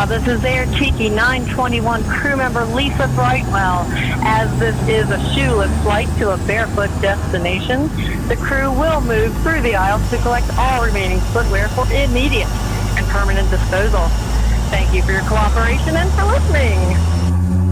This is Air Tiki 921 crew member Lisa Brightwell. As this is a shoeless flight to a barefoot destination, the crew will move through the aisles to collect all remaining footwear for immediate and permanent disposal. Thank you for your cooperation and for listening.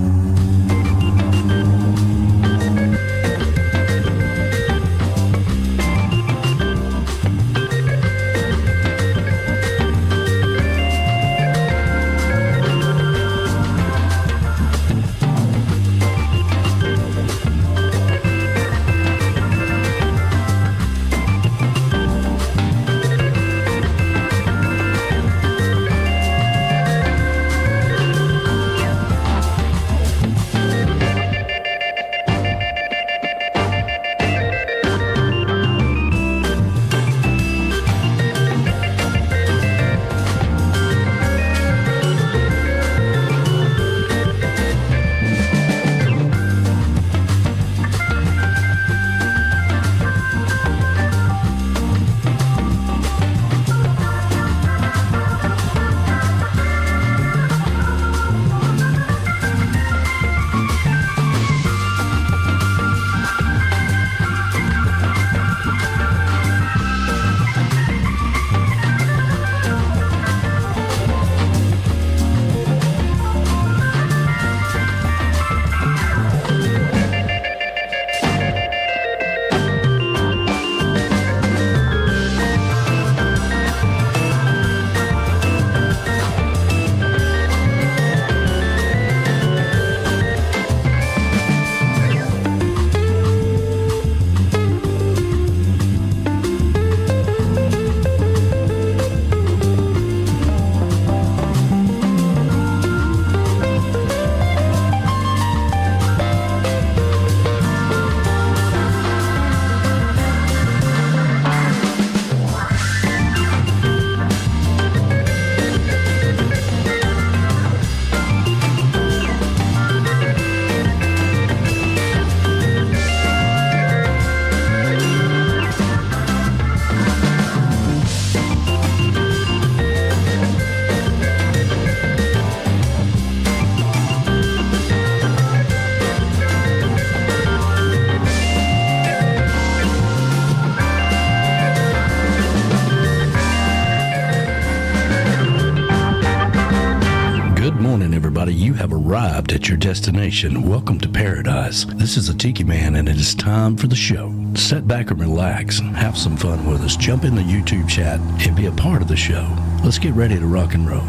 You have arrived at your destination. Welcome to paradise. This is the Tiki Man, and it is time for the show. Sit back and relax. Have some fun with us. Jump in the YouTube chat and be a part of the show. Let's get ready to rock and roll.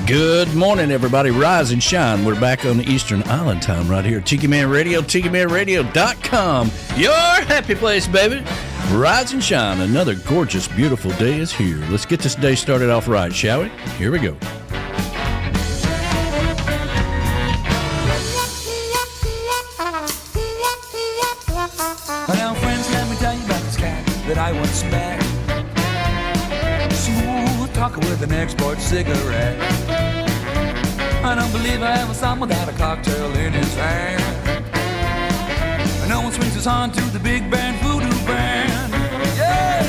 Good morning, everybody. Rise and shine. We're back on the Eastern Island time right here. Tiki Man Radio, TikiManRadio.com. Your happy place, baby. Rise and shine. Another gorgeous, beautiful day is here. Let's get this day started off right, shall we? Here we go. Now, friends, let me tell you about this cat that I once met. Smooth talker with an export cigarette. I don't believe I ever saw him without a cocktail in his hand. No one swings us on to the big band voodoo band. Yeah!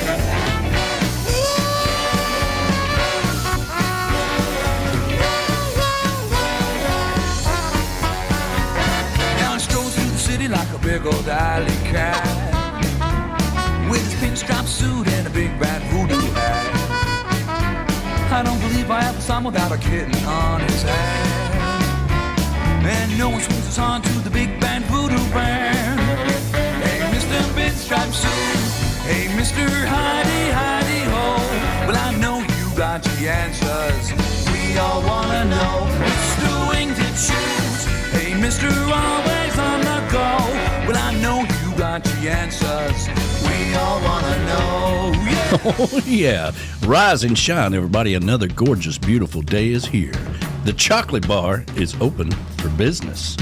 Now he strolls through the city like a big old alley cat, with his pinstripe suit and a big bad voodoo hat. I don't believe I ever saw him without a kitten on his hand. And no one swings us on to the big band voodoo band. Hey, Mr. Pinstripe Suit. Hey, Mr. Hidey, Hidey Ho. Well, I know you got the answers. We all wanna know. Mr. Wingtip Shoes. Hey, Mr. Always on the go. Well, I know you got the answers. We all wanna know. Yeah. Oh, yeah. Rise and shine, everybody. Another gorgeous, beautiful day is here. The chocolate bar is open for business.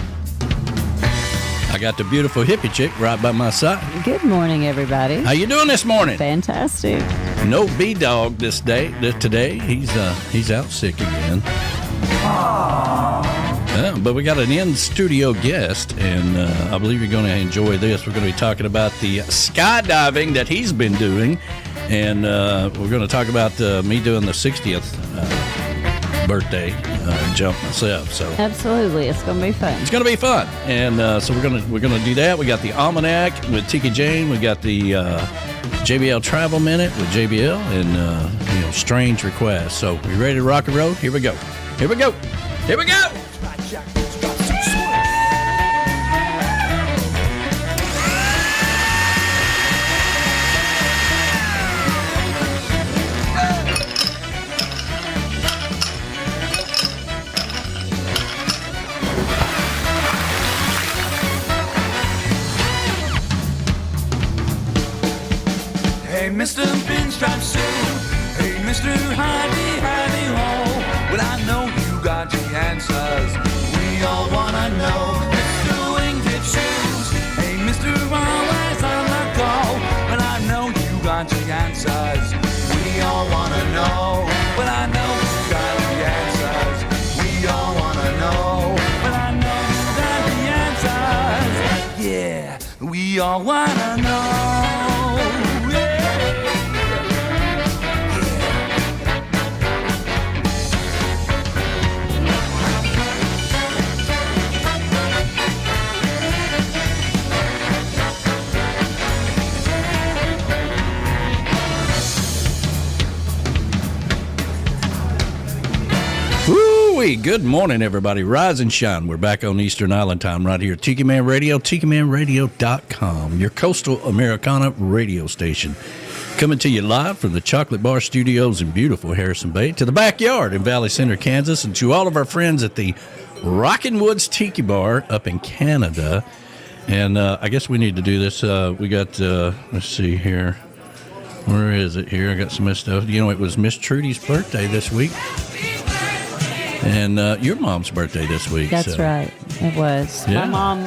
I got the beautiful hippie chick right by my side. Good morning, everybody. How you doing this morning? Fantastic. No B-Dog today. He's out sick again. But we got an in-studio guest, and I believe you're going to enjoy this. We're going to be talking about the skydiving that he's been doing, and we're going to talk about me doing the 60th birthday jump myself. So Absolutely, it's going to be fun. it's going to be fun, and so we're going to do that. We got the Almanac with Tiki Jane. We got the JBL Travel Minute with JBL, and strange requests. So we ready to rock and roll? Here we go. Here we go. Here we go. Hey, Mr. Pinstripe Suit. Hey, Mr. Hidey, Hidey Ho. Well, I know you got the answers. We all wanna know. Mr. Wingtip Shoes. Hey, Mr. Always on the go. Well, I know you got the answers. We all wanna know. Well, I know you got the answers. We all wanna know. Well, I know you got the answers. Yeah, we all wanna know. Good morning, everybody. Rise and shine. We're back on Eastern Island time right here. Tiki Man Radio, TikiManRadio.com, your coastal Americana radio station. Coming to you live from the Chocolate Bar Studios in beautiful Harrison Bay, to the backyard in Valley Center, Kansas, and to all of our friends at the Rockin' Woods Tiki Bar up in Canada. And I guess we need to do this. We got, let's see here. Where is it here? I got some stuff. It was Miss Trudy's birthday this week. And your mom's birthday this week. That's right. It was. Yeah. My mom,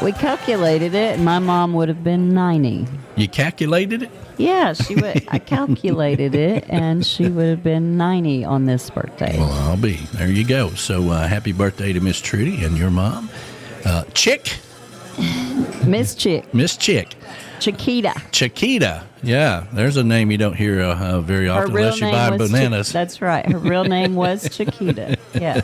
we calculated it, and my mom would have been 90. You calculated it? Yeah, she would. I calculated it, and she would have been 90 on this birthday. Well, I'll be. There you go. So happy birthday to Miss Trudy and your mom. Chick? Miss Chick. Miss Chick. Chiquita. Yeah, there's a name you don't hear very often unless you buy bananas. That's right. Her real name was Chiquita. Yeah.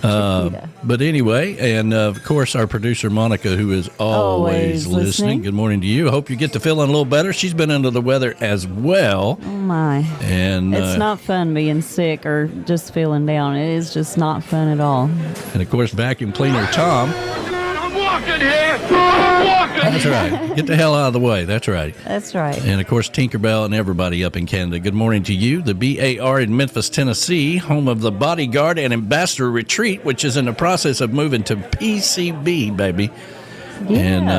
Chiquita. But anyway, and of course, our producer, Monica, who is always listening. Good morning to you. I hope you get to feeling a little better. She's been under the weather as well. Oh, my. And it's not fun being sick or just feeling down. It is just not fun at all. And, of course, vacuum cleaner Tom. I'm walking here. I'm walking. That's right. Get the hell out of the way. That's right. That's right. And, of course, Tinkerbell and everybody up in Canada. Good morning to you. The BAR in Memphis, Tennessee, home of the Bodyguard and Ambassador Retreat, which is in the process of moving to PCB, baby. Yeah. And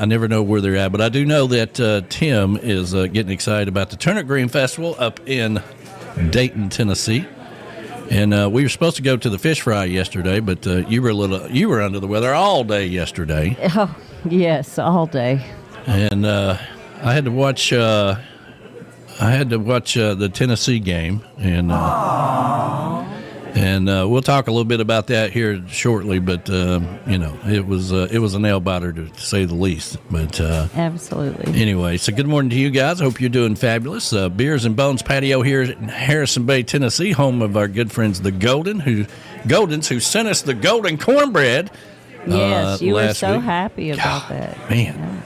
I never know where they're at, but I do know that Tim is getting excited about the Turnip Green Festival up in Dayton, Tennessee. And we were supposed to go to the fish fry yesterday, but you were under the weather all day yesterday. Oh, yes, all day. And I had to watch the Tennessee game, and we'll talk a little bit about that here shortly. But it was a nail biter to say the least. But absolutely. Anyway, so good morning to you guys. I hope you're doing fabulous. Beers and Bones Patio here in Harrison Bay, Tennessee, home of our good friends the Goldens, who sent us the golden cornbread. Yes, you were last so week. happy about that. Man. Yeah.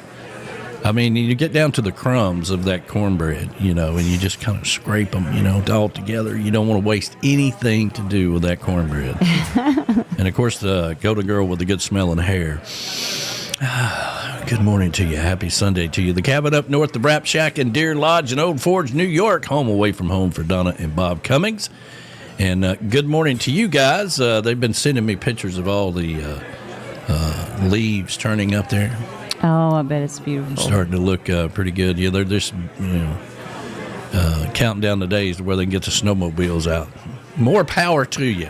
I mean, you get down to the crumbs of that cornbread, and you just kind of scrape them, all together. You don't want to waste anything to do with that cornbread. And, of course, the golden girl with the good smelling hair. Good morning to you. Happy Sunday to you. The cabin up north, the Wrap Shack in Deer Lodge in Old Forge, New York. Home away from home for Donna and Bob Cummings. And good morning to you guys. They've been sending me pictures of all the leaves turning up there. Oh, I bet it's beautiful. Starting to look pretty good. Yeah, they're just counting down the days to where they can get the snowmobiles out. More power to you.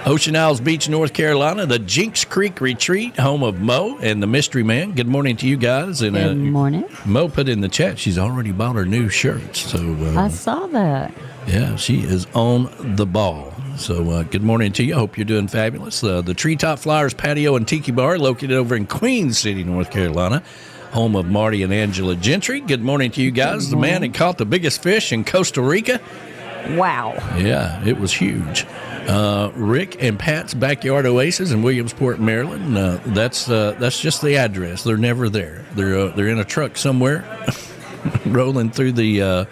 Ocean Isles Beach, North Carolina, the Jinx Creek Retreat, home of Mo and the Mystery Man. Good morning to you guys. And, good morning. Mo put in the chat she's already bought her new shirts. So I saw that. Yeah, she is on the ball. So good morning to you. I hope you're doing fabulous. The Treetop Flowers Patio and Tiki Bar located over in Queen City, North Carolina, home of Marty and Angela Gentry. Good morning to you guys. The man that caught the biggest fish in Costa Rica. Wow. Yeah, it was huge. Rick and Pat's Backyard Oasis in Williamsport, Maryland. That's just the address. They're never there. They're in a truck somewhere rolling through the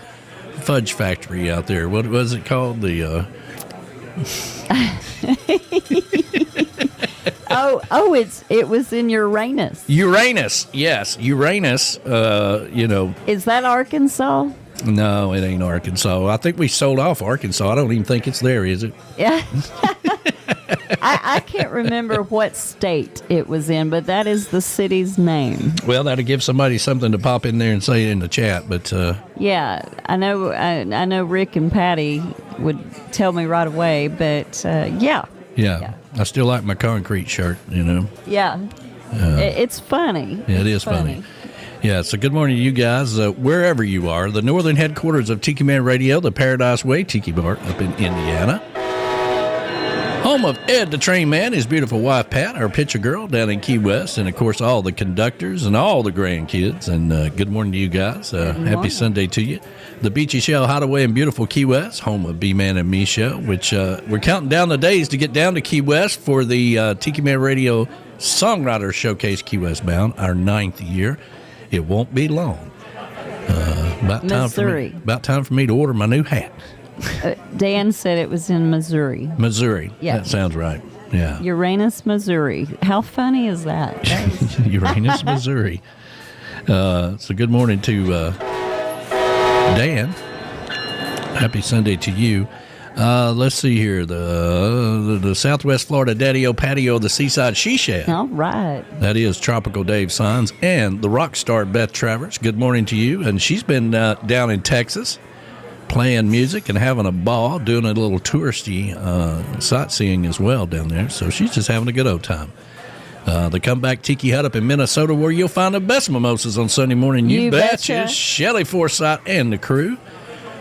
fudge factory out there. What was it called? The it was in Uranus. Uranus, yes, Uranus. Is that Arkansas? No, it ain't Arkansas. I think we sold off Arkansas. I don't even think it's there, is it? Yeah. I can't remember what state it was in, but that is the city's name. Well, that'll give somebody something to pop in there and say in the chat. But yeah, I know Rick and Patty would tell me right away. But yeah. I still like my concrete shirt. Yeah, it's funny. Yeah, it is funny. Yeah, so good morning to you guys, wherever you are. The northern headquarters of Tiki Man Radio, the Paradise Way Tiki Bar up in Indiana. Home of Ed the Train Man, his beautiful wife Pat, our picture girl down in Key West, and of course all the conductors and all the grandkids. And good morning to you guys. Happy Sunday to you. The Beachy Shell Hideaway in beautiful Key West, home of B-Man and Me Show, which we're counting down the days to get down to Key West for the Tiki Man Radio Songwriter Showcase Key West Bound, our 9th year. It won't be long. About time for me to order my new hat. Dan said it was in Missouri. Missouri. Yeah. That sounds right. Yeah. Uranus, Missouri. How funny is that? Uranus, Missouri. So good morning to Dan. Happy Sunday to you. Let's see here. The Southwest Florida Daddy-O Patio, the Seaside She Shed. All right. That is Tropical Dave Signs and the rock star Beth Travers. Good morning to you. And she's been down in Texas playing music and having a ball, doing a little touristy sightseeing as well down there. So she's just having a good old time. The Comeback Tiki Hut up in Minnesota, where you'll find the best mimosas on Sunday morning. You betcha. Shelly Forsythe and the crew.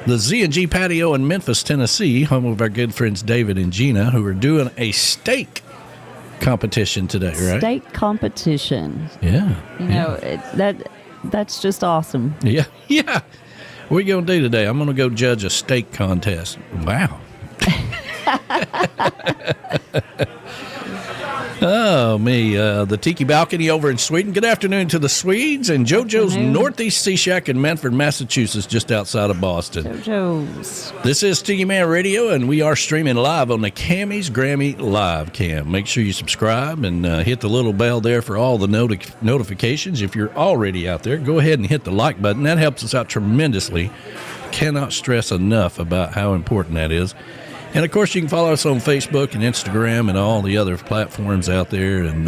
The Z&G Patio in Memphis, Tennessee, home of our good friends David and Gina, who are doing a steak competition today, right? Steak competition. Yeah. You know, that's just awesome. Yeah. Yeah. What are you going to do today? I'm going to go judge a steak contest. Wow. Oh, me. The Tiki Balcony over in Sweden. Good afternoon to the Swedes and JoJo's Northeast Sea Shack in Medford, Massachusetts, just outside of Boston. JoJo's. This is Tiki Man Radio, and we are streaming live on the Camys Grammy Live Cam. Make sure you subscribe and hit the little bell there for all the notifications. If you're already out there, go ahead and hit the like button. That helps us out tremendously. Cannot stress enough about how important that is. And, of course, you can follow us on Facebook and Instagram and all the other platforms out there, and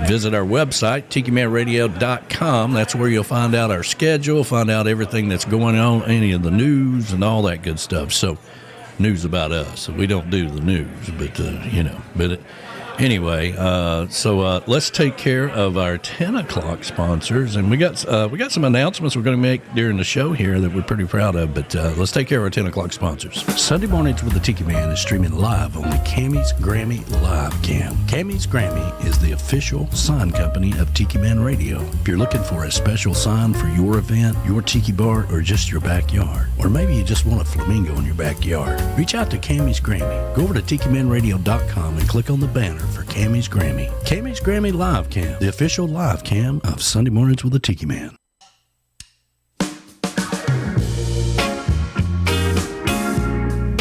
visit our website, tikimanradio.com. That's where you'll find out our schedule, find out everything that's going on, any of the news and all that good stuff. So, news about us. We don't do the news, but, anyway, let's take care of our 10 o'clock sponsors. And we got some announcements we're going to make during the show here that we're pretty proud of, but let's take care of our 10 o'clock sponsors. Sunday Mornings with the Tiki Man is streaming live on the Camys Grammy Live Cam. Camys Grammy is the official sign company of Tiki Man Radio. If you're looking for a special sign for your event, your tiki bar, or just your backyard, or maybe you just want a flamingo in your backyard, reach out to Camys Grammy. Go over to tikimanradio.com and click on the banner for Camys Grammy. Camys Grammy Live Cam, the official live cam of Sunday Mornings with the Tiki Man.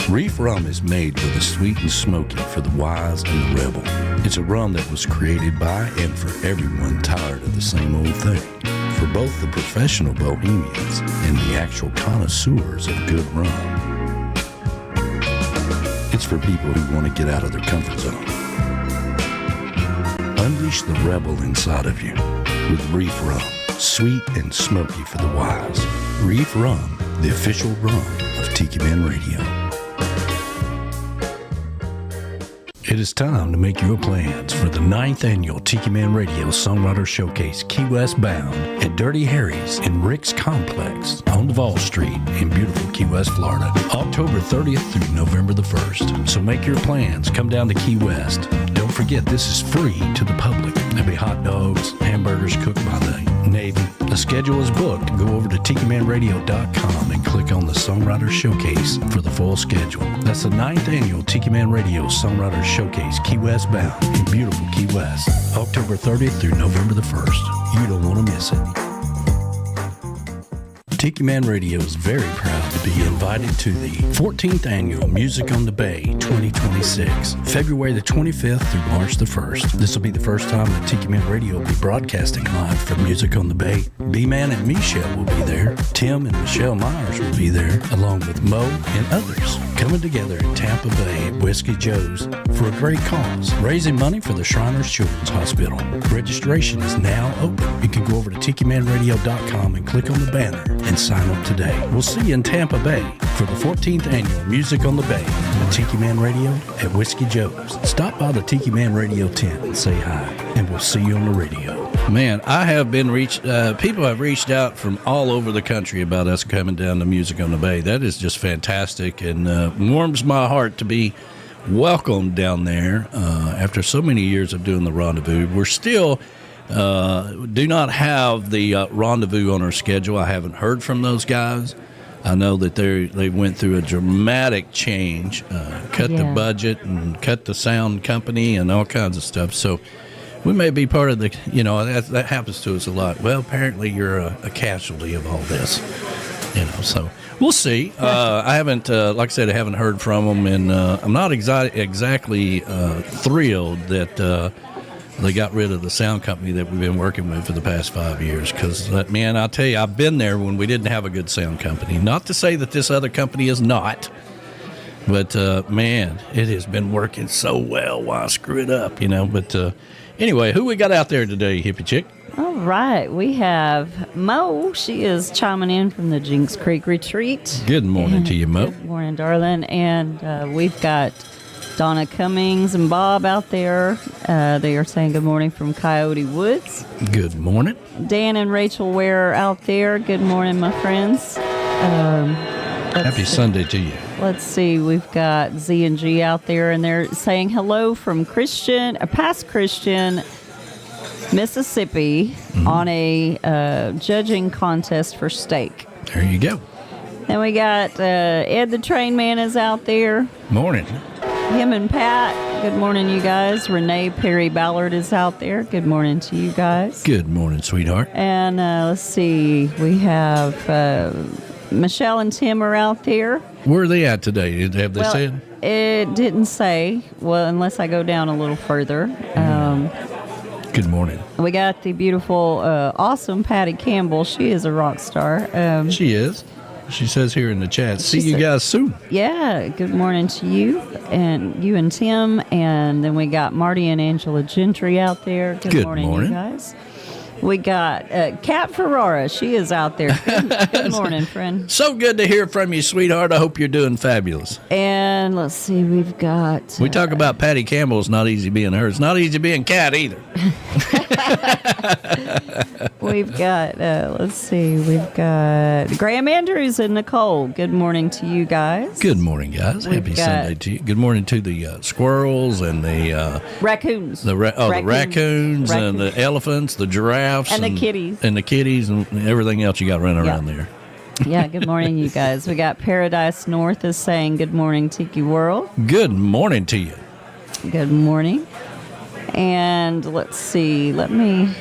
Reif Rum is made with a sweet and smoky for the wise and the rebel. It's a rum that was created by and for everyone tired of the same old thing. For both the professional bohemians and the actual connoisseurs of good rum. It's for people who want to get out of their comfort zone. Unleash the rebel inside of you with Reif Rum, sweet and smoky for the wise. Reif Rum, the official rum of Tiki Man Radio. It is time to make your plans for the 9th annual Tiki Man Radio Songwriter Showcase Key West Bound at Dirty Harry's in Rick's Complex on Duval Street in beautiful Key West, Florida, October 30th through November the 1st. So make your plans. Come down to Key West. Don't forget, this is free to the public. There'll be hot dogs, hamburgers cooked by the Navy. The schedule is booked. Go over to tikimanradio.com and click on the Songwriter Showcase for the full schedule. That's the 9th annual Tiki Man Radio Songwriter Showcase Key West Bound in beautiful Key West, October 30th through November the 1st. You don't want to miss it. Tiki Man Radio is very proud to be invited to the 14th Annual Music on the Bay 2026, February the 25th through March the 1st. This will be the first time that Tiki Man Radio will be broadcasting live from Music on the Bay. B-Man and Michelle will be there. Tim and Michelle Myers will be there, along with Mo and others, coming together in Tampa Bay at Whiskey Joe's for a great cause, raising money for the Shriners Children's Hospital. Registration is now open. You can go over to tikimanradio.com and click on the banner and sign up today. We'll see you in Tampa Bay for the 14th Annual Music on the Bay with Tiki Man Radio at Whiskey Joe's. Stop by the Tiki Man Radio tent and say hi, and we'll see you on the radio. Man, I have been people have reached out from all over the country about us coming down to Music on the Bay. That is just fantastic, and warms my heart to be welcomed down there after so many years of doing the Rendezvous. We're still do not have the Rendezvous on our schedule. I haven't heard from those guys. I know that they went through a dramatic change, cut the budget and cut the sound company and all kinds of stuff. So we may be part of the, that happens to us a lot. Well, apparently you're a casualty of all this, so we'll see. I haven't, like I said, I haven't heard from them, and I'm not exactly thrilled that they got rid of the sound company that we've been working with for the past 5 years. Because, man, I'll tell you, I've been there when we didn't have a good sound company. Not to say that this other company is not, but, man, it has been working so well. Why screw it up, But anyway, who we got out there today, Hippie Chick? All right, we have Mo. She is chiming in from the Jinx Creek Retreat. Good morning to you, Mo. Good morning, darling. And we've got Donna Cummings and Bob out there. They are saying good morning from Coyote Woods. Good morning. Dan and Rachel Ware out there. Good morning, my friends. Happy Sunday to you. Let's see. We've got Z and G out there, and they're saying hello from past Christian, Mississippi, on a judging contest for steak. There you go. Then we got Ed the Train Man is out there. Morning. Him and Pat. Good morning, you guys. Renee Perry Ballard is out there. Good morning to you guys. Good morning, sweetheart. And let's see. We have Michelle and Tim are out there. Where are they at today? Have they said? It didn't say. Well, unless I go down a little further. Good morning. We got the beautiful, awesome Patty Campbell. She is a rock star. She is. She says here in the chat, see you said, guys soon. Yeah, good morning to you and Tim. And then we got Marty and Angela Gentry out there. Good morning, you guys. We got Kat Ferrara. She is out there. Good morning, friend. So good to hear from you, sweetheart. I hope you're doing fabulous. And let's see, we've got... we talk about Patty Campbell. It's not easy being her. It's not easy being Kat either. We've got, let's see, we've got Graham Andrews and Nicole. Good morning to you guys. Good morning, guys. Happy Sunday to you. Good morning to the squirrels and the... raccoons. The raccoons and the elephants, the giraffes. And the kitties. And the kitties and everything else you got running around there. Yeah, good morning, you guys. We got Paradise North is saying good morning, Tiki World. Good morning to you. Good morning. And let's see, let me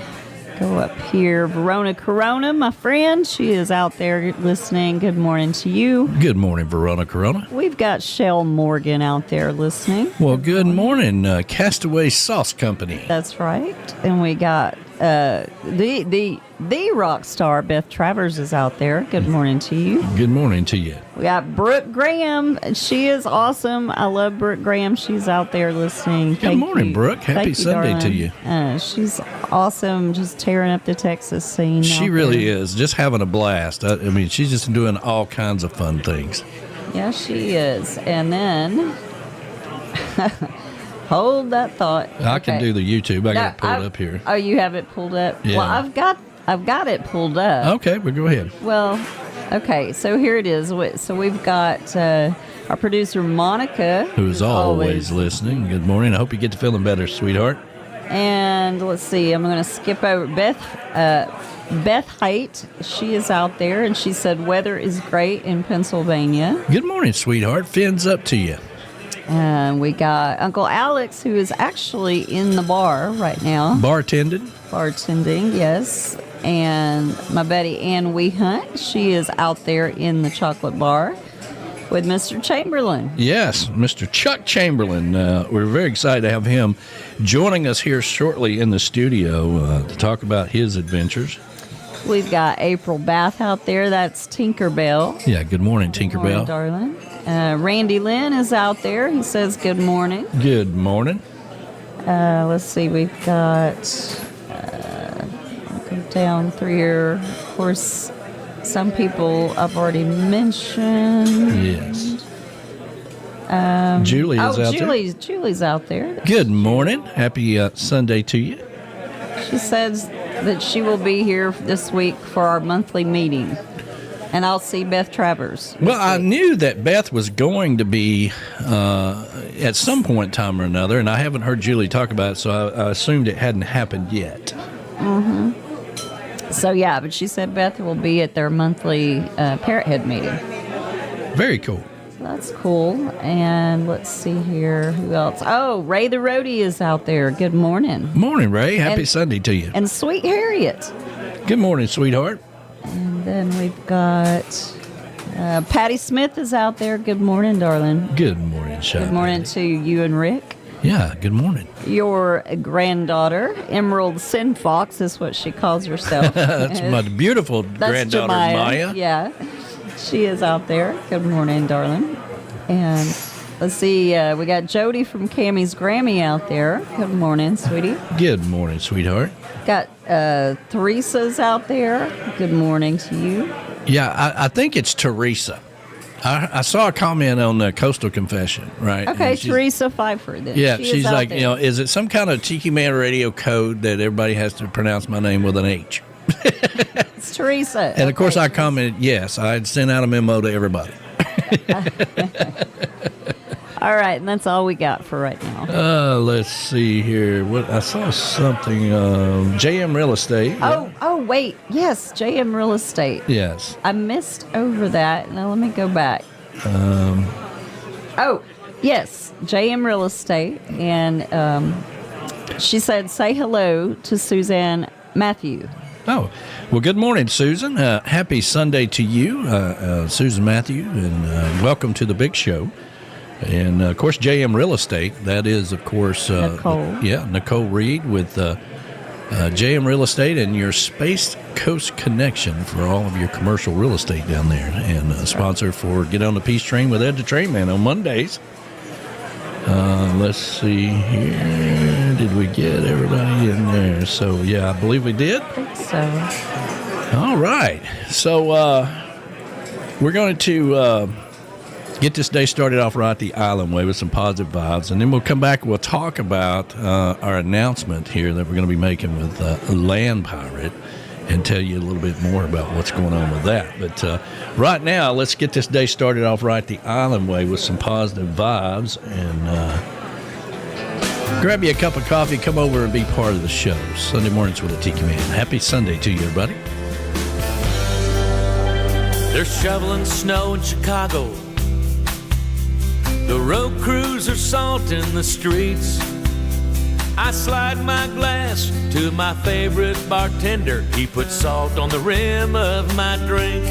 go up here. Verona Corona, my friend, she is out there listening. Good morning to you. Good morning, Verona Corona. We've got Shell Morgan out there listening. Well, good morning, Castaway Sauce Company. That's right. And we got the rock star Beth Travers is out there. Good morning to you. Good morning to you. We got Brooke Graham. She is awesome. I love Brooke Graham. She's out there listening. Good morning, Brooke. Happy Sunday to you. She's awesome. Just tearing up the Texas scene. She really is. Just having a blast. I mean, she's just doing all kinds of fun things. Yeah, she is. And then... hold that thought. I can do the YouTube. I got it pulled up here. Oh, you have it pulled up? Yeah. Well, I've got it pulled up. Okay, well, go ahead. Well, okay, so here it is. So we've got our producer, Monica. Who's always listening. Good morning. I hope you get to feeling better, sweetheart. And let's see, I'm going to skip over Beth Height. She is out there, and she said weather is great in Pennsylvania. Good morning, sweetheart. Fins up to you. And we got Uncle Alex, who is actually in the bar right now. Bartending, yes. And my buddy Ann Wehunt, she is out there in the chocolate bar with Mr. Chamberlin. Yes, Mr. Chuck Chamberlin. We're very excited to have him joining us here shortly in the studio to talk about his adventures. We've got April Bath out there. That's Tinkerbell. Yeah, good morning, Tinkerbell. Good morning, darling. Randy Lynn is out there. He says good morning. Good morning. Let's see. We've got... I'll go down through here. Of course, some people I've already mentioned. Yes. Julie is out there. Julie's out there. Good morning. Happy Sunday to you. She says that she will be here this week for our monthly meeting. And I'll see Beth Travers. Well, I knew that Beth was going to be at some point in time or another, and I haven't heard Julie talk about it, so I assumed it hadn't happened yet. Mm-hmm. So, yeah, but she said Beth will be at their monthly Parrot Head meeting. Very cool. That's cool. And let's see here. Who else? Oh, Ray the Roadie is out there. Good morning. Morning, Ray. Happy Sunday to you. And Sweet Harriet. Good morning, sweetheart. And then we've got Patty Smith is out there. Good morning, darling. Good morning, Sean. Good morning to you and Rick. Yeah, good morning. Your granddaughter, Emerald Sinfox, is what she calls herself. That's my beautiful granddaughter, Maya. Yeah, she is out there. Good morning, darling. And let's see, we got Jody from Camys Grammy out there. Good morning, sweetie. Good morning, sweetheart. Got Teresa's out there. Good morning to you. Yeah, I think it's Teresa. I saw a comment on the Coastal Confession, right? Okay, Teresa Pfeiffer. Then. Yeah, she's like, there. Is it some kind of Tiki Man Radio code that everybody has to pronounce my name with an H? It's Teresa. And, of course, I commented, yes. I had sent out a memo to everybody. All right, and that's all we got for right now. Let's see here. What I saw something. JM Real Estate. Oh, wait. Yes, JM Real Estate. Yes. I missed over that. Now let me go back. Yes, JM Real Estate. And she said, say hello to Suzanne Matthew. Oh, well, good morning, Susan. Happy Sunday to you, Susan Matthew, and welcome to the big show. And, of course, JM Real Estate, that is, of course, Nicole. Nicole Reed with JM Real Estate and your Space Coast connection for all of your commercial real estate down there. And a sponsor for Get on the Peace Train with Ed the Train Man on Mondays. Let's see here. Did we get everybody in there? So, yeah, I believe we did. I think so. All right. So, we're going to get this day started off right the island way with some positive vibes. And then we'll come back and we'll talk about our announcement here that we're going to be making with Land Pirate and tell you a little bit more about what's going on with that. But right now, let's get this day started off right the island way with some positive vibes. And grab you a cup of coffee, come over and be part of the show. Sunday mornings with a Tiki Man. Happy Sunday to you, everybody. They're shoveling snow in Chicago. The road crews are salting the streets. I slide my glass to my favorite bartender. He puts salt on the rim of my drink.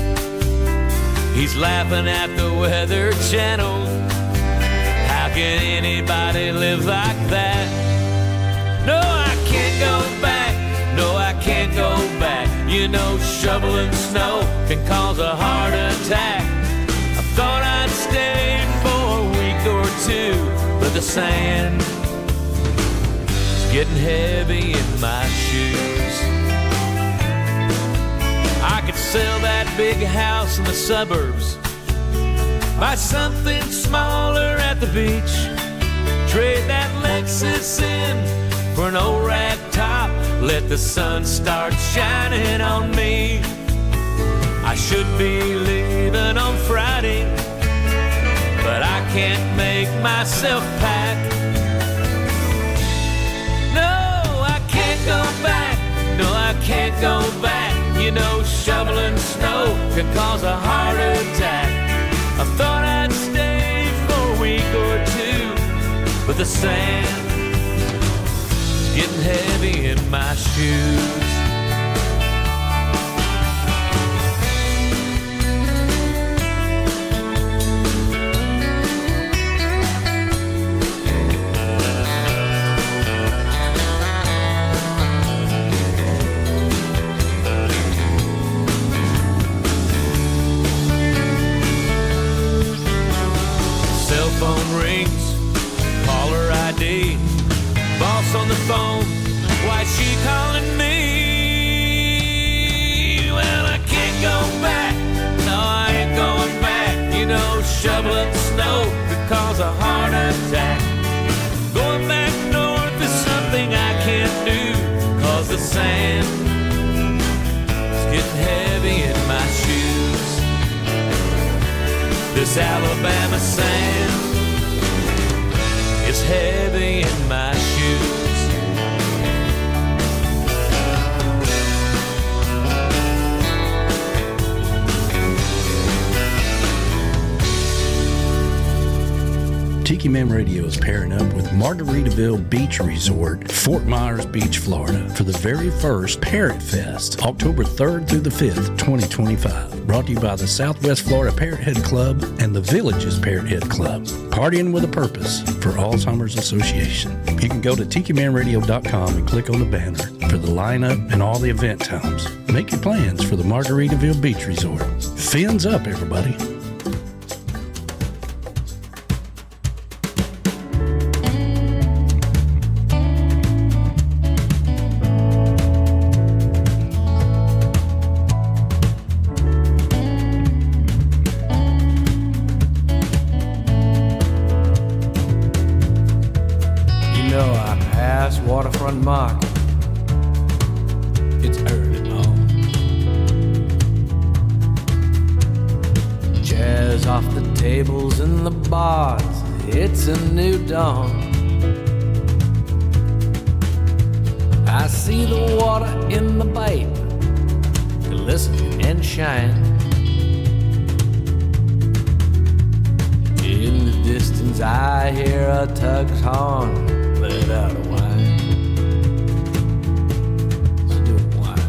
He's laughing at the Weather Channel. How can anybody live like that? No, I can't go back. No, I can't go back. You know, shoveling snow can cause a heart attack. I thought I'd stay for a week or two, but the sand is getting heavy in my shoes. I could sell that big house in the suburbs, buy something smaller at the beach, trade that Lexus in for an old rag top, let the sun start shining on me. I should be leaving on Friday, but I can't make myself pack. No, I can't go back. No, I can't go back. You know, shoveling snow can cause a heart attack. I thought I'd stay for a week or two, but the sand is getting heavy in my shoes. Phone rings, caller ID, boss on the phone, why she calling me? Well, I can't go back, no, I ain't going back. You know, shoveling snow could cause a heart attack. Going back north is something I can't do, cause the sand is getting heavy in my shoes. This Alabama sand is heavy in my shoes. Tiki Man Radio is pairing up with Margaritaville Beach Resort, Fort Myers Beach, Florida, for the very first Parrot Fest, October 3rd through the 5th, 2025. Brought to you by the Southwest Florida Parrot Head Club and the Villages Parrot Head Club. Partying with a purpose for Alzheimer's Association. You can go to tikimanradio.com and click on the banner for the lineup and all the event times. Make your plans for the Margaritaville Beach Resort. Fins up, everybody. Waterfront Market. It's early morn. Chairs off the tables in the bars. It's a new dawn. I see the water in the pipe glisten and shine. In the distance as I hear a tug's horn let out a whine. Let's do it whine.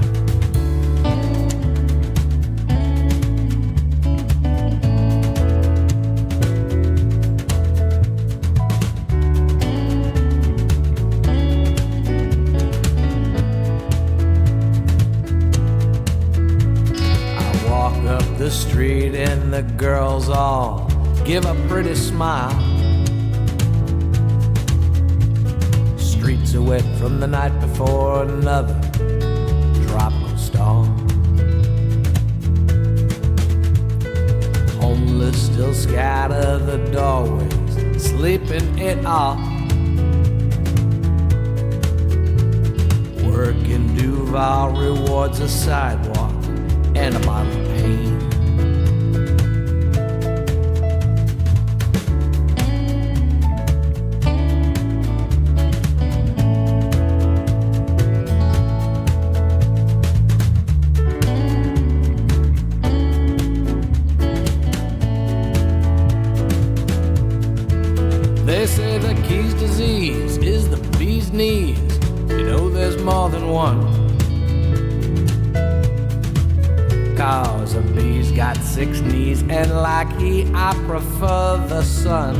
I walk up the street and the girls all give a pretty smile. Streets are wet from the night before another tropical storm. Homeless still scatter the doorways, sleeping it off. Work in Duval rewards a sidewalk and a bottle of pain. They say the key's disease is the bee's knees. You know there's more than one. 'Cause a bee's got 6 knees, and like he, I prefer the sun.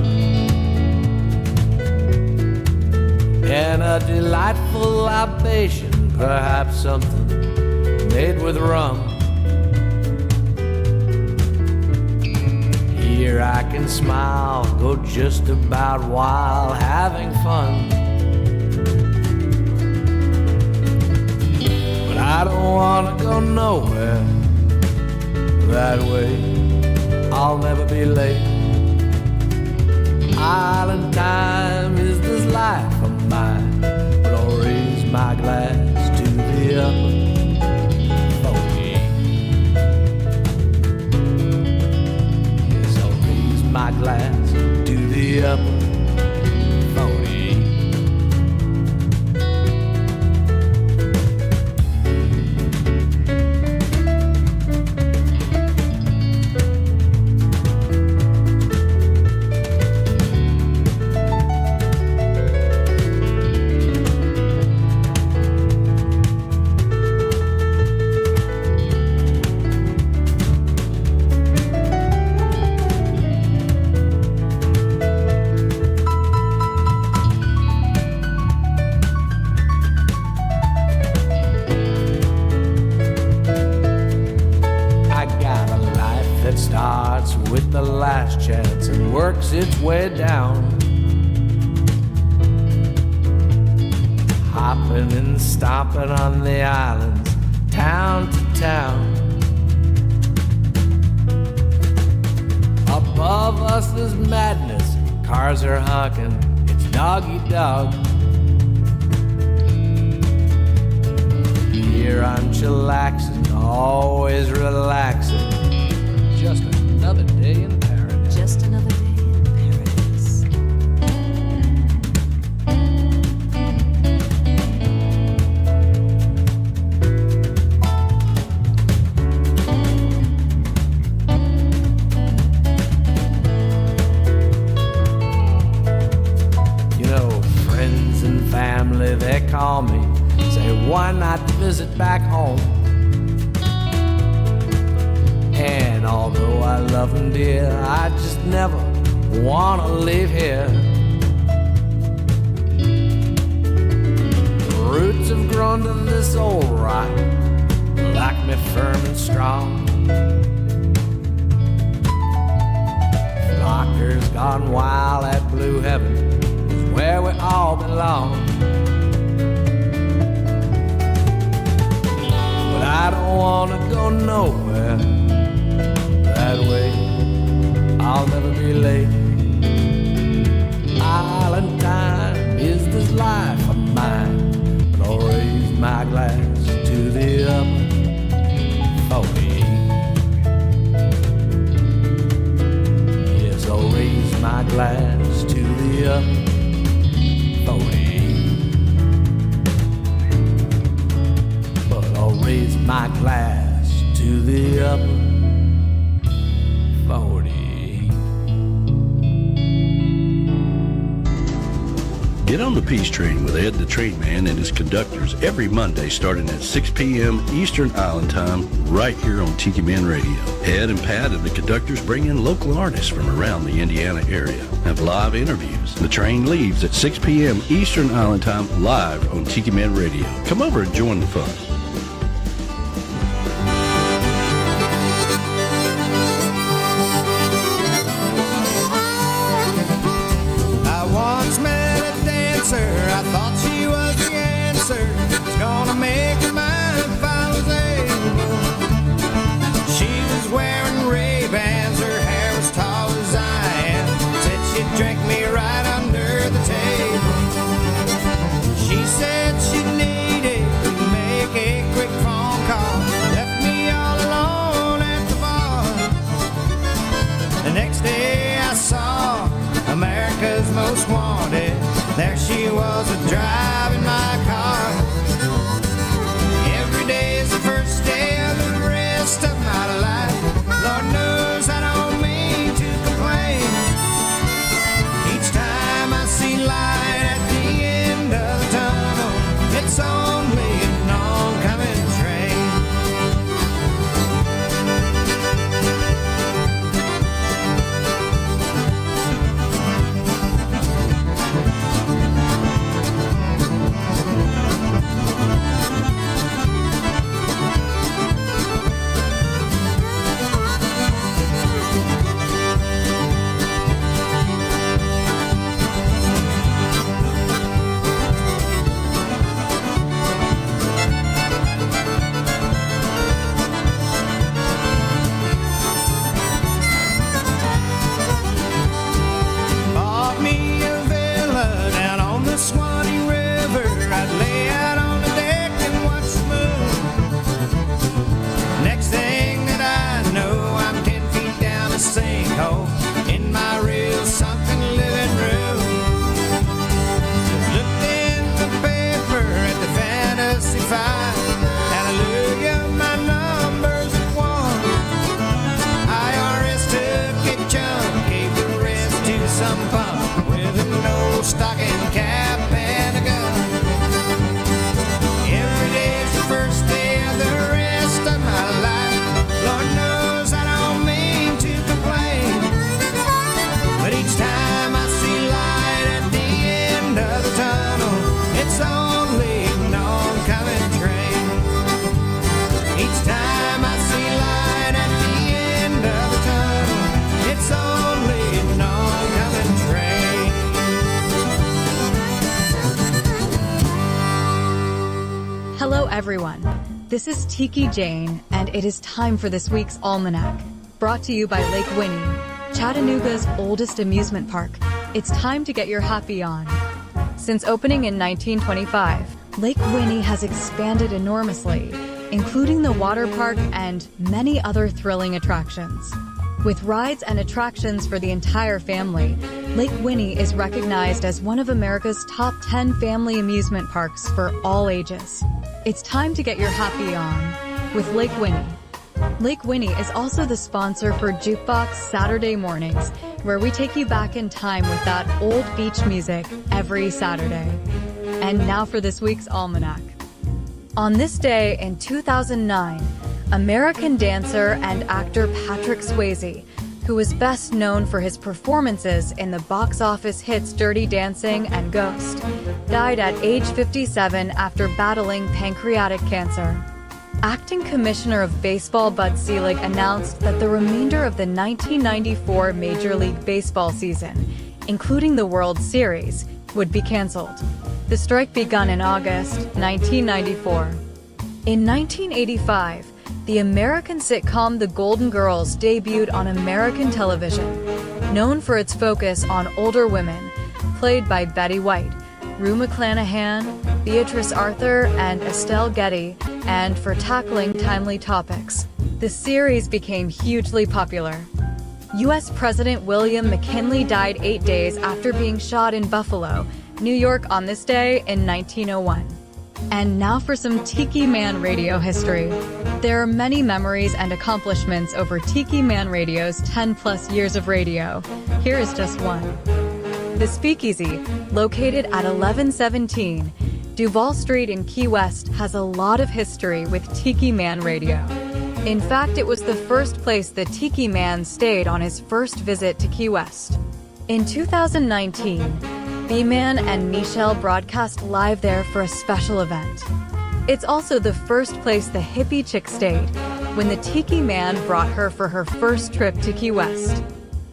And a delightful libation, perhaps something made with rum. Here I can smile, go just about wild, having fun. But I don't wanna go nowhere that way. I'll never be late. Island time is this life of mine, but I'll raise my glass to the upper 48. Yes, I'll raise my glass to the upper 48. With the last chance and works its way down, hopping and stomping on the islands, town to town. Above us is madness, cars are honking, it's doggy dog. Here I'm chillaxing, always relaxing. Just another day in paradise. Just another day in paradise. You know, friends and family, they call me, say, why not visit back home? And although I love them dear, I just never wanna leave here. The roots have grown to this old rock, like me firm and strong. Flockers gone wild at Blue Heaven is where we all belong. But I don't wanna go nowhere that way. I'll never be late. Island time is this life of mine, but I'll raise my glass to the upper 48. Yes, I'll raise my glass to the upper 48. But I'll raise my glass to the upper 48. Get on the Peace Train with Ed the Train Man and his conductors every Monday starting at 6 p.m. Eastern Island Time right here on Tiki Man Radio. Ed and Pat and the conductors bring in local artists from around the Indiana area, have live interviews. The train leaves at 6 p.m. Eastern Island Time live on Tiki Man Radio. Come over and join the fun. I thought she was the answer. It's gonna make her mine if I was able. She was wearing Ray-Bans, her hair was tall as I am. Said she'd drink me right under the table. She said she needed to make a quick phone call. Left me all alone at the bar. The next day I saw America's Most Wanted. There she was driving my car. Every day is the first day of the rest of my life. Lord knows I don't mean to complain. Each time I see light at the end of the tunnel, it's only an oncoming train. In my real sunken living room. Looked in the paper at the Fantasy 5. Hallelujah, my number's at 1. IRS took a chunk, gave the rest to some punk with an old stocking cap and a gun. Every day's the first day of the rest of my life. Lord knows I don't mean to complain. But each time I see light at the end of the tunnel, it's only an oncoming train. Each time I see light at the end of the tunnel, it's only an oncoming train. Hello everyone, this is Tiki Jane, and it is time for this week's Almanac, brought to you by Lake Winnie, Chattanooga's oldest amusement park. It's time to get your happy on. Since opening in 1925, Lake Winnie has expanded enormously, including the water park and many other thrilling attractions. With rides and attractions for the entire family, Lake Winnie is recognized as one of America's top 10 family amusement parks for all ages. It's time to get your happy on with Lake Winnie. Lake Winnie is also the sponsor for Jukebox Saturday Mornings, where we take you back in time with that old beach music every Saturday. And now for this week's Almanac. On this day in 2009, American dancer and actor Patrick Swayze, who is best known for his performances in the box office hits Dirty Dancing and Ghost, died at age 57 after battling pancreatic cancer. Acting Commissioner of Baseball Bud Selig announced that the remainder of the 1994 Major League Baseball season, including the World Series, would be canceled. The strike begun in August 1994. In 1985, the American sitcom The Golden Girls debuted on American television. Known for its focus on older women, played by Betty White, Rue McClanahan, Beatrice Arthur, and Estelle Getty, and for tackling timely topics. The series became hugely popular. U.S. President William McKinley died 8 days after being shot in Buffalo, New York on this day in 1901. And now for some Tiki Man Radio history. There are many memories and accomplishments over Tiki Man Radio's 10-plus years of radio. Here is just one. The Speakeasy, located at 1117 Duval Street in Key West, has a lot of history with Tiki Man Radio. In fact, it was the first place the Tiki Man stayed on his first visit to Key West. In 2019, B-Man and Michelle broadcast live there for a special event. It's also the first place the hippie chick stayed when the Tiki Man brought her for her first trip to Key West.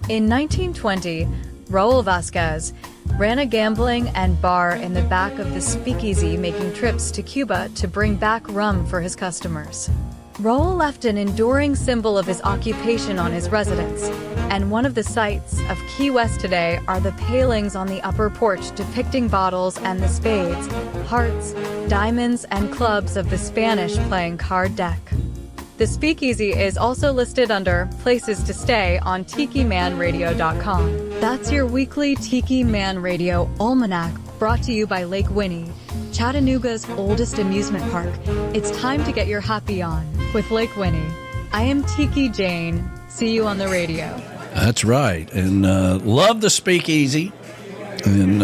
In 1920, Raul Vasquez ran a gambling and bar in the back of the Speakeasy, making trips to Cuba to bring back rum for his customers. Raul left an enduring symbol of his occupation on his residence, and one of the sights of Key West today are the palings on the upper porch depicting bottles and the spades, hearts, diamonds, and clubs of the Spanish playing card deck. The Speakeasy is also listed under Places to Stay on TikiManRadio.com. That's your weekly Tiki Man Radio Almanac, brought to you by Lake Winnie, Chattanooga's oldest amusement park. It's time to get your happy on with Lake Winnie. I am Tiki Jane. See you on the radio. That's right. And love the Speakeasy. And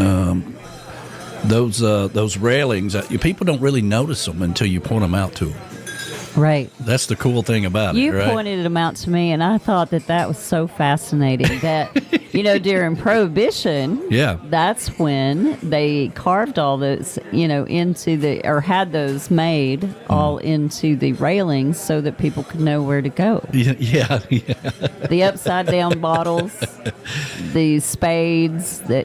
those railings, people don't really notice them until you point them out to them. Right. That's the cool thing about it, You right? pointed them out to me, and I thought that was so fascinating that, during Prohibition, Yeah. that's when they carved all those, or had those made all into the railings so that people could know where to go. Yeah. The upside-down bottles, the spades, the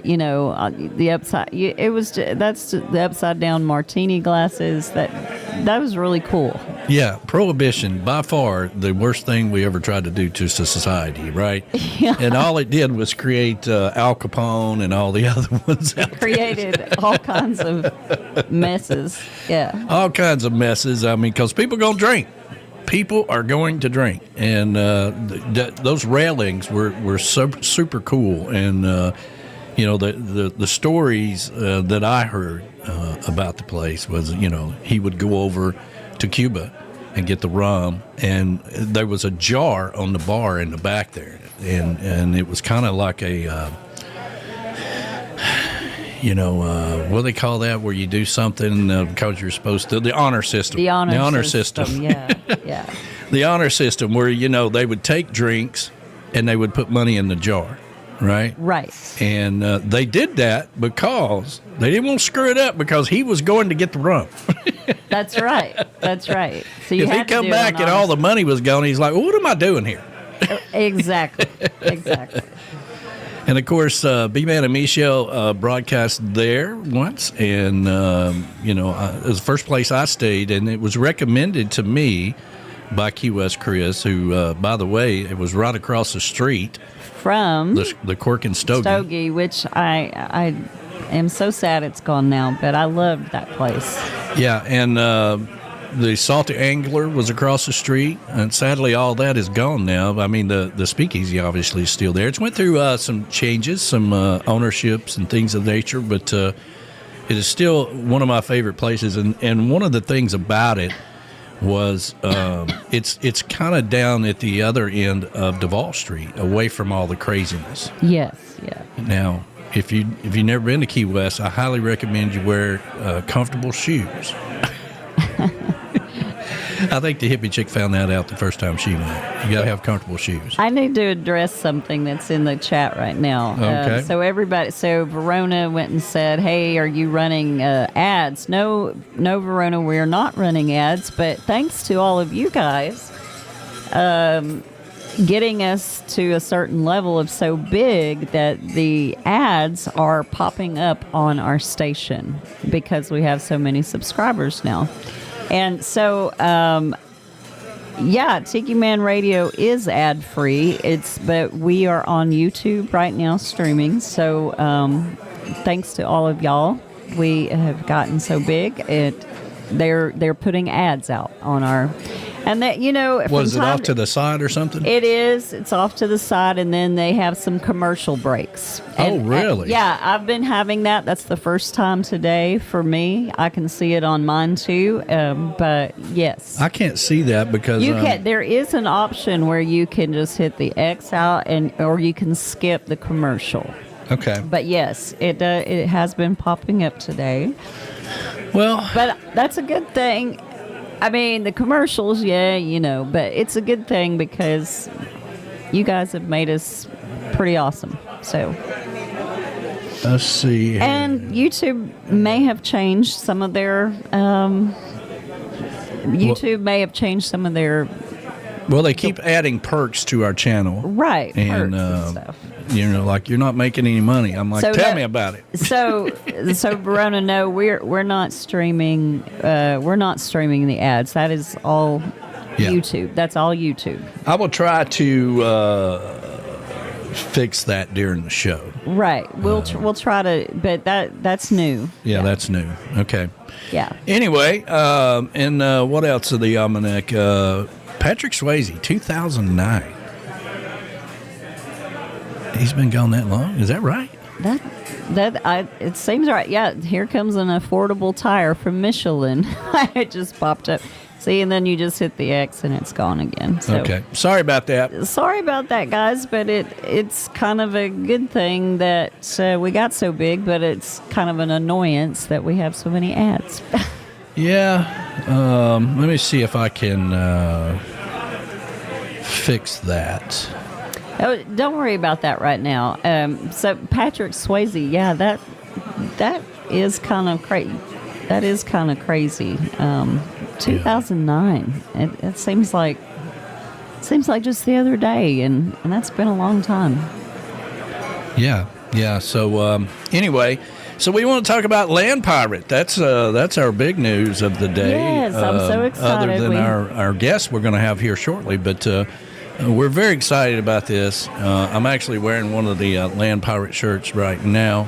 upside, that's the upside-down martini glasses. That was really cool. Yeah, Prohibition, by far the worst thing we ever tried to do to society, right? Yeah. And all it did was create Al Capone and all the other ones out there. Created all kinds of messes. Yeah. All kinds of messes. I mean, because people are going to drink. People are going to drink. And those railings were super cool. And, the stories that I heard about the place was, he would go over to Cuba and get the rum, and there was a jar on the bar in the back there, and it was kind of like a what do they call that, where you do something because you're supposed to, the honor system. The honor system. Yeah. The honor system, where they would take drinks and they would put money in the jar. Right. And they did that because they didn't want to screw it up, because he was going to get the rum. That's right. So if he come back and all the money was gone, he's like, well, what am I doing here? Exactly. And of course, B-Man and Michelle broadcast there once, and it was the first place I stayed, and it was recommended to me by Key West Chris, who, by the way, it was right across the street from the Cork and Stogie, which I am so sad it's gone now, but I loved that place. Yeah, and the Salty Angler was across the street, and sadly all that is gone now. I mean, the Speakeasy obviously is still there. It's went through some changes, some ownerships and things of nature, but it is still one of my favorite places. And one of the things about it was it's kind of down at the other end of Duval Street, away from all the craziness. Yes, yeah. Now, if you've never been to Key West, I highly recommend you wear comfortable shoes. I think the hippie chick found that out the first time she went. You got to have comfortable shoes. I need to address something that's in the chat right now. Okay. So Verona went and said, hey, are you running ads? No, Verona, we're not running ads, but thanks to all of you guys getting us to a certain level of so big that the ads are popping up on our station because we have so many subscribers now. And so, Tiki Man Radio is ad free. But we are on YouTube right now streaming. So, thanks to all of y'all, we have gotten so big. They're putting ads out on our, and that was it off to the side or something? It is. It's off to the side, and then they have some commercial breaks. Oh, really? I've been having that. That's the first time today for me. I can see it on mine too. But yes, I can't see that because you can. There is an option where you can just hit the X out, or you can skip the commercial. Okay. But yes, it has been popping up today. Well, but that's a good thing. I mean, the commercials, yeah, but it's a good thing because you guys have made us pretty awesome. So let's see here. And YouTube may have changed some of their Well, they keep adding perks to our channel. Right. And, perks and stuff. Like, you're not making any money. I'm like, tell me about it. So Verona, no, we're not streaming. We're not streaming the ads. That is all YouTube. That's all YouTube. I will try to fix that during the show. Right. We'll try to, but that's new. Yeah, that's new. Okay. Yeah. Anyway, and what else of the Almanac? Patrick Swayze, 2009. He's been gone that long? Is that right? It seems right. Yeah, here comes an affordable tire from Michelin. It just popped up. See, and then you just hit the X and it's gone again. So, okay. Sorry about that. Sorry about that, guys, but it's kind of a good thing that we got so big, but it's kind of an annoyance that we have so many ads. Yeah. Let me see if I can fix that. Oh, don't worry about that right now. So Patrick Swayze, yeah, that is kind of crazy. That is kind of crazy. 2009. It seems like just the other day, and that's been a long time. Yeah. So anyway, so we want to talk about Land Pirate. That's our big news of the day. Yes, I'm so excited. Other than our guests we're going to have here shortly, but. We're very excited about this. I'm actually wearing one of the Land Pirate shirts right now,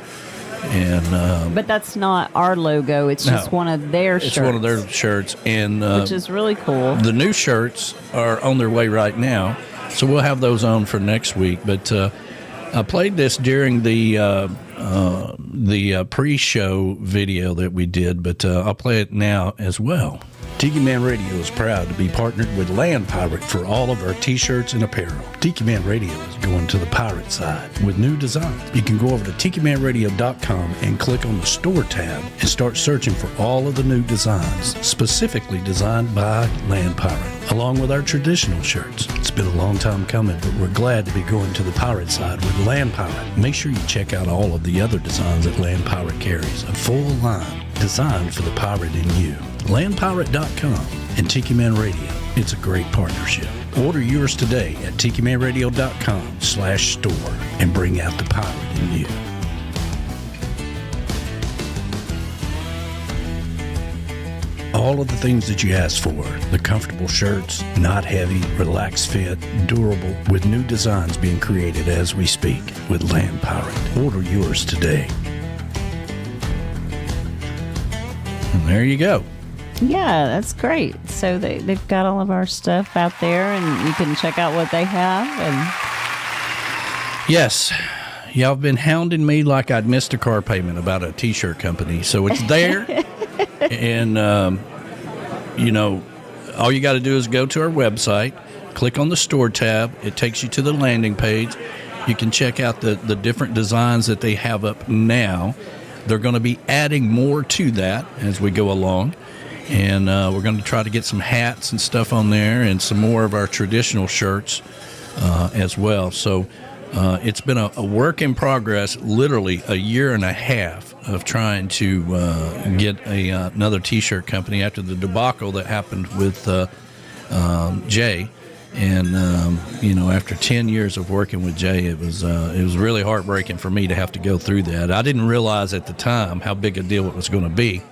and but that's not our logo. It's just one of their shirts. It's one of their shirts, and which is really cool. The new shirts are on their way right now, so we'll have those on for next week. But I played this during the pre-show video that we did, but I'll play it now as well. Tiki Man Radio is proud to be partnered with Land Pirate for all of our t-shirts and apparel. Tiki Man Radio is going to the pirate side with new designs. You can go over to TikiManRadio.com and click on the store tab and start searching for all of the new designs, specifically designed by Land Pirate, along with our traditional shirts. It's been a long time coming, but we're glad to be going to the pirate side with Land Pirate. Make sure you check out all of the other designs that Land Pirate carries, a full line designed for the pirate in you. LandPirate.com and Tiki Man Radio. It's a great partnership. Order yours today at TikiManRadio.com/store and bring out the pirate in you. All of the things that you asked for. The comfortable shirts, not heavy, relaxed fit, durable, with new designs being created as we speak with Land Pirate. Order yours today. And there you go. Yeah, that's great. So they've got all of our stuff out there, and you can check out what they have. And yes, y'all have been hounding me like I'd missed a car payment about a T-shirt company. So it's there, and all you got to do is go to our website, click on the store tab. It takes you to the landing page. You can check out the different designs that they have up now. They're going to be adding more to that as we go along. And we're going to try to get some hats and stuff on there and some more of our traditional shirts as well. So it's been a work in progress, literally a year and a half of trying to get another T-shirt company after the debacle that happened with Jay. And, after 10 years of working with Jay, it was really heartbreaking for me to have to go through that. I didn't realize at the time how big a deal it was going to be.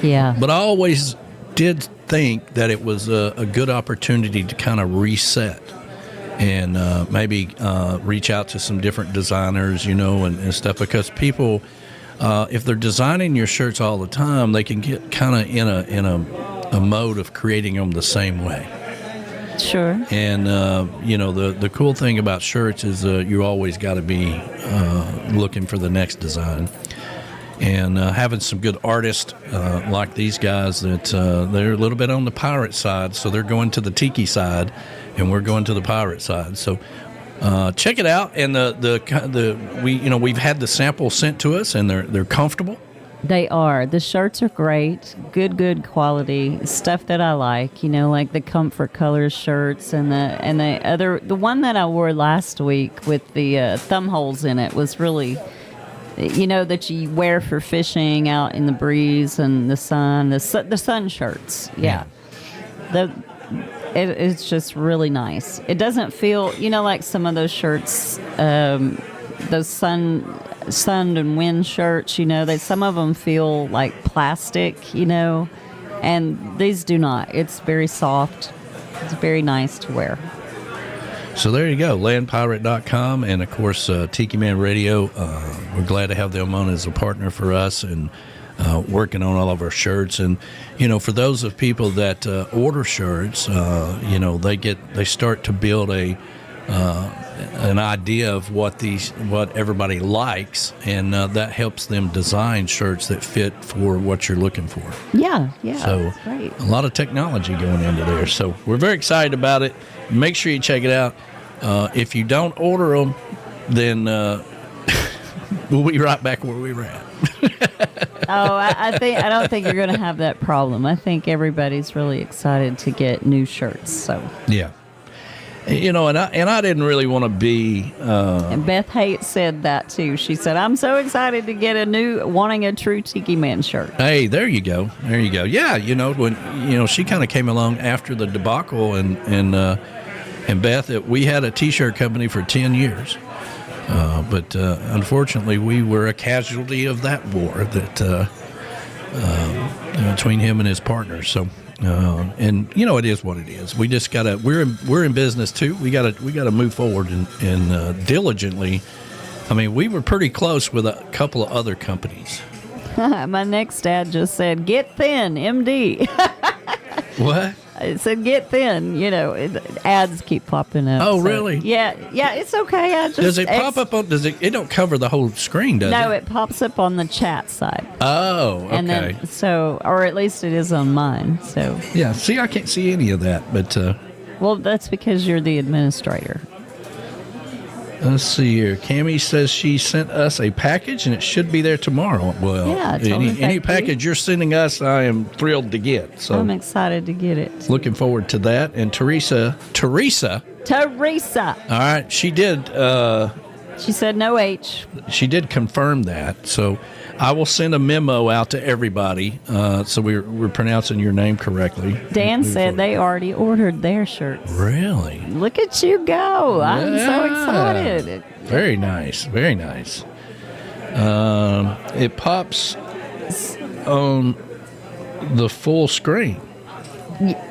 Yeah. But I always did think that it was a good opportunity to kind of reset and maybe reach out to some different designers, and stuff, because people, if they're designing your shirts all the time, they can get kind of in a mode of creating them the same way. Sure. And, the cool thing about shirts is you always got to be looking for the next design. And having some good artists like these guys that they're a little bit on the pirate side, so they're going to the tiki side, and we're going to the pirate side. So check it out. And we've had the sample sent to us, and they're comfortable. They are. The shirts are great. Good quality stuff that I like. Like the Comfort Colors shirts and the one that I wore last week with the thumb holes in it was really, that you wear for fishing out in the breeze and the sun. The sun shirts. Yeah. It's just really nice. It doesn't feel, like some of those shirts, those sun and wind shirts, some of them feel like plastic, and these do not. It's very soft. It's very nice to wear. So there you go, landpirate.com, and of course Tiki Man Radio. We're glad to have them on as a partner for us, and working on all of our shirts. And for those of people that order shirts, they start to build an idea of what everybody likes, and that helps them design shirts that fit for what you're looking for. Yeah. So great. A lot of technology going into there. So we're very excited about it. Make sure you check it out. If you don't order them, then we'll be right back where we were at. I don't think you're going to have that problem. I think everybody's really excited to get new shirts. So yeah. And I didn't really want to be. And Beth Haight said that too. She said, "I'm so excited to get wanting a true Tiki Man shirt." Hey, there you go. Yeah, when she kind of came along after the debacle, and Beth, we had a T-shirt company for 10 years, but unfortunately, we were a casualty of that war that between him and his partners. So. And it is what it is. We just gotta. We're in business too. We gotta move forward and diligently. I mean, we were pretty close with a couple of other companies. My next ad just said, "Get thin, MD." What? It said, "Get thin." Ads keep popping up. Oh, really? Yeah. It's okay. Does it pop up on? Does it? It don't cover the whole screen, does it? No, it pops up on the chat side. Oh, okay. And then, or at least it is on mine. So yeah. See, I can't see any of that, but. Well, that's because you're the administrator. Let's see here. Cammy says she sent us a package, and it should be there tomorrow. Well, yeah, any package you're sending us, I am thrilled to get. So I'm excited to get it. Looking forward to that. And Teresa. All right, she did. She said no H. She did confirm that. So I will send a memo out to everybody. So we're pronouncing your name correctly. Dan said they already ordered their shirts. Really? Look at you go. Yeah. I'm so excited. Very nice. Very nice. It pops on the full screen.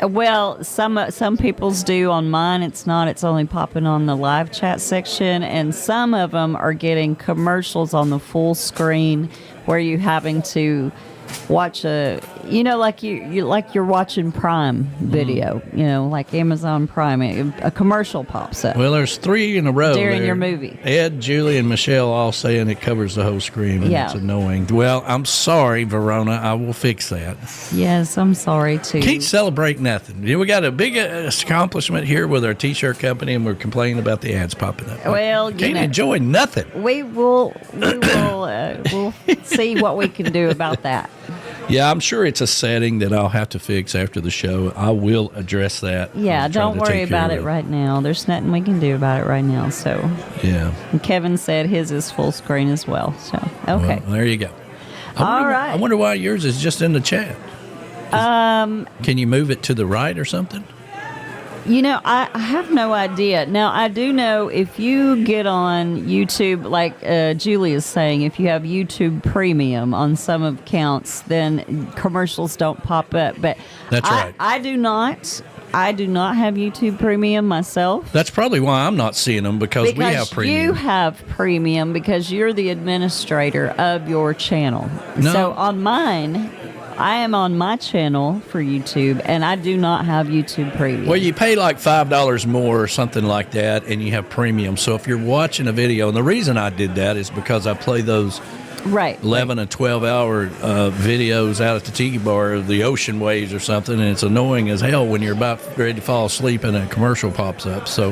Well, some people's do. On mine, it's not. It's only popping on the live chat section, and some of them are getting commercials on the full screen where you're having to watch like you're watching Prime Video, like Amazon Prime. A commercial pops up. Well, there's 3 in a row during your movie. Ed, Julie, and Michelle all saying it covers the whole screen, and it's annoying. Well, I'm sorry, Verona. I will fix that. Yes, I'm sorry too. Can't celebrate nothing. We got a big accomplishment here with our T-shirt company, and we're complaining about the ads popping up. Well, can't enjoy nothing. We'll see what we can do about that. Yeah, I'm sure it's a setting that I'll have to fix after the show. I will address that. Yeah, don't worry about it right now. There's nothing we can do about it right now. So yeah. And Kevin said his is full screen as well. So okay. Well, there you go. All right. I wonder why yours is just in the chat. Can you move it to the right or something? I have no idea. Now, I do know if you get on YouTube, like Julie is saying, if you have YouTube Premium on some accounts, then commercials don't pop up. But that's right. I do not. I do not have YouTube Premium myself. That's probably why I'm not seeing them, because we have Premium. You have Premium because you're the administrator of your channel. No. So on mine, I am on my channel for YouTube, and I do not have YouTube Premium. Well, you pay like $5 more or something like that, and you have Premium. So if you're watching a video, and the reason I did that is because I play those 11 and 12-hour videos out at the tiki bar of the ocean waves or something, and it's annoying as hell when you're about ready to fall asleep and a commercial pops up. So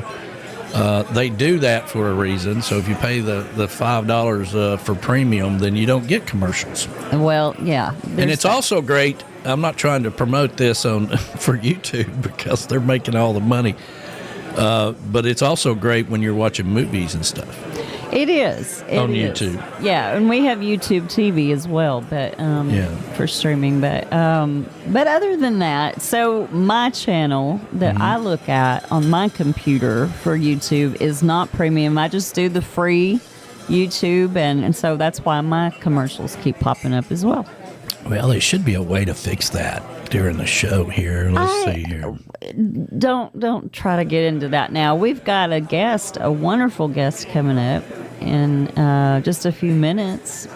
They do that for a reason. So if you pay the $5 for premium, then you don't get commercials. Well, yeah. And it's also great. I'm not trying to promote this for YouTube because they're making all the money. But it's also great when you're watching movies and stuff. It is. On YouTube. Yeah, and we have YouTube TV as well, but for streaming. But other than that, so my channel that I look at on my computer for YouTube is not premium. I just do the free YouTube, and so that's why my commercials keep popping up as well. Well, there should be a way to fix that during the show here. Let's see here. Don't try to get into that now. We've got a wonderful guest coming up in just a few minutes,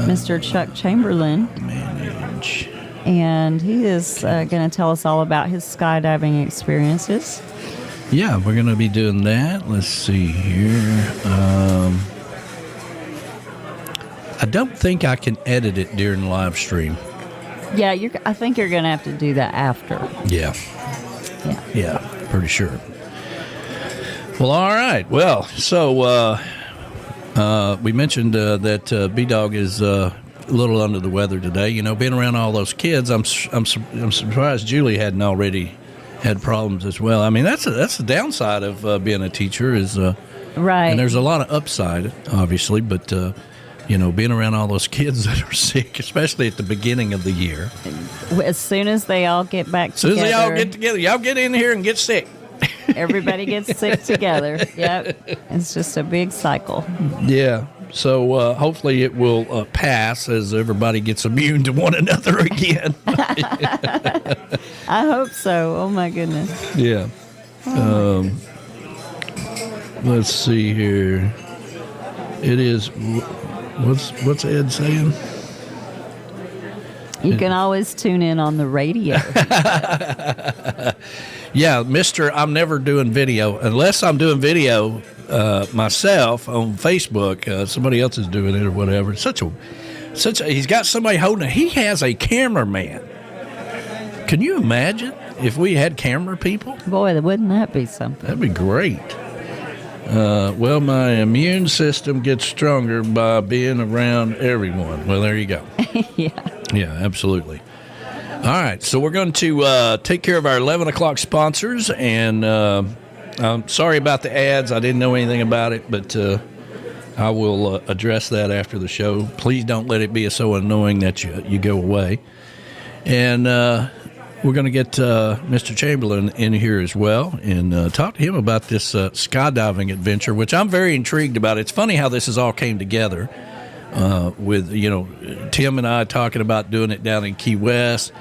Mr. Chuck Chamberlin. Manage. And he is going to tell us all about his skydiving experiences. Yeah, we're going to be doing that. Let's see here. I don't think I can edit it during the live stream. Yeah, I think you're going to have to do that after. Yeah, pretty sure. Well, all right. Well, so we mentioned that B-Dog is a little under the weather today. You know, being around all those kids, I'm surprised Julie hadn't already had problems as well. I mean, that's the downside of being a teacher is right. And there's a lot of upside, obviously, but you know, being around all those kids that are sick, especially at the beginning of the year. As soon as they all get back together. As soon as they all get together, y'all get in here and get sick. Everybody gets sick together. Yep. It's just a big cycle. Yeah. So hopefully it will pass as everybody gets immune to one another again. I hope so. Oh, my goodness. Yeah. Let's see here. It is... What's Ed saying? You can always tune in on the radio. Yeah, Mr. I'm never doing video unless I'm doing video myself on Facebook. Somebody else is doing it or whatever. He's got somebody holding it. He has a cameraman. Can you imagine if we had camera people? Boy, wouldn't that be something? That'd be great. Well, my immune system gets stronger by being around everyone. Well, there you go. Yeah, absolutely. All right, so we're going to take care of our 11 o'clock sponsors, and I'm sorry about the ads. I didn't know anything about it, but I will address that after the show. Please don't let it be so annoying that you go away. And we're going to get Mr. Chamberlin in here as well and talk to him about this skydiving adventure, which I'm very intrigued about. It's funny how this has all came together with, you know, Tim and I talking about doing it down in Key West.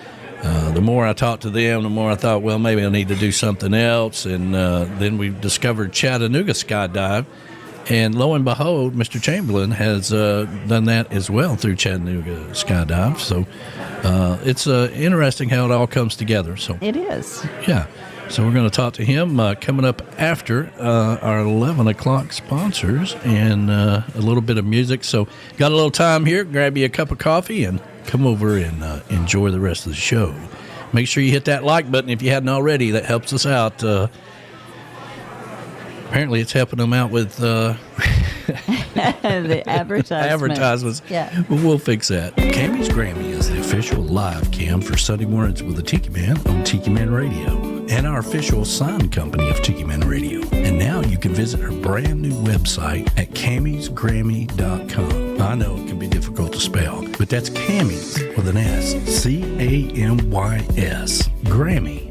The more I talked to them, the more I thought, well, maybe I need to do something else. And then we discovered Chattanooga Skydive. And lo and behold, Mr. Chamberlin has done that as well through Chattanooga Skydive. So it's interesting how it all comes together. So it is. Yeah. So we're going to talk to him coming up after our 11 o'clock sponsors and a little bit of music. So got a little time here. Grab you a cup of coffee and come over and enjoy the rest of the show. Make sure you hit that like button if you hadn't already. That helps us out. Apparently, it's helping them out with the advertisements. Yeah. We'll fix that. Camys Grammy is the official live cam for Sunday mornings with the Tiki Man on Tiki Man Radio and our official sign company of Tiki Man Radio. And now you can visit her brand new website at CamysGrammy.com. I know it can be difficult to spell, but that's Camys with an S. CAMYS. Grammy. GRAMMY.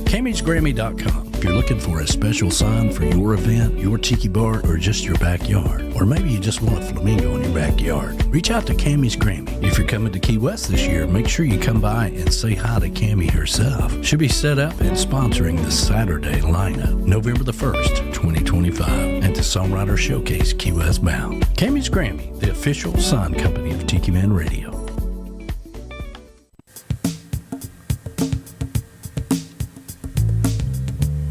CamysGrammy.com. If you're looking for a special sign for your event, your tiki bar, or just your backyard, or maybe you just want a flamingo in your backyard, reach out to Camys Grammy. If you're coming to Key West this year, make sure you come by and say hi to Cami herself. She'll be set up and sponsoring the Saturday lineup, November the 1st, 2025, at the Songwriter Showcase Key West Bound. Camys Grammy, the official sign company of Tiki Man Radio.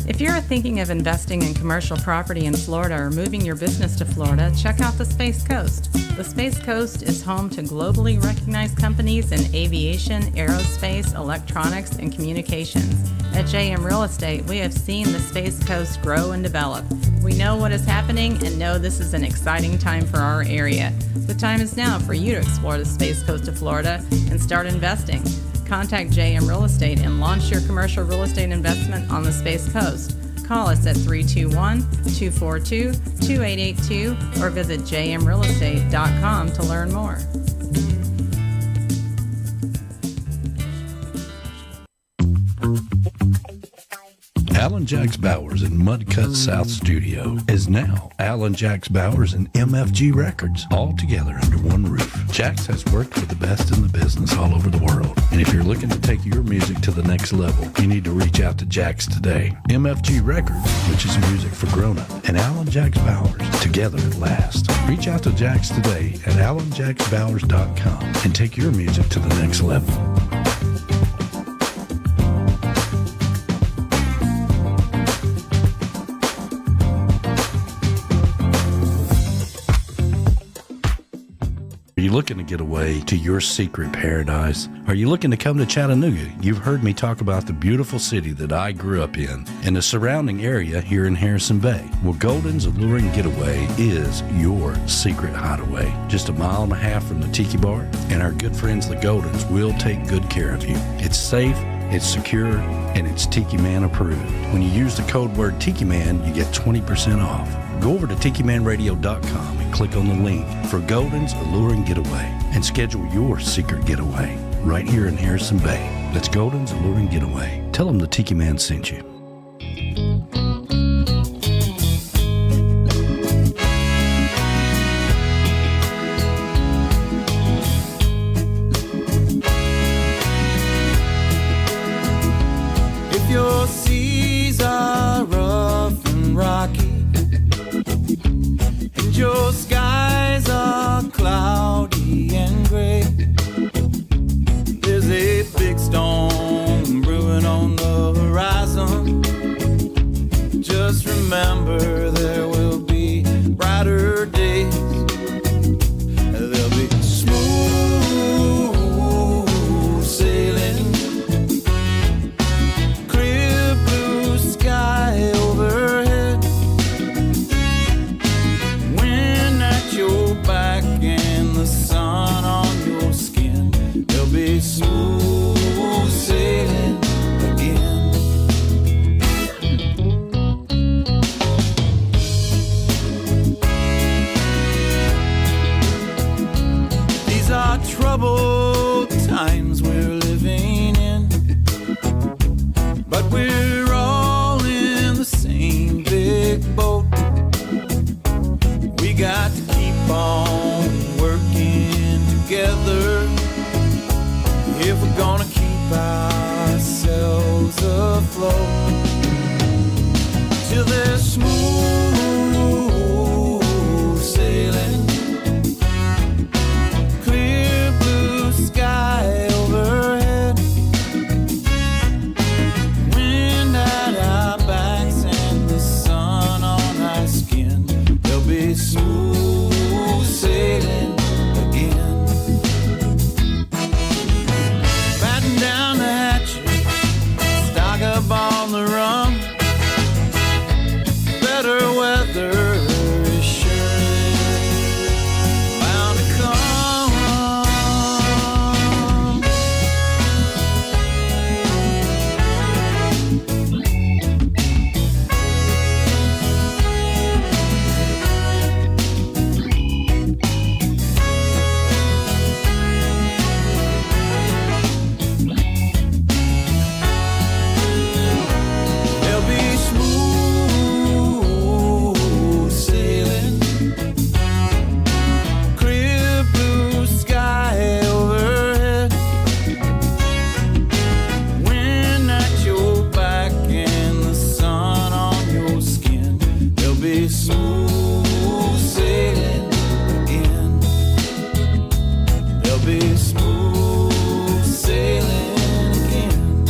If you're a thinking of investing in commercial property in Florida or moving your business to Florida, check out the Space Coast. The Space Coast is home to globally recognized companies in aviation, aerospace, electronics, and communications. At JM Real Estate, we have seen the Space Coast grow and develop. We know what is happening and know this is an exciting time for our area. The time is now for you to explore the Space Coast of Florida and start investing. Contact JM Real Estate and launch your commercial real estate investment on the Space Coast. Call us at 321-242-2882 or visit jmrealestate.com to learn more. Alan Jacks Bowers in Mudcut South Studio is now Alan Jacks Bowers and MFG Records, all together under one roof. Jacks has worked with the best in the business all over the world, and if you're looking to take your music to the next level, you need to reach out to Jacks today. MFG Records, which is music for grown-up, and Alan Jacks Bowers, together at last. Reach out to Jacks today at alanjacksbowers.com and take your music to the next level. Are you looking to get away to your secret paradise? Are you looking to come to Chattanooga? You've heard me talk about the beautiful city that I grew up in and the surrounding area here in Harrison Bay. Well, Golden's A-lure-ing Getaway is your secret hideaway. Just a mile and a half from the Tiki Bar, and our good friends the Goldens will take good care of you. It's safe, it's secure, and it's Tiki Man approved. When you use the code word Tiki Man, you get 20% off. Go over to TikiManRadio.com and click on the link for Golden's A-lure-ing Getaway and schedule your secret getaway right here in Harrison Bay. That's Golden's A-lure-ing Getaway. Tell them the Tiki Man sent you. If your seas are rough and rocky, and your skies are cloudy and gray, there's a big storm brewing on the horizon. Just remember there will be brighter days. There'll be smooth sailing, clear blue sky overhead, wind at your back and the sun on your skin. There'll be smooth sailing again. These are troubled times we're living in, but we're all in the same big boat. We got to keep on working together if we're gonna keep ourselves afloat. Till there's smooth sailing, clear blue sky overhead, wind at our backs and the sun on our skin. There'll be smooth sailing again. Batten down the hatches, stock up on the rum. Better weather is surely bound to come. There'll be smooth sailing, clear blue sky overhead, wind at your back and the sun on your skin. There'll be smooth sailing again. There'll be smooth sailing again.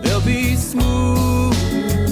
There'll be smooth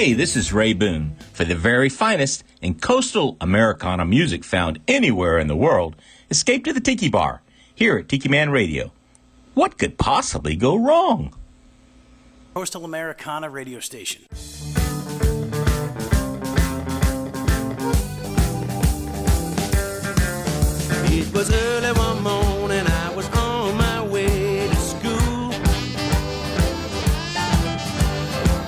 Hey, this is Ray Boone. For the very finest in coastal Americana music found anywhere in the world, escape to the Tiki Bar, here at Tiki Man Radio. What could possibly go wrong? Coastal Americana radio station. It was early one morning, I was on my way to school.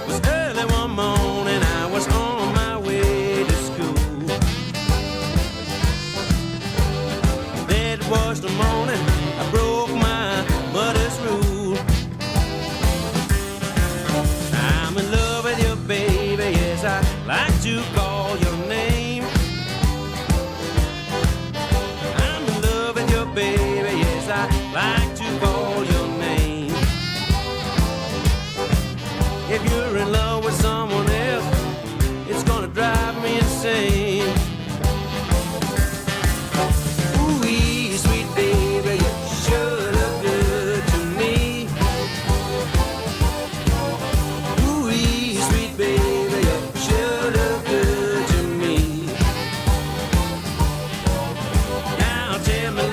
It was early one morning, I was on my way to school. That was the morning I broke my mother's rule. I'm in love with you, baby, yes, I like to call your name. Baby, yes, I like to call your name. If you're in love with someone else, it's gonna drive me insane. Ooh-wee, sweet baby, you sure look good to me. Ooh-wee, sweet baby, you sure look good to me. Now tell me,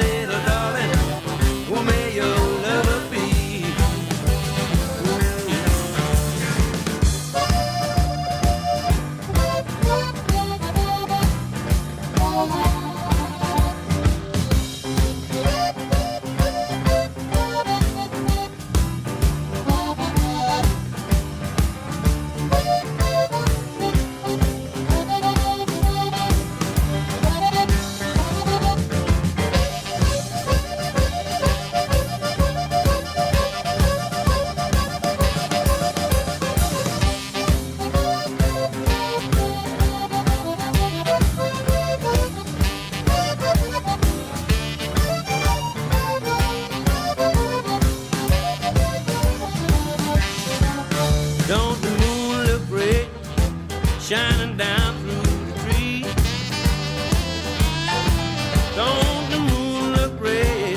shining down through the trees. Don't the moon look great,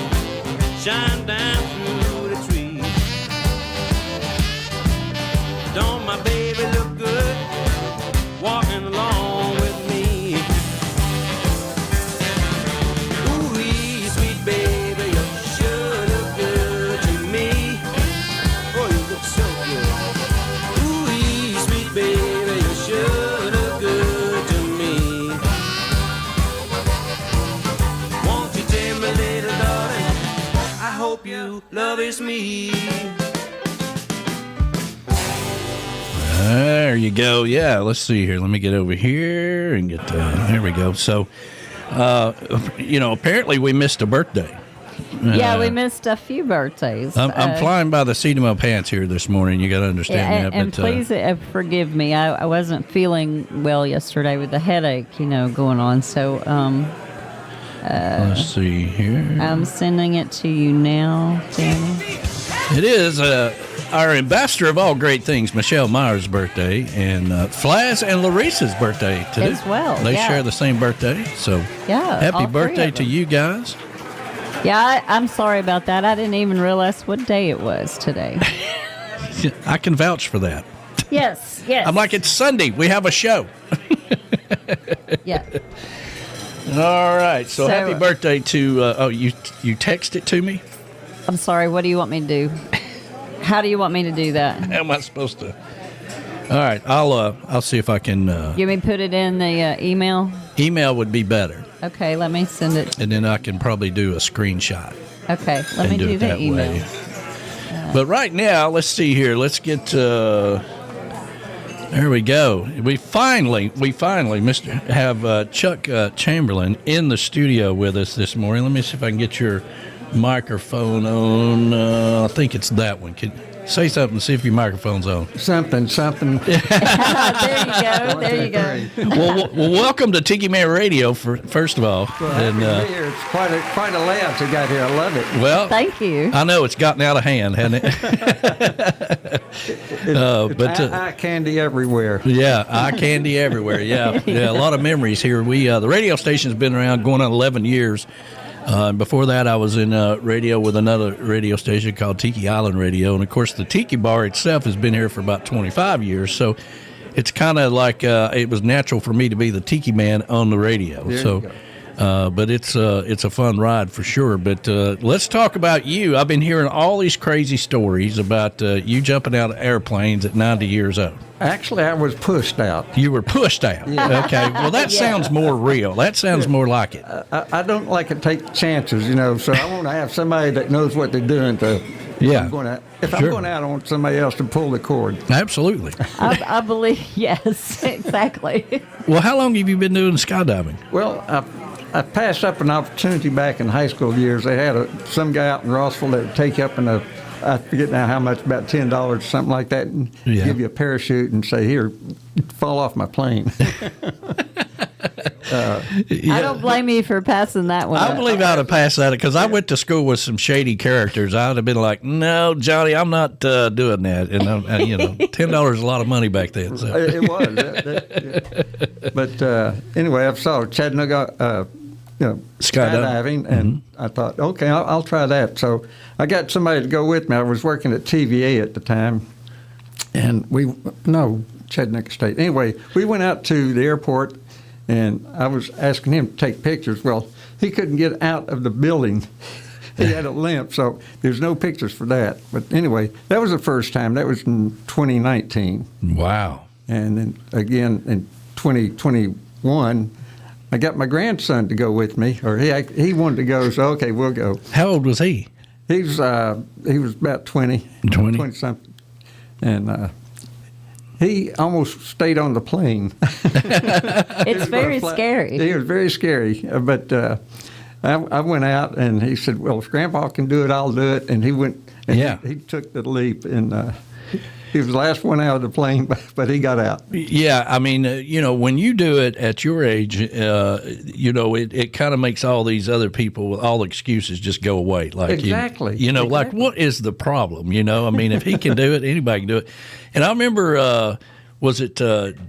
shine down through the trees. Don't my baby look good, walking along with me. Ooh-wee, sweet baby, you sure look good to me. Oh, you look so good. Ooh-wee, sweet baby, you sure you love is me. There you go. Yeah, let's see here. Let me get over here and get there we go. So, apparently we missed a birthday. Yeah, we missed a few birthdays. I'm flying by the seat of my pants here this morning. You got to understand that. And please forgive me. I wasn't feeling well yesterday with the headache, going on. So, let's see here. I'm sending it to you now, Danny. It is our ambassador of all great things, Michelle Meyer's birthday, and Flaz and Larissa's birthday today. As well. They share the same birthday, so happy birthday to you guys. Yeah, I'm sorry about that. I didn't even realize what day it was today. I can vouch for that. Yes. I'm like, it's Sunday. We have a show. Yeah. All right. So happy birthday to, you text it to me? I'm sorry. What do you want me to do? How do you want me to do that? How am I supposed to? All right. I'll see if I can. You mean put it in the email? Email would be better. Okay. Let me send it. And then I can probably do a screenshot. Okay. Let me do the email. But right now, let's see here. Let's get. There we go. We finally have Chuck Chamberlin in the studio with us this morning. Let me see if I can get your microphone on. I think it's that one. Can say something, see if your microphone's on. Something. There you go. Well, welcome to Tiki Man Radio, first of all. Well, and here. It's quite a layout you got here. I love it. Well, thank you. I know it's gotten out of hand, hasn't it? But eye candy everywhere. Yeah, eye candy everywhere. Yeah, a lot of memories here. The radio station's been around going on 11 years. Before that, I was in radio with another radio station called Tiki Island Radio. And, of course, the Tiki Bar itself has been here for about 25 years. So it's kind of like it was natural for me to be the Tiki Man on the radio. There so. you go. But it's a fun ride for sure. But let's talk about you. I've been hearing all these crazy stories about you jumping out of airplanes at 90 years old. Actually, I was pushed out. You were pushed out. Yeah. Okay. Well, that sounds more real. That sounds more like it. I don't like to take chances, so I want to have somebody that knows what they're doing to. Yeah. I'm going out, I want somebody else to pull the cord. Absolutely. I believe, yes, exactly. Well, how long have you been doing skydiving? Well, I passed up an opportunity back in high school years. They had some guy out in Rossville that would take you up in I forget now how much, about $10 or something like that, and give you a parachute and say, here, fall off my plane. I don't blame you for passing that one. I believe I would have passed that because I went to school with some shady characters. I would have been like, no, Johnny, I'm not doing that. And, $10 is a lot of money back then. So. It was. But anyway, I saw Chattanooga skydiving, and I thought, okay, I'll try that. So I got somebody to go with me. I was working at TVA at the time, and Chattanooga State. Anyway, we went out to the airport, and I was asking him to take pictures. Well, he couldn't get out of the building. He had a limp, so there's no pictures for that. But anyway, that was the first time. That was in 2019. Wow. And then again in 2021, I got my grandson to go with me, or he wanted to go, so okay, we'll go. How old was he? He was about 20. 20 something, and he almost stayed on the plane. It's very scary. It was very scary, but I went out, and he said, "Well, if Grandpa can do it, I'll do it." And he went. And he took the leap, and he was the last one out of the plane, but he got out. Yeah, I mean, when you do it at your age, it kind of makes all these other people, all the excuses just go away. Like exactly. Like what is the problem? I mean, if he can do it, anybody can do it. And I remember, was it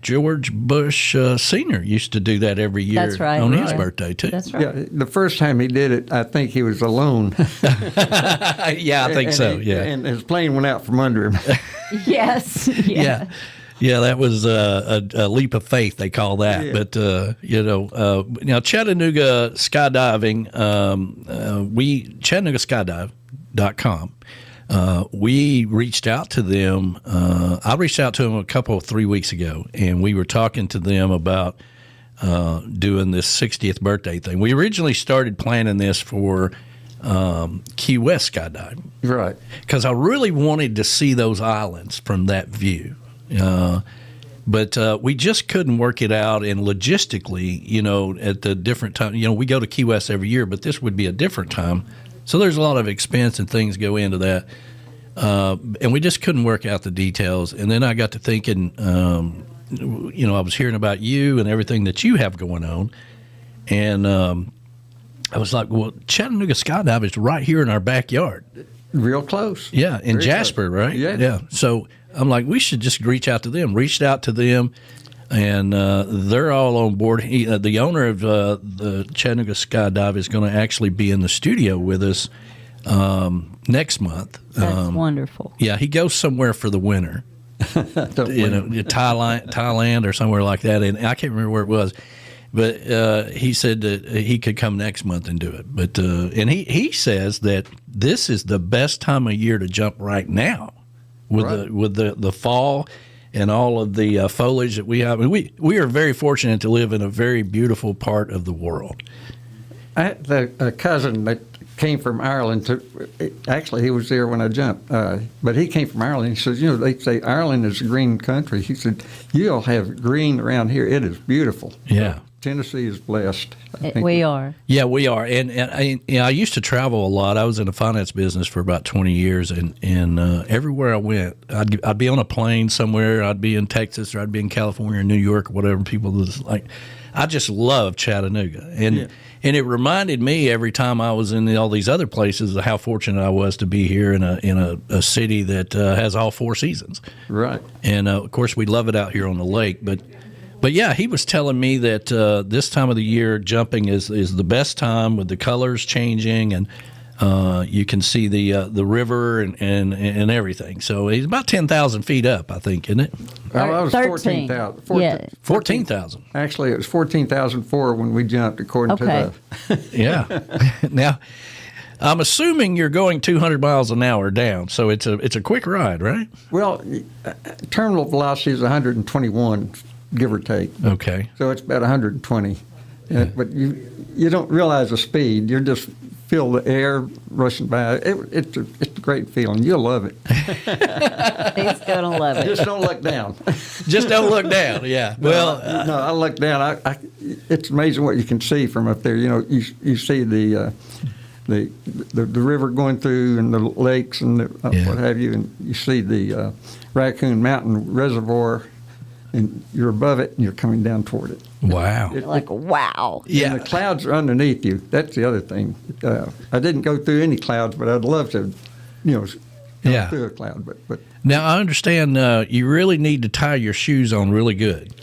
George Bush Sr. used to do that every year on his birthday too. That's right. Yeah, the first time he did it, I think he was alone. Yeah, I think so. Yeah, and his plane went out from under him. Yes. Yeah. Yeah, that was a leap of faith, they call that. Yeah. But, now Chattanooga Skydiving, ChattanoogaSkydive.com, we reached out to them. I reached out to them 3 weeks ago, and we were talking to them about doing this 60th birthday thing. We originally started planning this for Key West Skydiving. Right. Because I really wanted to see those islands from that view. But we just couldn't work it out. And logistically, at the different time, we go to Key West every year, but this would be a different time. So there's a lot of expense and things go into that. And we just couldn't work out the details. And then I got to thinking, I was hearing about you and everything that you have going on. And I was like, well, Chattanooga Skydive is right here in our backyard. Real close. Yeah, in Very Jasper, close. right? Yeah. So I'm like, we should just reach out to them. Reached out to them, and they're all on board. The owner of the Chattanooga Skydive is going to actually be in the studio with us next month. That's wonderful. Yeah, he goes somewhere for the winter. Thailand or somewhere like that, and I can't remember where it was. But he said that he could come next month and do it. But and he says that this is the best time of year to jump right now, with the fall and all of the foliage that we have. I mean, we are very fortunate to live in a very beautiful part of the world. I had a cousin that came from Ireland. Actually, he was there when I jumped, but he came from Ireland. He says, they say Ireland is a green country. He said, you all have green around here. It is beautiful. Yeah. Tennessee is blessed. We are. Yeah, we are. And I used to travel a lot. I was in the finance business for about 20 years, and everywhere I went, I'd be on a plane somewhere. I'd be in Texas, or I'd be in California or New York or whatever. People was like, I just love Chattanooga. And it reminded me every time I was in all these other places of how fortunate I was to be here in a city that has all four seasons. Right. And, of course, we love it out here on the lake, But yeah, he was telling me that this time of the year jumping is the best time with the colors changing, and You can see the river and everything. So it's about 10,000 feet up, I think, isn't it? Well, I was 13. 14,000. Yeah. 14,000. Actually, it was 14,004 when we jumped, according to the. Yeah. Now, I'm assuming you're going 200 miles an hour down, so it's a quick ride, right? Well, terminal velocity is 121, give or take. Okay. So it's about 120. But you don't realize the speed. You just feel the air rushing by. It's a great feeling. You'll love it. He's going to love it. Just don't look down. Just don't look down, yeah. Well, no, I look down. It's amazing what you can see from up there. You know, you see the river going through and the lakes and what have you, and you see the Raccoon Mountain Reservoir, and you're above it and you're coming down toward it. Wow. Wow. Yeah. And the clouds are underneath you. That's the other thing. I didn't go through any clouds, but I'd love to, go through a cloud. But now I understand you really need to tie your shoes on really good.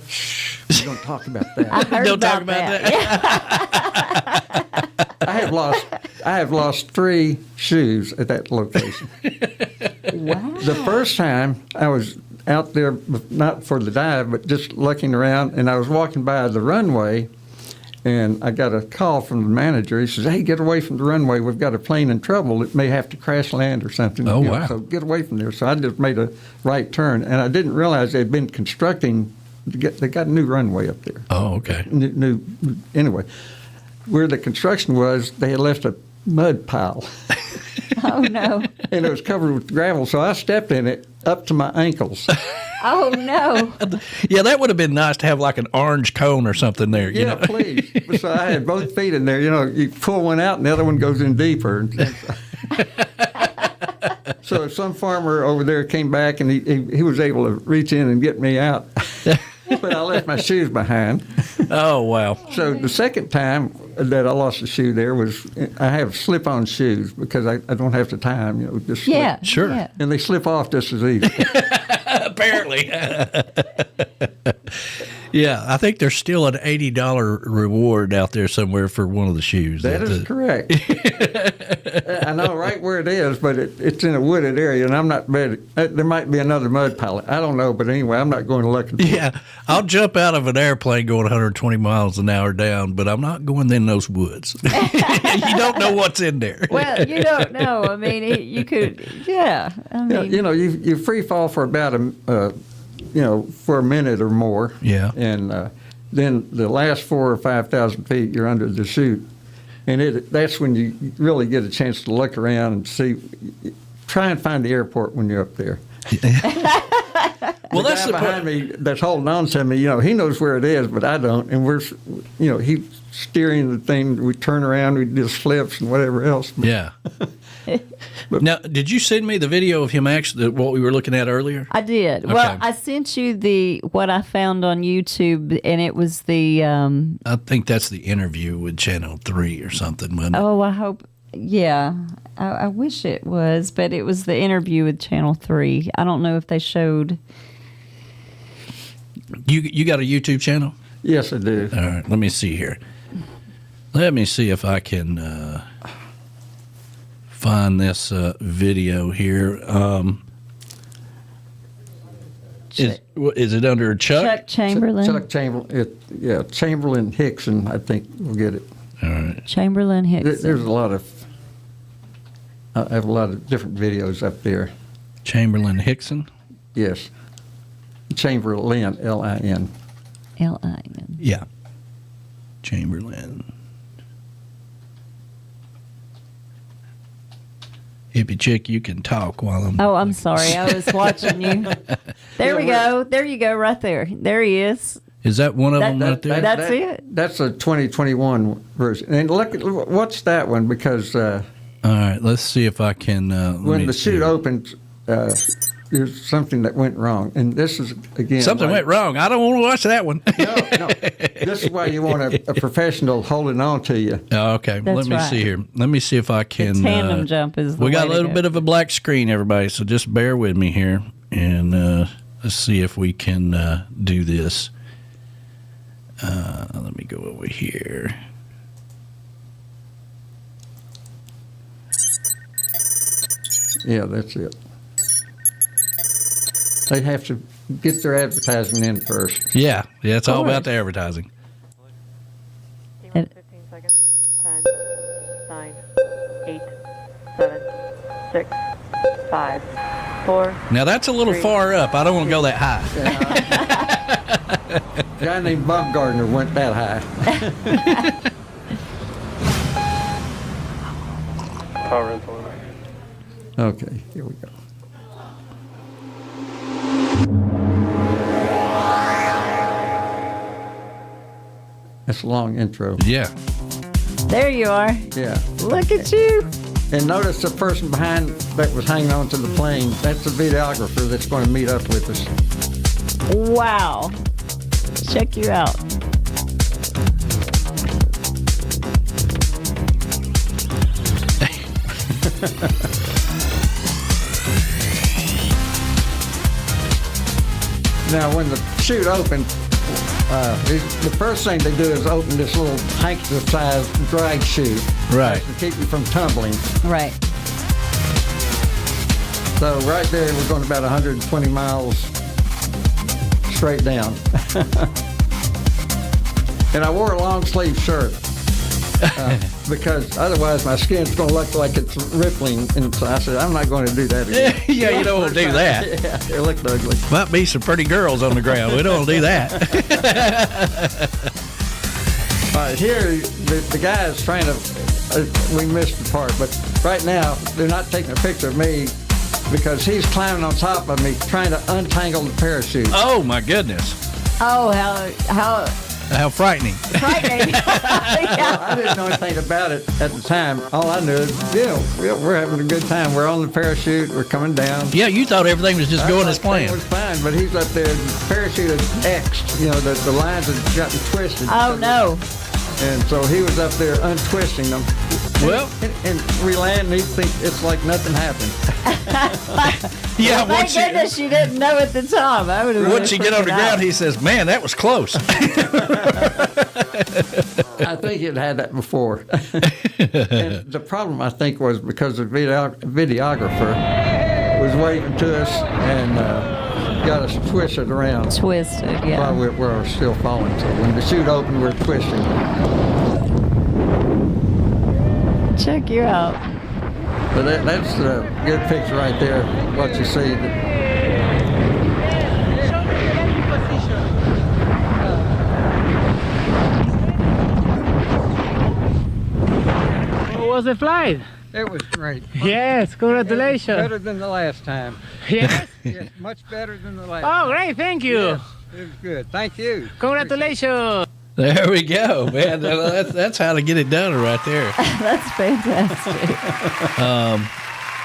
We don't talk about that. I heard Don't talk about about that. I have lost 3 shoes at that location. Wow. The first time I was out there, not for the dive, but just looking around, and I was walking by the runway, and I got a call from the manager. He says, "Hey, get away from the runway. We've got a plane in trouble. It may have to crash land or something." Oh, wow. So get away from there. So I just made a right turn, and I didn't realize they'd been constructing. They got a new runway up there. Oh, okay. Anyway, where the construction was, they had left a mud pile. Oh, no. And it was covered with gravel, so I stepped in it up to my ankles. Oh, no. Yeah, that would have been nice to have like an orange cone or something there. You know? Please. So I had both feet in there. You pull one out and the other one goes in deeper. So some farmer over there came back and he was able to reach in and get me out. But I left my shoes behind. Oh, wow. So the second time that I lost a shoe there was, I have slip-on shoes because I don't have to tie them, just slip. Yeah. Sure. Yeah. And they slip off just as easy. Apparently. Yeah, I think there's still an $80 reward out there somewhere for one of the shoes. That is correct. I know right where it is, but it's in a wooded area, and I'm not ready. There might be another mud pile. I don't know, but anyway, I'm not going to look. Yeah, I'll jump out of an airplane going 120 miles an hour down, but I'm not going in those woods. You don't know what's in there. Well, you don't know. I mean, you could, yeah. I mean, you free fall for about for a minute or more. Yeah. And then the last 4,000 or 5,000 feet, you're under the chute. And that's when you really get a chance to look around and see, try and find the airport when you're up there. Well, the that's guy behind me that's holding on to me, he knows where it is, but I don't. And we're, he's steering the thing. We turn around, we do flips and whatever else. Yeah. Now, did you send me the video of him actually, what we were looking at earlier? I did. Okay. Well, I sent you what I found on YouTube, and it was the... I think that's the interview with Channel 3 or something, wasn't it? Oh, I hope... Yeah. I wish it was, but it was the interview with Channel 3. I don't know if they showed... You got a YouTube channel? Yes, I do. All right, let me see here. Let me see if I can... find this video here. Is it under Chuck? Chuck Chamberlin. Chuck Chamberlin. Chamberlin Hickson, I think we'll get it. All right. Chamberlin Hickson. There's a lot of... I have a lot of different videos up there. Chamberlin Hickson? Yes. Chamberlin, L-I-N. L-I-N. Yeah. Chamberlin. Hippie chick, you can talk while I'm... Oh, I'm sorry. I was watching you. There we go. There you go, right there. There he is. Is that one of them right there? That's it. That's a 2021 version. And watch that one because... all right, let's see if I can... when the chute opened, there's something that went wrong. And this is, again... Something went wrong. I don't want to watch that one. No. This is why you want a professional holding on to you. Oh, okay. Let me see here. Let me see if I can... The tandem jump is the We got a way to little go. bit of a black screen, everybody, so just bear with me here. And let's see if we can do this. Let me go over here. Yeah, that's it. They have to get their advertising in first. Yeah, it's all about the advertising. 15 seconds. 10, 9, 8, 7, 6, 5, 4. Now that's a little 3, far up. I don't want to go that high. A guy named Bob Gardner went that high. Power rental. Okay, here we go. That's a long intro. Yeah. There you are. Yeah. Look at you. And notice the person behind that was hanging on to the plane. That's the videographer that's going to meet up with us. Wow. Check you out. Now, when the chute opened, the first thing they do is open this little handkerchief-sized drag chute. Right. To keep you from tumbling. Right. So right there, we're going about 120 miles straight down. And I wore a long sleeve shirt because otherwise my skin's going to look like it's rippling. And so I said, I'm not going to do that again. Yeah, you don't want to do that. Yeah, it looked ugly. Might be some pretty girls on the ground. We don't want to do that. All right, here, the guy is trying to, we missed the part, but right now, they're not taking a picture of me because he's climbing on top of me trying to untangle the parachute. Oh, my goodness. Oh, How frightening. frightening. Well, I didn't know anything about it at the time. All I knew is, we're having a good time. We're on the parachute. We're coming down. Yeah, you thought everything was just going as planned. It was fine, but he's up there. The parachute is X'd. The lines have gotten twisted. Oh, no. And so he was up there untwisting them. Well, and we land, and he thinks it's like nothing happened. Yeah, well, thank goodness you didn't know at the time. I would have. Once you get on the ground, he says, "Man, that was close." I think it had that before. And the problem, I think, was because the videographer was waving to us and got us twisted around. Twisted, yeah. While we were still falling. So when the chute opened, we were twisting. Check you out. But that's a good picture right there, what you see. How was the flight? It was great. Yes, congratulations. Better than the last time. Yes? Yes, much better than the last Oh, time. great, thank you. Yes, it was good. Thank you. Congratulations. There we go, man. That's how to get it done right there. That's fantastic.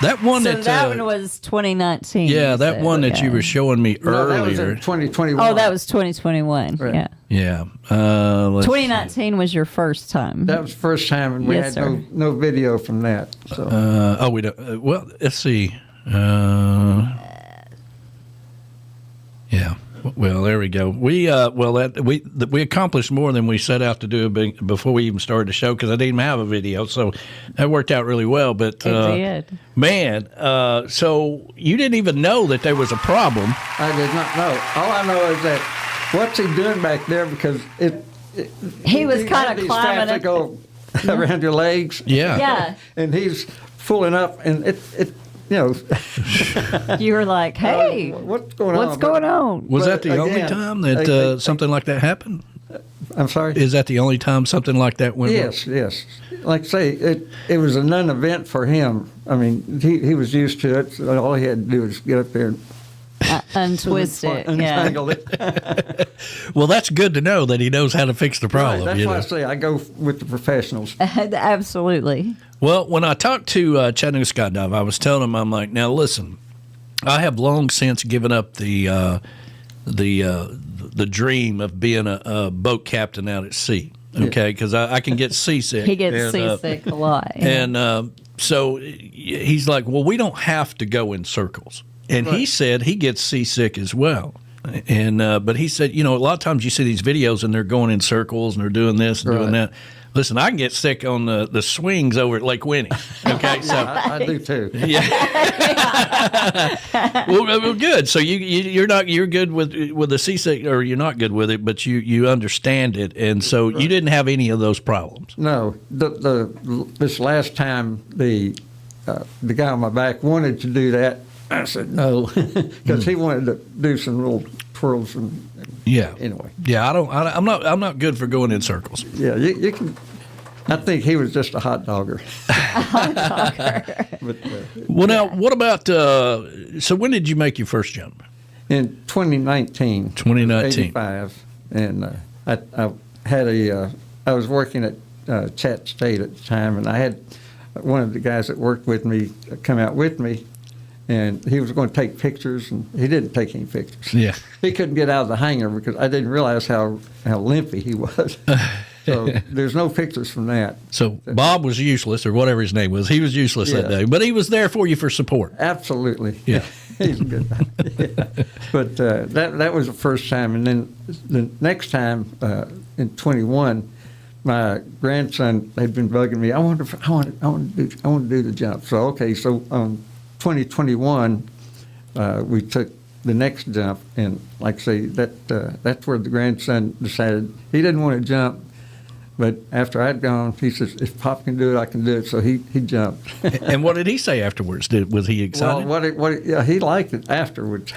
That one so that one was 2019. Yeah, that one that you were showing me earlier. That was in 2021. Oh, that was 2021. Right. Yeah. Yeah. 2019 was your first time. That was the first time, and we Yes, had sir. no video from that. So. We don't. Well, let's see. Yeah. Well, there we go. We accomplished more than we set out to do before we even started the show because I didn't even have a video, so that worked out really well. But it did. Man, so you didn't even know that there was a problem. I did not know. All I know is that what's he doing back there because he was kind of climbing that go around your legs. Yeah. Yeah. And he's pulling up, and it. You were like, hey, what's going on? What's going on? Was that the only time that something like that happened? I'm sorry? Is that the only time something like that went wrong? Yes. Like I say, it was a non-event for him. I mean, he was used to it. So all he had to do was get up there and untwist it. Untangle it. Well, that's good to know that he knows how to fix the problem. Right, that's why I say I go with the professionals. Absolutely. Well, when I talked to Chattanooga Skydive, I was telling him, I'm like, now listen, I have long since given up the dream of being a boat captain out at sea. Okay, because I can get seasick. He gets seasick a lot. Yeah. And so he's like, well, we don't have to go in circles. And he said he gets seasick as well. And but he said, a lot of times you see these videos and they're going in circles and they're doing this and doing that. Listen, I can get sick on the swings over at Lake Winnie. Okay, so I do too. Yeah. well, good. So you're good with the seasick, or you're not good with it, but you understand it, and so you didn't have any of those problems. No, this last time the guy on my back wanted to do that. I said no, because he wanted to do some little twirls and. Yeah. Anyway. Yeah, I'm not good for going in circles. Yeah, you can. I think he was just a hot dogger. But, well, now what about? So when did you make your first jump? In 2019. 85, and I had I was working at Chat State at the time, and I had one of the guys that worked with me come out with me. And he was going to take pictures, and he didn't take any pictures. Yeah, he couldn't get out of the hangar because I didn't realize how limpy he was. So there's no pictures from that. So Bob was useless, or whatever his name was. He was useless that day, but he was there for you for support. Absolutely. Yeah, he's a good guy. Yeah. But that was the first time, and then the next time in 21. My grandson had been bugging me. I want to do the jump. So okay, so 2021, we took the next jump, and like I say, that's where the grandson decided he didn't want to jump, but after I'd gone, he says, if Pop can do it, I can do it, so he jumped. And what did he say afterwards? Was he excited? Well, yeah, he liked it afterwards.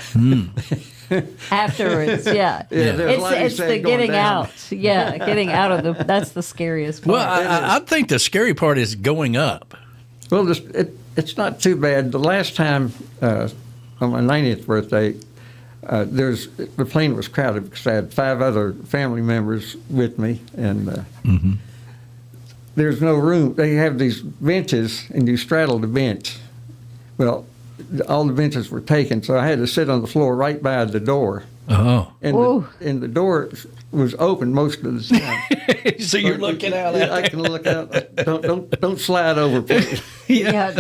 Afterwards, yeah. It's the getting down. out. Yeah, getting out of that's the scariest part. Well, I think the scary part is going up. Well, it's not too bad. The last time on my 90th birthday, the plane was crowded because I had 5 other family members with me, and there's no room. They have these benches, and you straddle the bench. Well, all the benches were taken, so I had to sit on the floor right by the door. Oh. And the door was open most of the time. So you're looking out. Yeah, I can look out. Don't slide over, please. Yeah.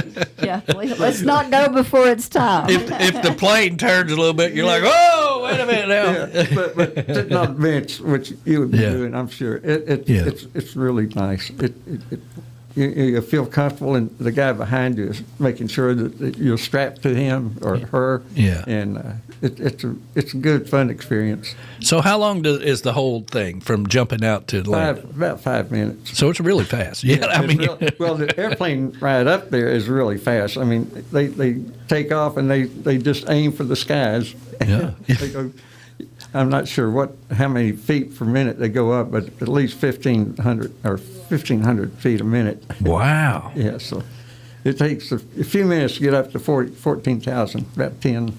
Let's not go before it's time. If the plane turns a little bit, you're like, oh, wait a minute now. Yeah, but sitting on the bench, which you would be doing, I'm sure, it's really nice. You feel comfortable, and the guy behind you is making sure that you're strapped to him or her. Yeah. And it's a good, fun experience. So how long is the whole thing from jumping out to landing? About 5 minutes. So it's really fast. Yeah, I mean, well, the airplane ride up there is really fast. I mean, they take off and they just aim for the skies. Yeah. They go, I'm not sure how many feet per minute they go up, but at least 1,500 feet a minute. Wow. Yeah, so it takes a few minutes to get up to 14,000, about 10,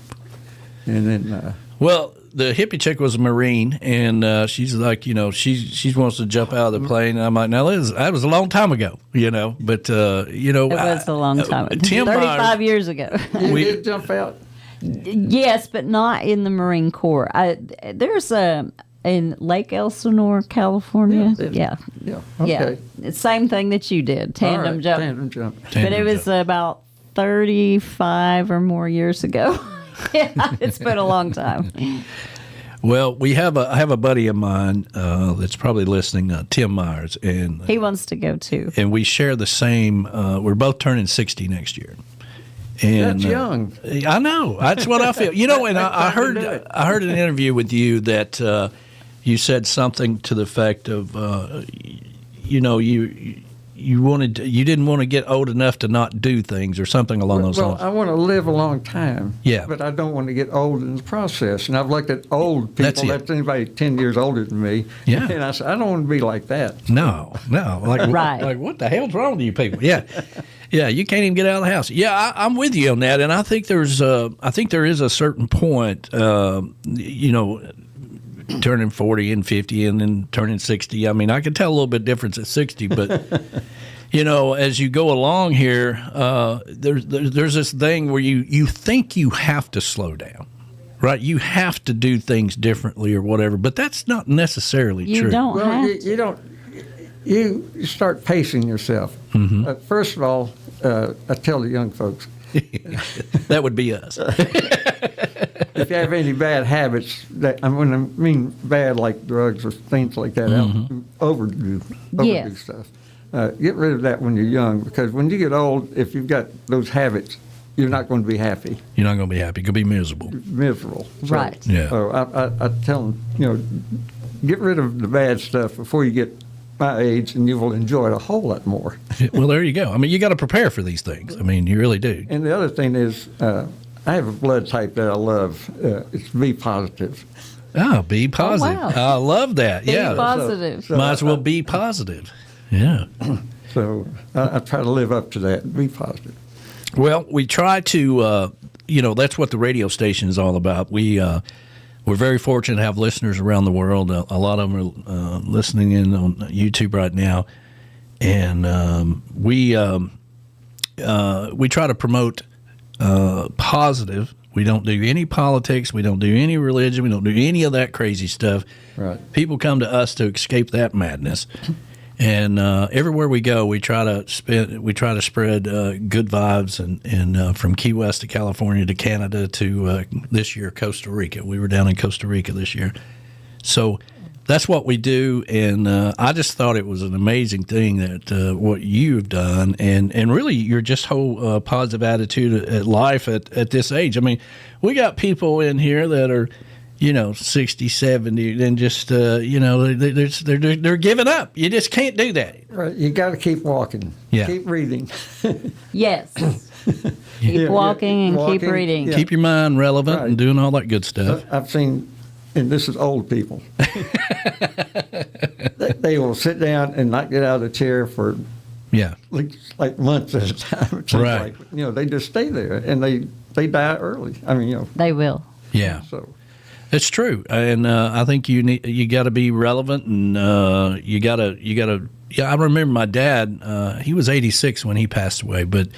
and then. Well, the hippie chick was a Marine, and she's like, she wants to jump out of the plane. And I'm like, now that was a long time ago, but it was a long time. Tim 35 years ago. You did jump out. Yes, but not in the Marine Corps. There's in Lake Elsinore, California. Yeah. Okay. It's same thing that you did, tandem jump. Tandem jump. But it was about 35 or more years ago. Yeah, it's been a long time. Well, I have a buddy of mine that's probably listening, Tim Myers, and he wants to go too. And we share the same. We're both turning 60 next year. And, that's young. I know. That's what I feel. And I heard an interview with you that you said something to the effect of, you didn't want to get old enough to not do things or something along those lines. Well, I want to live a long time. Yeah. But I don't want to get old in the process. And I've looked at old people. That's anybody 10 years older than me. Yeah. And I said, I don't want to be like that. No. Like, right. Like, what the hell's wrong with you people? Yeah. Yeah, you can't even get out of the house. Yeah, I'm with you on that, and I think there is a certain point, turning 40 and 50 and then turning 60. I mean, I can tell a little bit difference at 60, but as you go along here, there's this thing where you think you have to slow down, right? You have to do things differently or whatever, but that's not necessarily true. You don't have to. You don't. You start pacing yourself. Mm-hmm. First of all, I tell the young folks. That would be us. if you have any bad habits, I mean bad like drugs or things like that, overdo stuff. Get rid of that when you're young, because when you get old, if you've got those habits, you're not going to be happy. You're not going to be happy. You're going to be miserable. Miserable. So, right. Yeah. So I tell them, get rid of the bad stuff before you get my age, and you will enjoy it a whole lot more. Well, there you go. I mean, you got to prepare for these things. I mean, you really do. And the other thing is, I have a blood type that I love. It's B positive. Oh, be positive. Oh, wow. I love that. Be positive. So might as well be positive. Yeah. So I try to live up to that. Be positive. Well, we try to, that's what the radio station is all about. We're very fortunate to have listeners around the world. A lot of them are listening in on YouTube right now, and we try to promote positive. We don't do any politics. We don't do any religion. We don't do any of that crazy stuff. Right. People come to us to escape that madness. And everywhere we go, we try to spread good vibes, and from Key West to California to Canada to this year Costa Rica. We were down in Costa Rica this year, so that's what we do. And I just thought it was an amazing thing that what you've done, and really your just whole positive attitude at life at this age. I mean, we got people in here that are 60, 70, and just, they're giving up. You just can't do that. Right. You got to keep walking. Yeah. Keep reading. Yes. Keep walking and keep reading. Yeah. Keep your mind relevant and doing all that good stuff. I've seen, and this is old people, they will sit down and not get out of the chair for like months at a time. Right. Like, they just stay there, and they die early. I mean, They will. Yeah. So. It's true, and I think you got to be relevant, and you got to. Yeah, I remember my dad. He was 86 when he passed away, but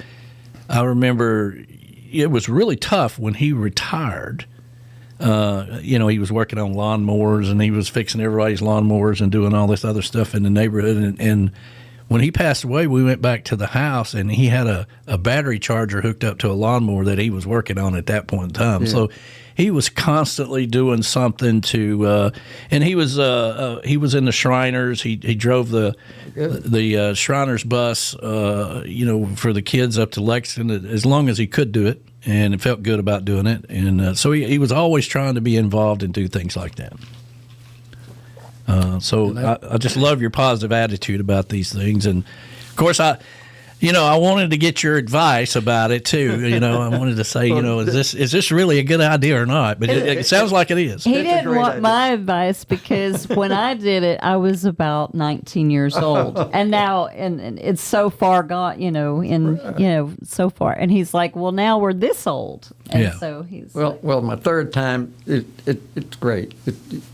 I remember it was really tough when he retired. He was working on lawnmowers, and he was fixing everybody's lawnmowers and doing all this other stuff in the neighborhood. And when he passed away, we went back to the house, and he had a battery charger hooked up to a lawnmower that he was working on at that point in time. Yeah. So he was constantly doing something to, and he was in the Shriners. He drove the Shriners bus, for the kids up to Lexington as long as he could do it, and it felt good about doing it. And so he was always trying to be involved and do things like that. So I just love your positive attitude about these things, and of course I wanted to get your advice about it too. I wanted to say, is this really a good idea or not? But it sounds like it is. He didn't want my advice because when I did it, I was about 19 years old, and now and it's so far gone. So far, and he's like, well, now we're this old, and so he's well, my third time, it's great.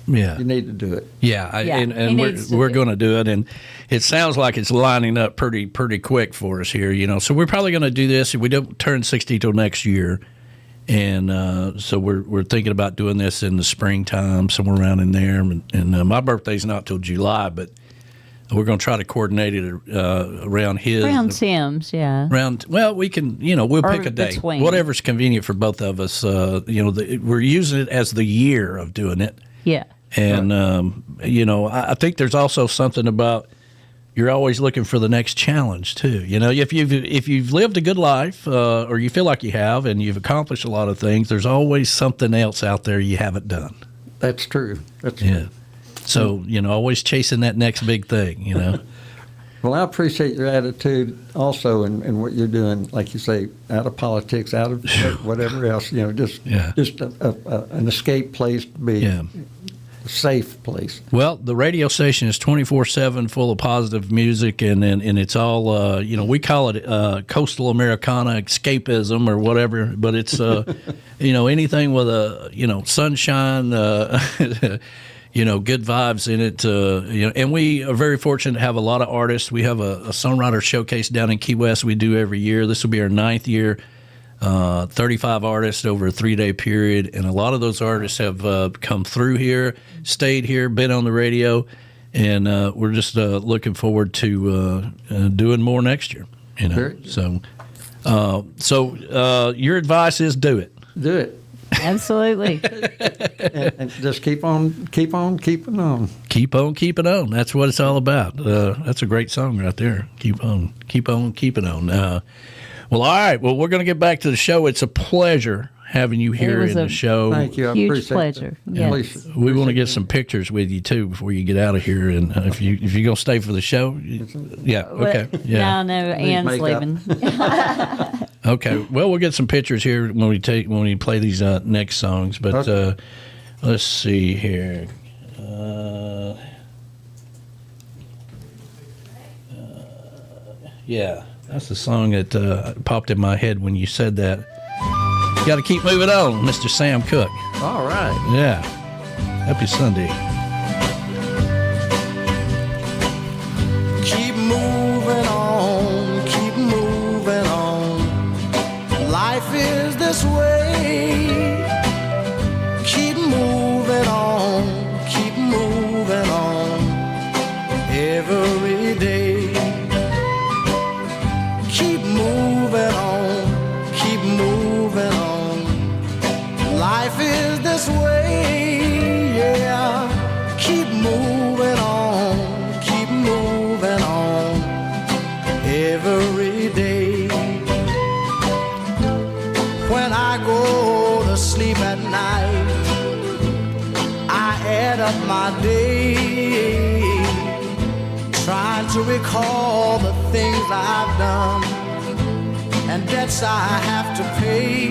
You need to do it. Yeah, and we're going to do it, and it sounds like it's lining up pretty quick for us here, So we're probably going to do this. We don't turn 60 till next year, and so we're thinking about doing this in the springtime, somewhere around in there. And my birthday's not till July, but we're going to try to coordinate it around his. Around Tim's, yeah. We can, we'll pick a day, whatever's convenient for both of us. We're using it as the year of doing it. Yeah. And I think there's also something about. You're always looking for the next challenge too. If you've lived a good life, or you feel like you have, and you've accomplished a lot of things, there's always something else out there you haven't done. That's true. That's true. So always chasing that next big thing. Well, I appreciate your attitude also, and what you're doing. Like you say, out of politics, out of whatever else. Just an escape place to be. Yeah. Safe place. Well, the radio station is 24/7, full of positive music, and it's all we call it coastal Americana escapism or whatever, but it's anything with a sunshine, good vibes in it. And we are very fortunate to have a lot of artists. We have a songwriter showcase down in Key West we do every year. This will be our 9th year. 35 artists over a 3-day period, and a lot of those artists have come through here, stayed here, been on the radio, and we're just looking forward to doing more next year. Sure. So your advice is do it. Do it. Absolutely. and just keep on keeping on. Keep on keeping on. That's what it's all about. That's a great song right there. Keep on keeping on. Well, all right. Well, we're going to get back to the show. It's a pleasure having you here in the show. Thank you. I Huge appreciate pleasure. Yes. We want to get some pictures with you too before you get out of here. And if you're going to stay for the show, yeah, okay, yeah. No, Ann's leaving. Okay. Well, we'll get some pictures here when we play these next songs. But let's see here. Yeah, that's the song that popped in my head when you said that. Got to keep moving on, Mr. Sam Cooke. All right. Yeah. Happy Sunday. Keep moving on, keep moving on. Life is this way. Keep moving on, keep moving on. Every day. Keep moving on, keep moving on. Life is this way, yeah. Keep moving on, keep moving on. Every day. When I go to sleep at night, I add up my day, trying to recall the things I've done and debts I have to pay.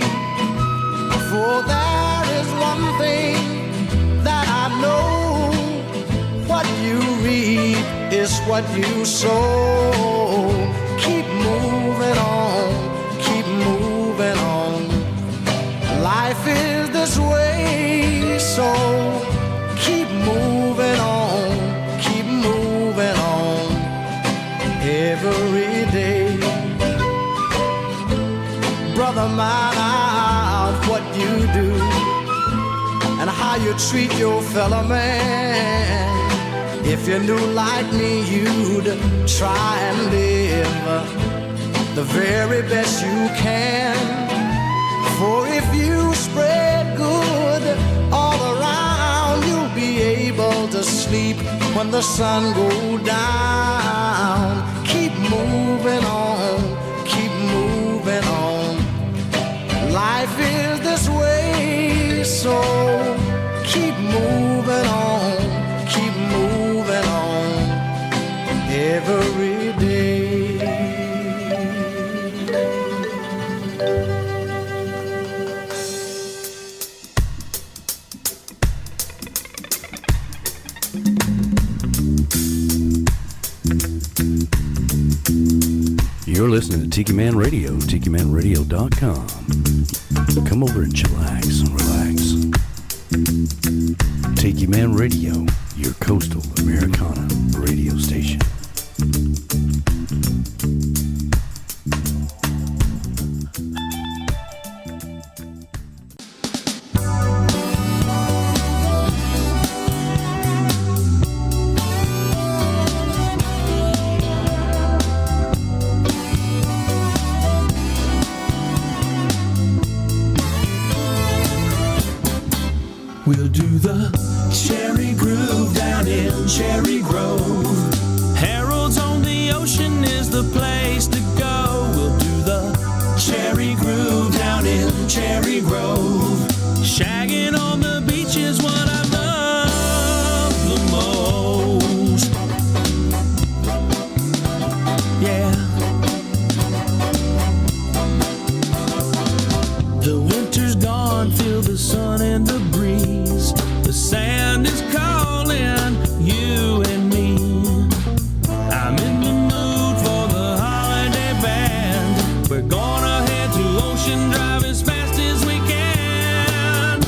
For there is one thing that I know, what you reap is what you sow. Keep moving on, keep moving on. Life is this way, so keep moving on, keep moving on. Every day. Brother mine, what you do and how you treat your fellow man. If you knew like me, you'd try and live the very best you can. For if you spread good all around, you'll be able to sleep when the sun goes down. Keep moving on, keep moving on. Life is this way, so keep moving on, keep moving on. Every day. You're listening to Tiki Man Radio, TikiManRadio.com. Come over and chillax and relax. Tiki Man Radio, your coastal Americana radio station. We'll do the Cherry Groove down in Cherry Grove. Harold's on the Ocean is the place to go. We'll do the Cherry Groove down in Cherry Grove. Shagging on the beach is what I love the most. Yeah. The winter's gone, feel the sun and the breeze. The sand is calling you and me. I'm in the mood for the holiday band. We're gonna head to Ocean Drive as fast as we can.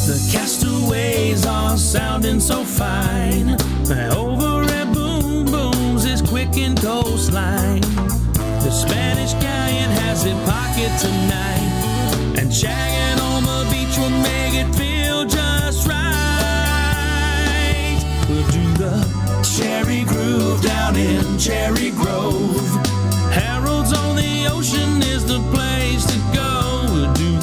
The castaways are sounding so fine. Over at Boom Boom's is quick and coastline. The Spanish galleon has it pocket tonight. And shagging on the beach will make it feel just right. We'll do the Cherry Groove down in Cherry Grove. Harold's on the Ocean is the place to go. We'll do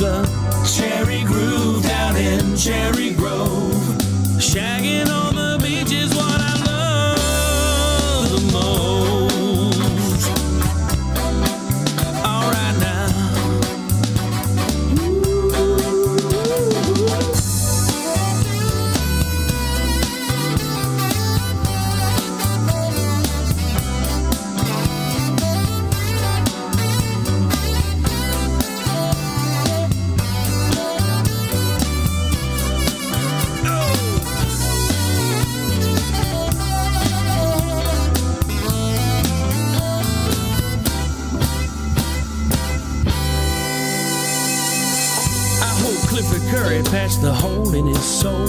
Curry patched the hole in his soul,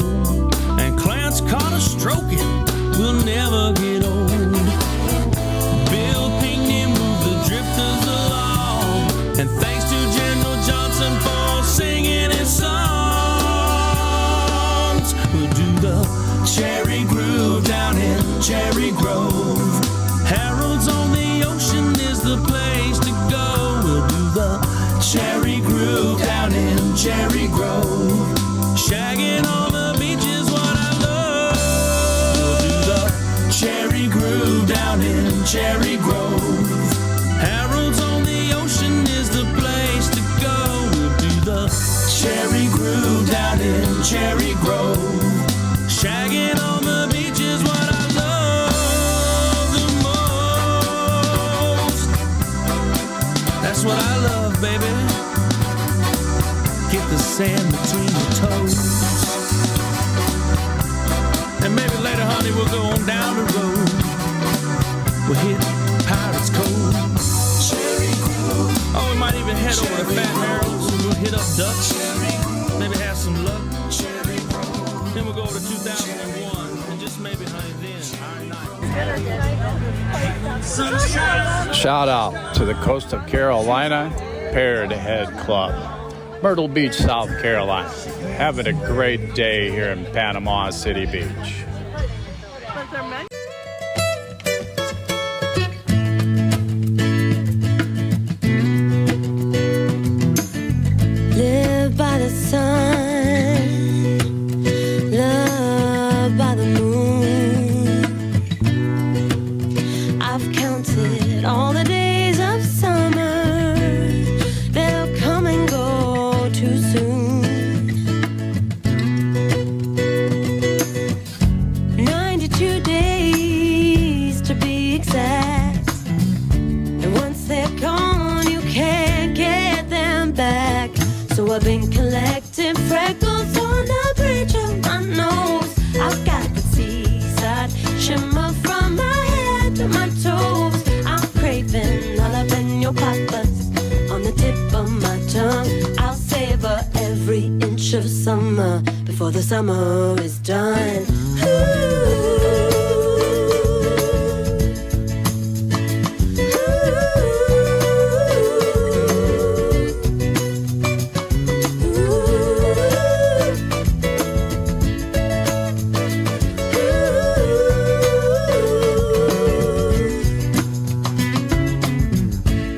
and Clarence Carter stroking will never get old. Bill Pinckney moved the drifters along, and thanks to General Johnson for singing his songs. We'll do the Cherry Groove down in Cherry Grove. Harold's on the Ocean is the place to go. We'll do the Cherry Groove down in Cherry Grove. Shagging on the beach is what I love. We'll do the Cherry Groove down in Cherry Grove. Harold's on the Ocean is the place to go. We'll do the Cherry Groove down in Cherry Grove. Shagging on the beach is what I love the most. That's what I love, baby. Get the sand between your toes. And maybe later, honey, we'll go on down the road. We'll hit Pirates Cove. Cherry Grove. Oh, we might even head over to Fat Harold's and we'll hit up Dutch. Maybe have some luck. Cherry Grove. Then we'll go over to 2001 and just maybe, honey, then our night. Shout out to the Coast of Carolina Parrot Head Club, Myrtle Beach, South Carolina. Having a great day here in Panama City Beach. Live by the sun, love by the moon. I've counted all the days of summer. They'll come and go too soon. 92 days to be exact. And once they're gone, you can't get them back. So I've been collecting freckles on the bridge of my nose. I've got the seaside shimmer from my head to my toes. I'm craving jalapeno poppers on the tip of my tongue. I'll savor every inch of summer before the summer is done.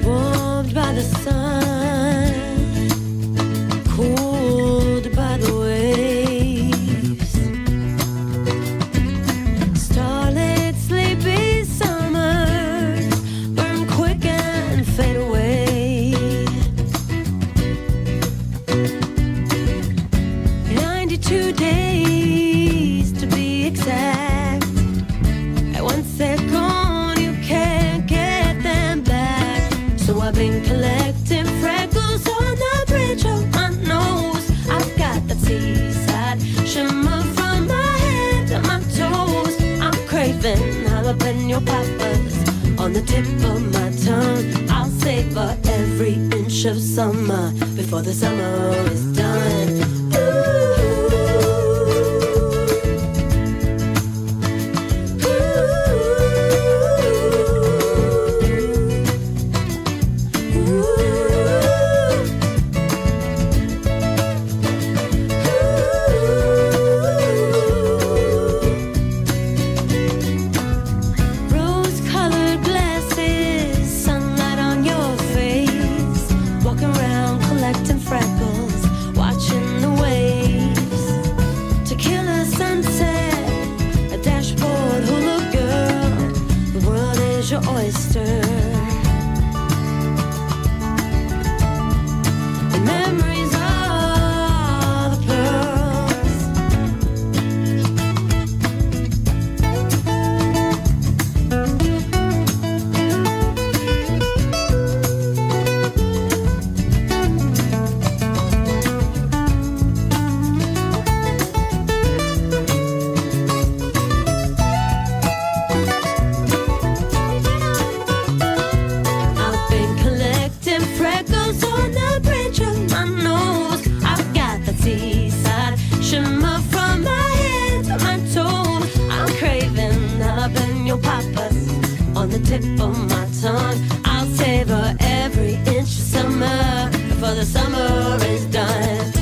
Warmed by the sun, cooled by the waves. Starlit, sleepy summers burn quick and fade away. 92 days to be exact. And once they're gone, you can't get them back. So I've been collecting freckles on the bridge of my nose. I've got that seaside shimmer from my head to my toes. I'm craving jalapeno poppers on the tip of my tongue. I'll savor every inch of summer before the summer is done. Rose-colored glasses, sunlight on your face. Walking around collecting freckles, watching the waves. Tequila sunset, a dashboard hula girl. The world is your oyster. And memories are the pearls. the tip of my tongue. I'll savor every inch of summer before the summer is done.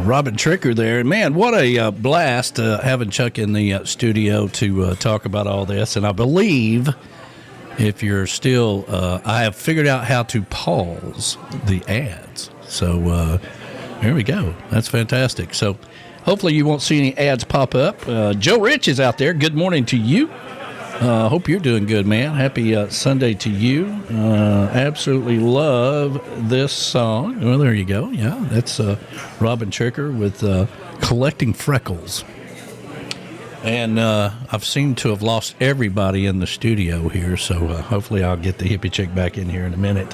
Robin Tricker there. Man, what a blast having Chuck in the studio to talk about all this. And I believe if you're still, I have figured out how to pause the ads. So there we go. That's fantastic. So hopefully you won't see any ads pop up. Joe Rich is out there. Good morning to you. Hope you're doing good, man. Happy Sunday to you. Absolutely love this song. Well, there you go. Yeah, that's Robin Tricker with Collecting Freckles. And I've seemed to have lost everybody in the studio here, so hopefully I'll get the hippie chick back in here in a minute.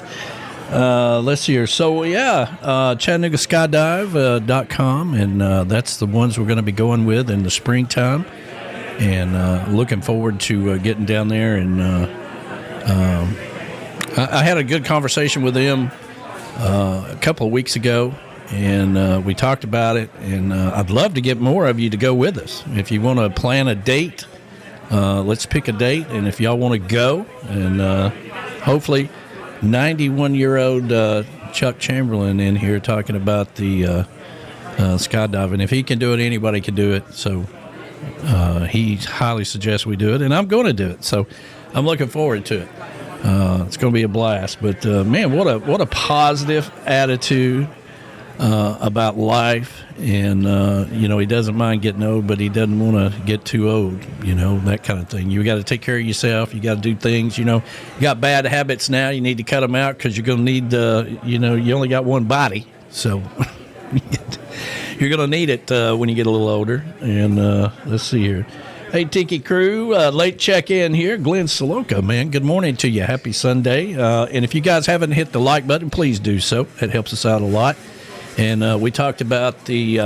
Let's see here. So, yeah, Chattanooga Skydive.com, and that's the ones we're going to be going with in the springtime. And looking forward to getting down there. And I had a good conversation with them a couple of weeks ago, and we talked about it. And I'd love to get more of you to go with us. If you want to plan a date, let's pick a date. And if y'all want to go, and hopefully 91-year-old Chuck Chamberlin in here talking about the skydiving. If he can do it, anybody can do it. So he highly suggests we do it, and I'm going to do it. So I'm looking forward to it. It's going to be a blast. But man, what a positive attitude about life. And he doesn't mind getting old, but he doesn't want to get too old. That kind of thing. You got to take care of yourself. You got to do things. You got bad habits now. You need to cut them out because you're going to need. You only got one body, so. You're going to need it when you get a little older. And let's see here. Hey, Tiki crew, late check-in here. Glenn Saloka, man, good morning to you. Happy Sunday. And if you guys haven't hit the like button, please do so. It helps us out a lot. And we talked about the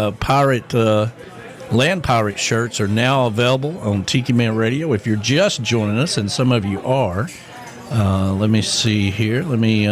Land Pirate shirts are now available on Tiki Man Radio. If you're just joining us, and some of you are, let me see here. Let me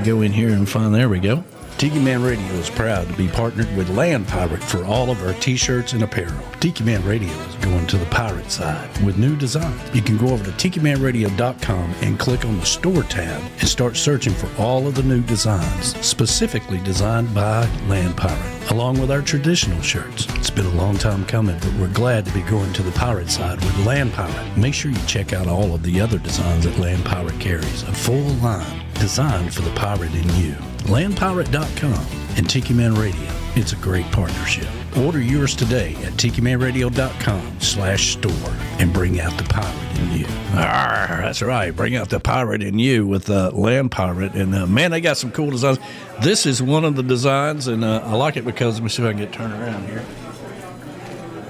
go in here and find, there we go. Tiki Man Radio is proud to be partnered with Land Pirate for all of our T-shirts and apparel. Tiki Man Radio is going to the pirate side with new designs. You can go over to TikiManRadio.com and click on the store tab and start searching for all of the new designs, specifically designed by Land Pirate, along with our traditional shirts. It's been a long time coming, but we're glad to be going to the pirate side with Land Pirate. Make sure you check out all of the other designs that Land Pirate carries, a full line designed for the pirate in you. LandPirate.com and Tiki Man Radio. It's a great partnership. Order yours today at TikiManRadio.com/store and bring out the pirate in you. That's right. Bring out the pirate in you with Land Pirate. And man, they got some cool designs. This is one of the designs, and I like it because, let me see if I can get turned around here.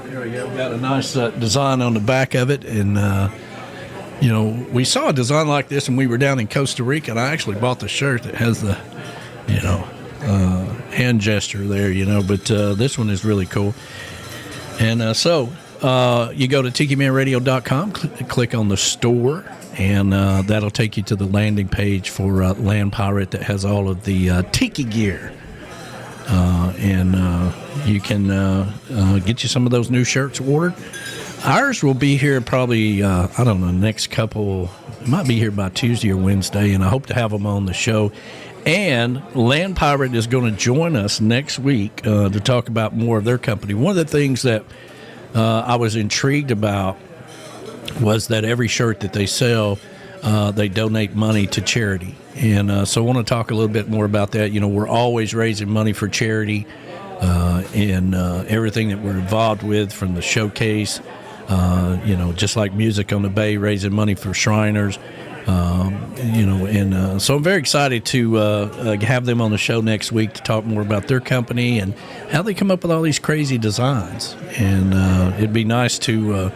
There we go. Got a nice design on the back of it. And, we saw a design like this when we were down in Costa Rica, and I actually bought the shirt that has the hand gesture there, but this one is really cool. And so you go to TikiManRadio.com, click on the store, and that'll take you to the landing page for Land Pirate that has all of the tiki gear. And you can get you some of those new shirts ordered. Ours will be here probably, next couple, it might be here by Tuesday or Wednesday, and I hope to have them on the show. And Land Pirate is going to join us next week to talk about more of their company. One of the things that I was intrigued about was that every shirt that they sell, they donate money to charity. And so I want to talk a little bit more about that. We're always raising money for charity and everything that we're involved with, from the showcase, just like Music on the Bay, raising money for Shriners. So I'm very excited to have them on the show next week to talk more about their company and how they come up with all these crazy designs. And it'd be nice to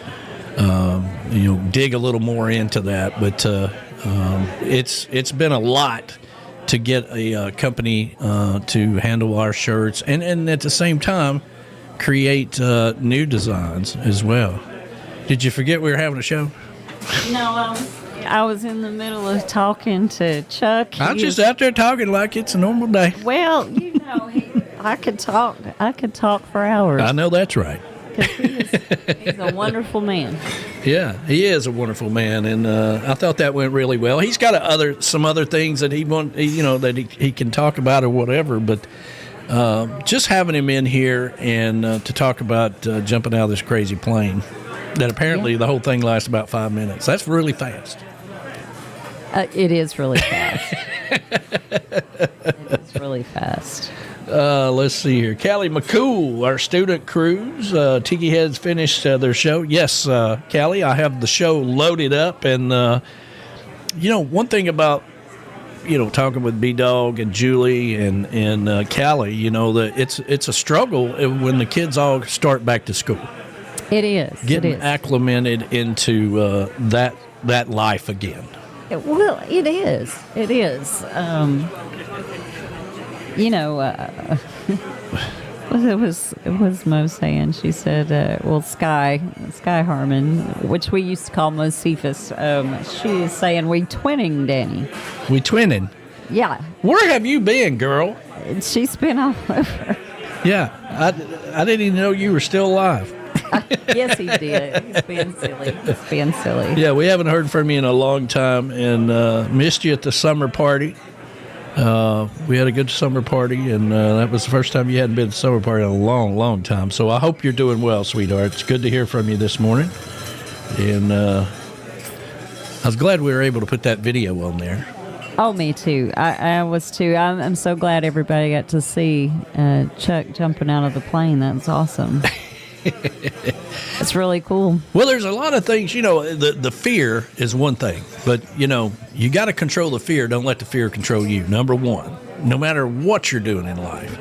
dig a little more into that. But it's been a lot to get a company to handle our shirts and at the same time create new designs as well. Did you forget we were having a show? No, I was in the middle of talking to Chuck. I'm just out there talking like it's a normal day. Well, you know, I could talk for hours. I know that's right. He's a wonderful man. Yeah, he is a wonderful man, and I thought that went really well. He's got some other things that he can talk about or whatever, but just having him in here and to talk about jumping out of this crazy plane, that apparently the whole thing lasts about 5 minutes. That's really fast. It is really fast. It's really fast. Let's see here. Callie McCool, our student cruise. Tiki Heads finished their show. Yes, Callie, I have the show loaded up. And, one thing about, talking with B-Dog and Julie and Callie, that it's a struggle when the kids all start back to school. It is. Getting acclimated into that life again. Well, it is. It is. It was Mo saying. She said, Sky Harmon, which we used to call Mo Cephas, she is saying we twinning, Danny. We twinning? Yeah. Where have you been, girl? She's been all over. Yeah. I didn't even know you were still alive. Yes, he did. He's being silly. Yeah, we haven't heard from you in a long time, and missed you at the summer party. We had a good summer party, and that was the first time you hadn't been to the summer party in a long, long time. So I hope you're doing well, sweetheart. It's good to hear from you this morning. And I was glad we were able to put that video on there. Oh, me too. I was too. I'm so glad everybody got to see Chuck jumping out of the plane. That's awesome. It's really cool. Well, there's a lot of things, the fear is one thing, but you got to control the fear. Don't let the fear control you. Number one, no matter what you're doing in life,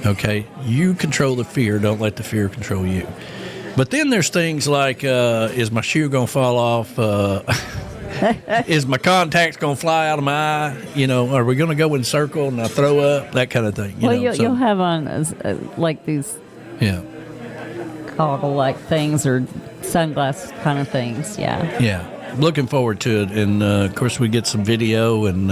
okay, you control the fear. Don't let the fear control you. But then there's things like, is my shoe going to fall off? Is my contacts going to fly out of my eye? Are we going to go in circle and I throw up? That kind of thing. You'll have on like these. Yeah. Goggle-like things or sunglasses kind of things, yeah. Yeah, looking forward to it. And, of course, we get some video and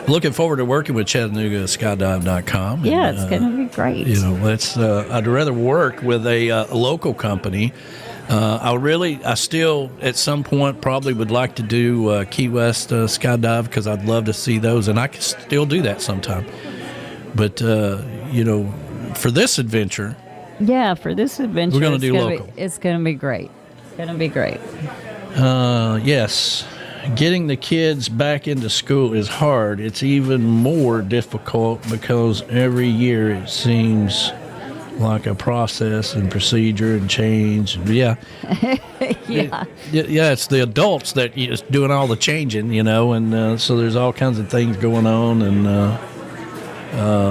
looking forward to working with Chattanooga Skydive.com. Yeah, it's going to be great. I'd rather work with a local company. I still, at some point, probably would like to do Key West Skydive because I'd love to see those, and I can still do that sometime. But, for this adventure... Yeah, for this adventure, we're going to do local. It's going to be great. It's going to be great. Yes. Getting the kids back into school is hard. It's even more difficult because every year it seems like a process and procedure and change. Yeah. Yeah. It's the adults that is doing all the changing, and so there's all kinds of things going on, and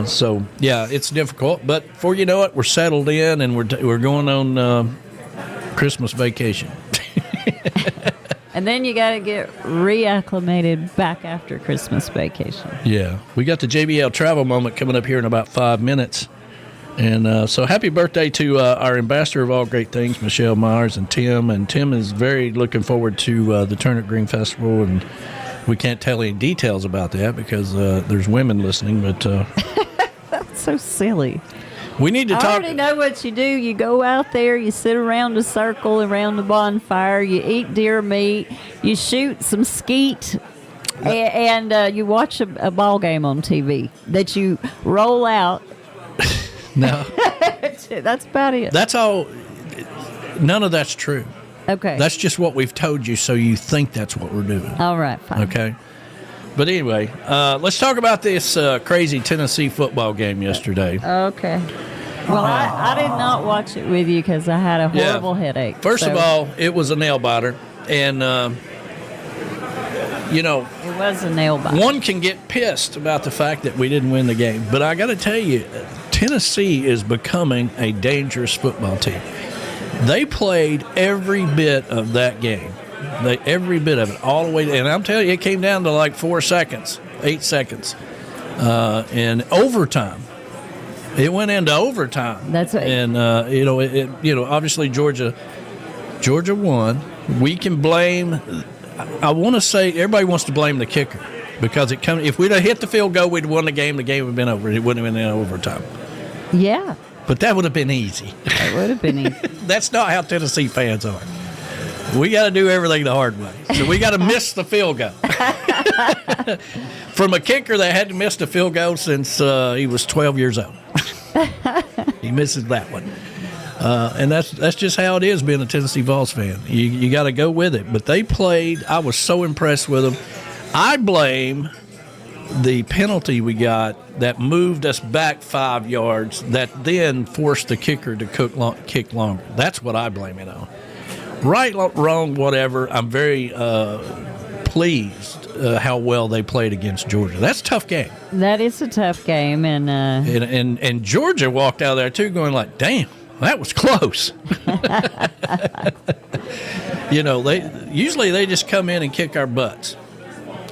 so yeah, it's difficult, but before you know it, we're settled in and we're going on Christmas vacation. And then you got to get reacclimated back after Christmas vacation. Yeah, we got the JBL Travel Moment coming up here in about 5 minutes, and so happy birthday to our ambassador of all great things, Michelle Myers, and Tim. And Tim is very looking forward to the Turnip Green Festival, and we can't tell any details about that because there's women listening, but... That's so silly. We need to talk... I already know what you do. You go out there, you sit around a circle around the bonfire, you eat deer meat, you shoot some skeet, and you watch a ball game on TV that you roll out. No. That's about it. That's all... None of that's true. Okay. That's just what we've told you, so you think that's what we're doing. All right, fine. Okay. But anyway, let's talk about this crazy Tennessee football game yesterday. Okay. Well, I did not watch it with you because I had a horrible headache. First of all, it was a nail biter, and it was a nail biter. One can get pissed about the fact that we didn't win the game, but I got to tell you, Tennessee is becoming a dangerous football team. They played every bit of that game. Every bit of it, all the way. And I'm telling you, it came down to like 8 seconds. And overtime. It went into overtime. That's right. And, obviously Georgia Georgia won. We can blame. I want to say everybody wants to blame the kicker because if we'd have hit the field goal, we'd won the game. The game would have been over. It wouldn't have been in overtime. Yeah. But that would have been easy. It would have been easy. That's not how Tennessee fans are. We got to do everything the hard way. So we got to miss the field goal. From a kicker that hadn't missed a field goal since he was 12 years old. He misses that one. And that's just how it is being a Tennessee Vols fan. You got to go with it. But they played. I was so impressed with them. I blame the penalty we got that moved us back 5 yards that then forced the kicker to kick longer. That's what I blame it on. Right, wrong, whatever. I'm very pleased how well they played against Georgia. That's a tough game. That is a tough game, and Georgia walked out of there too, going like, "Damn, that was close." They just come in and kick our butts,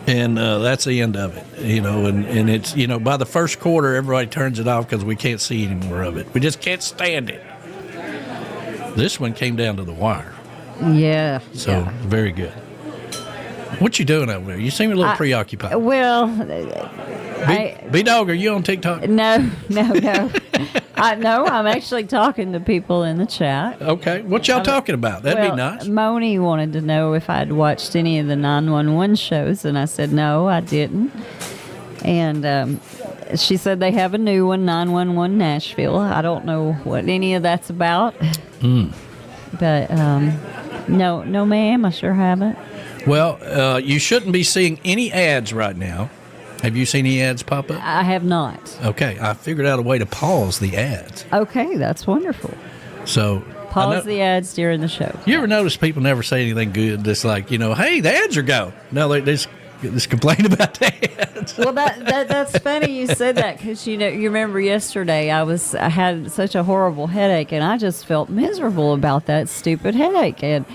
and that's the end of it. And it's by the first quarter, everybody turns it off because we can't see any more of it. We just can't stand it. This one came down to the wire. Yeah. So, very good. What you doing over there? You seem a little preoccupied. Well, B-Dog, are you on TikTok? No. No, I'm actually talking to people in the chat. Okay. What y'all talking about? That'd be nice. Moni wanted to know if I'd watched any of the 911 shows, and I said, no, I didn't. And she said they have a new one, 911 Nashville. I don't know what any of that's about. But no, ma'am, I sure haven't. Well, you shouldn't be seeing any ads right now. Have you seen any ads pop up? I have not. Okay, I figured out a way to pause the ads. Okay, that's wonderful. So pause the ads during the show. You ever notice people never say anything good? That's like, hey, the ads are gone. No, they just complain about the ads. Well, that's funny you said that because you remember yesterday I had such a horrible headache and I just felt miserable about that stupid headache and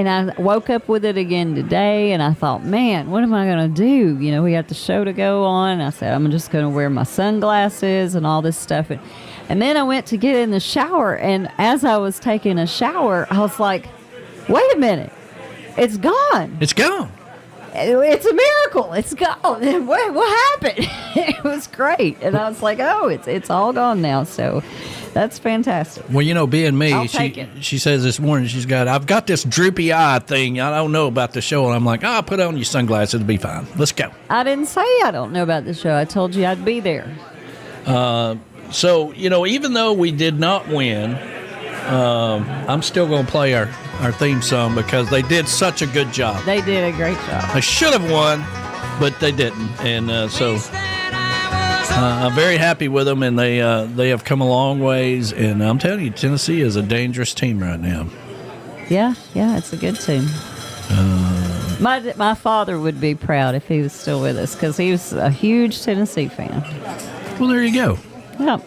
I woke up with it again today and I thought, man, what am I going to do? We got the show to go on. I said, I'm just going to wear my sunglasses and all this stuff. And then I went to get in the shower. And as I was taking a shower, I was like, wait a minute. It's gone. It's gone. It's a miracle. It's gone. What happened? It was great. And I was like, oh, it's all gone now. So that's fantastic. Well, being me, I'll take it. She says this morning I've got this droopy eye thing. I don't know about the show. And I'm like, put on your sunglasses. It'll be fine. Let's go. I didn't say I don't know about the show. I told you I'd be there. So, even though we did not win, I'm still going to play our theme song because they did such a good job. They did a great job. They should have won, but they didn't. And so I'm very happy with them, and they have come a long ways. And I'm telling you, Tennessee is a dangerous team right now. Yeah, it's a good team. My father would be proud if he was still with us because he was a huge Tennessee fan. Well, there you go. Yeah.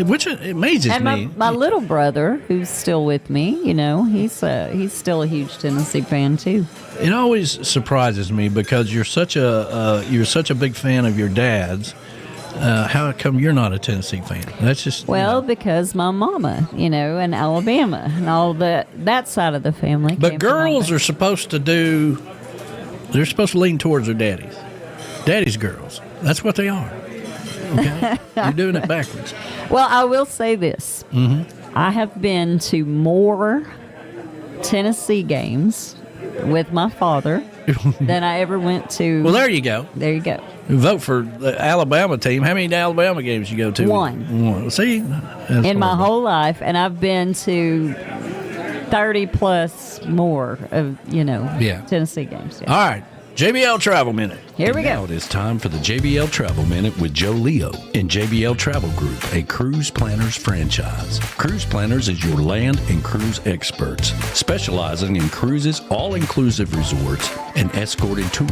Which amazes and me. My little brother, who's still with me, he's still a huge Tennessee fan too. It always surprises me because you're such a big fan of your dad's. How come you're not a Tennessee fan? That's just because my mama, in Alabama and all that side of the family. But girls are supposed to they're supposed to lean towards their daddies. Daddy's girls. That's what they are. Okay, you're doing it backwards. Well, I will say this. Mm-hmm. I have been to more Tennessee games with my father than I ever went to. Well, there you go. There you go. Vote for the Alabama team. How many Alabama games you go to? One. See? In my whole life, and I've been to 30 plus more of, Tennessee games. Yeah. All right. JBL Travel Minute. Here we go. Now it is time for the JBL Travel Minute with Joe Leo in JBL Travel Group, a cruise planners franchise. Cruise Planners is your land and cruise experts, specializing in cruises, all-inclusive resorts, and escorted tours.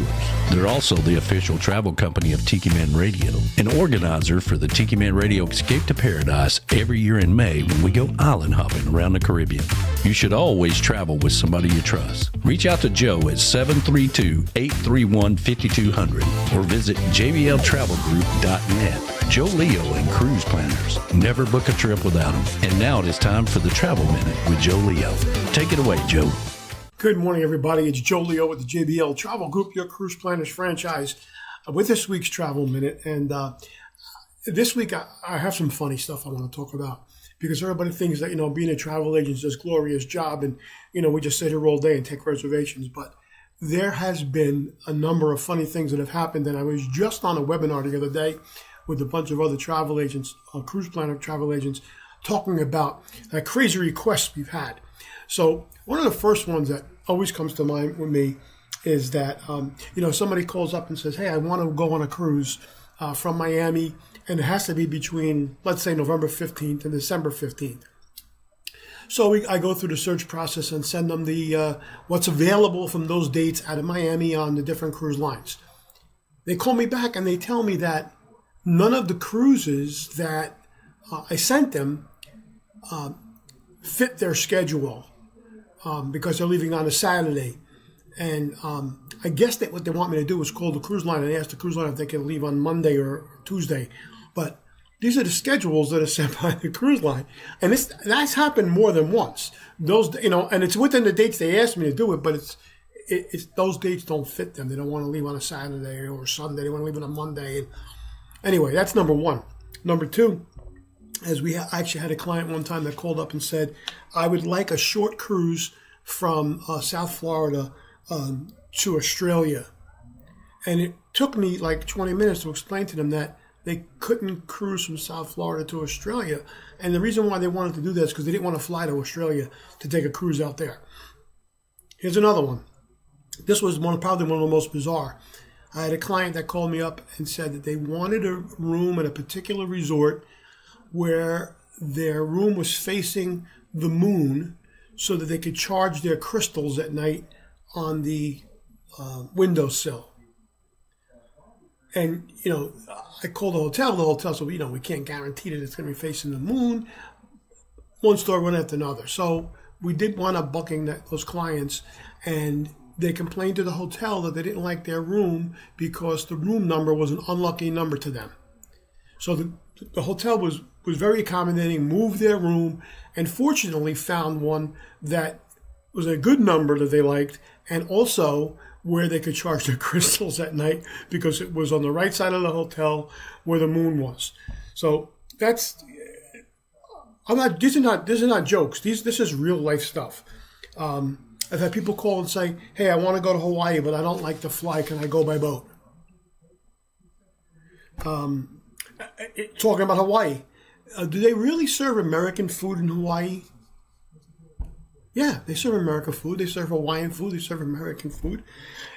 They're also the official travel company of Tiki Man Radio, an organizer for the Tiki Man Radio Escape to Paradise every year in May when we go island hopping around the Caribbean. You should always travel with somebody you trust. Reach out to Joe at 732-831-5200 800 or visit jbltravelgroup.net. Joe Leo and Cruise Planners. Never book a trip without them. And now it is time for the Travel Minute with Joe Leo. Take it away, Joe. Good morning, everybody. It's Joe Leo with the JBL Travel Group, your Cruise Planners franchise, with this week's Travel Minute. And this week, I have some funny stuff I want to talk about, because everybody thinks that, being a travel agent is this glorious job and, we just sit here all day and take reservations. But there has been a number of funny things that have happened. And I was just on a webinar the other day with a bunch of other travel agents, cruise planner travel agents, talking about crazy requests we've had. So one of the first ones that always comes to mind with me is that, somebody calls up and says, hey, I want to go on a cruise from Miami, and it has to be between, let's say, November 15th and December 15th. So I go through the search process and send them the what's available from those dates out of Miami on the different cruise lines. They call me back and they tell me that none of the cruises that I sent them fit their schedule. Because they're leaving on a Saturday. And I guess that what they want me to do is call the cruise line and ask the cruise line if they can leave on Monday or Tuesday. But these are the schedules that are sent by the cruise line. And that's happened more than once. Those, and it's within the dates they asked me to do it, but it's those dates don't fit them. They don't want to leave on a Saturday or Sunday. They want to leave on a Monday. And anyway, that's number one. Number two, as we actually had a client one time that called up and said, I would like a short cruise from South Florida to Australia. And it took me like 20 minutes to explain to them that they couldn't cruise from South Florida to Australia. And the reason why they wanted to do that is because they didn't want to fly to Australia to take a cruise out there. Here's another one. This was probably one of the most bizarre. I had a client that called me up and said that they wanted a room at a particular resort where their room was facing the moon so that they could charge their crystals at night on the windowsill. And, I called the hotel said, we can't guarantee that it's going to be facing the moon. One story went after another. So we did wind up booking those clients, and they complained to the hotel that they didn't like their room because the room number was an unlucky number to them. So the hotel was very accommodating, moved their room, and fortunately found one that was a good number that they liked, and also where they could charge their crystals at night because it was on the right side of the hotel where the moon was. So these are not jokes. This is real life stuff. I've had people call and say, hey, I want to go to Hawaii, but I don't like to fly. Can I go by boat? Talking about Hawaii. Do they really serve American food in Hawaii? Yeah, they serve American food. They serve Hawaiian food. They serve American food.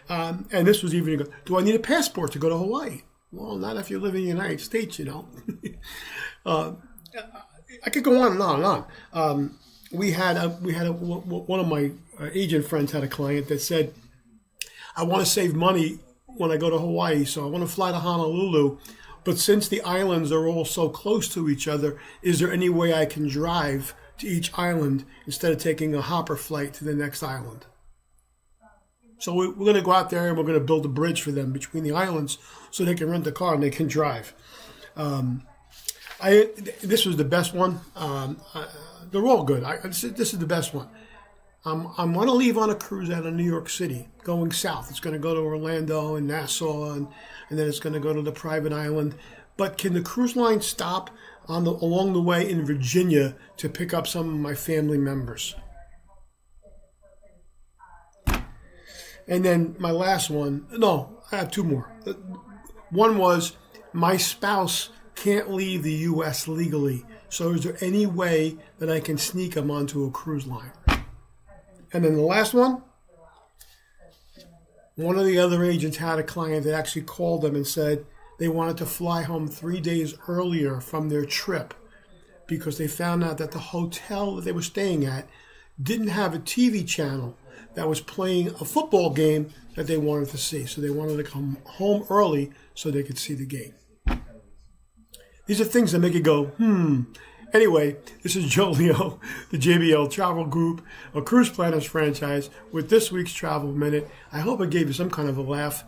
And this was even, do I need a passport to go to Hawaii? Well, not if you live in the United States, I could go on and on and on. One of my agent friends had a client that said, I want to save money when I go to Hawaii, so I want to fly to Honolulu. But since the islands are all so close to each other, is there any way I can drive to each island instead of taking a hopper flight to the next island? So we're going to go out there and we're going to build a bridge for them between the islands so they can rent a car and they can drive. This was the best one. They're all good. This is the best one. I want to leave on a cruise out of New York City, going south. It's going to go to Orlando and Nassau, and then it's going to go to the private island. But can the cruise line stop along the way in Virginia to pick up some of my family members? And then my last one, no, I have two more. One was, my spouse can't leave the U.S. legally, so is there any way that I can sneak them onto a cruise line? And then the last one, one of the other agents had a client that actually called them and said they wanted to fly home 3 days earlier from their trip because they found out that the hotel that they were staying at didn't have a TV channel that was playing a football game that they wanted to see. So they wanted to come home early so they could see the game. These are things that make you go, Anyway, this is Joe Leo, the JBL Travel Group, a cruise planners franchise, with this week's Travel Minute. I hope it gave you some kind of a laugh.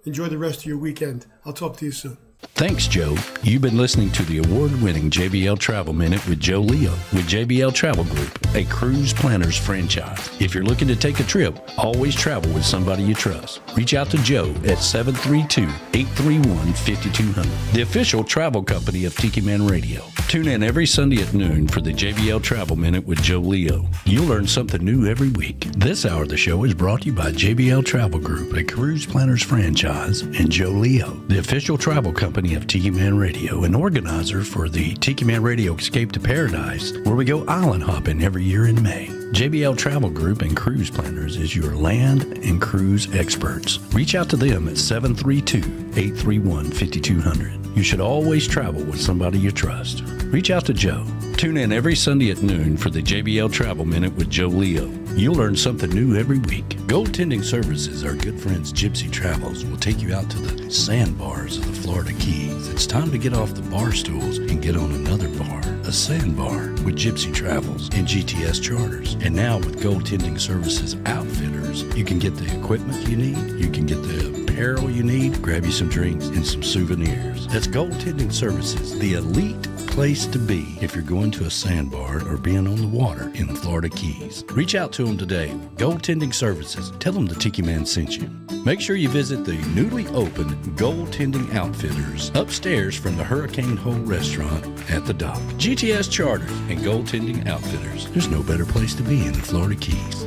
Enjoy the rest of your weekend. I'll talk to you soon. Thanks, Joe. You've been listening to the award-winning JBL Travel Minute with Joe Leo with JBL Travel Group, a cruise planners franchise. If you're looking to take a trip, always travel with somebody you trust. Reach out to Joe at 732-831-5200, the official travel company of Tiki Man Radio. Tune in every Sunday at noon for the JBL Travel Minute with Joe Leo. You'll learn something new every week. This hour of the show is brought to you by JBL Travel Group, a cruise planners franchise, and Joe Leo, the official travel company of Tiki Man Radio, an organizer for the Tiki Man Radio Escape to Paradise, where we go island hopping every year in May. JBL Travel Group and Cruise Planners is your land and cruise experts. Reach out to them at 732-831-5200. You should always travel with somebody you trust. Reach out to Joe. Tune in every Sunday at noon for the JBL Travel Minute with Joe Leo. You'll learn something new every week. Goaltending Services, our good friends Gypsy Travels, will take you out to the sandbars of the Florida Keys. It's time to get off the bar stools and get on another bar, a sandbar, with Gypsy Travels and GTS Charters. And now with Goaltending Services Outfitters, you can get the equipment you need, you can get the apparel you need, grab you some drinks and some souvenirs. That's Goaltending Services, the elite place to be if you're going to a sandbar or being on the water in the Florida Keys. Reach out to them today. Goaltending Services. Tell them the Tiki Man sent you. Make sure you visit the newly opened Goaltending Outfitters upstairs from the Hurricane Hole restaurant at the dock. GTS Charters and Goaltending Outfitters. There's no better place to be in the Florida Keys.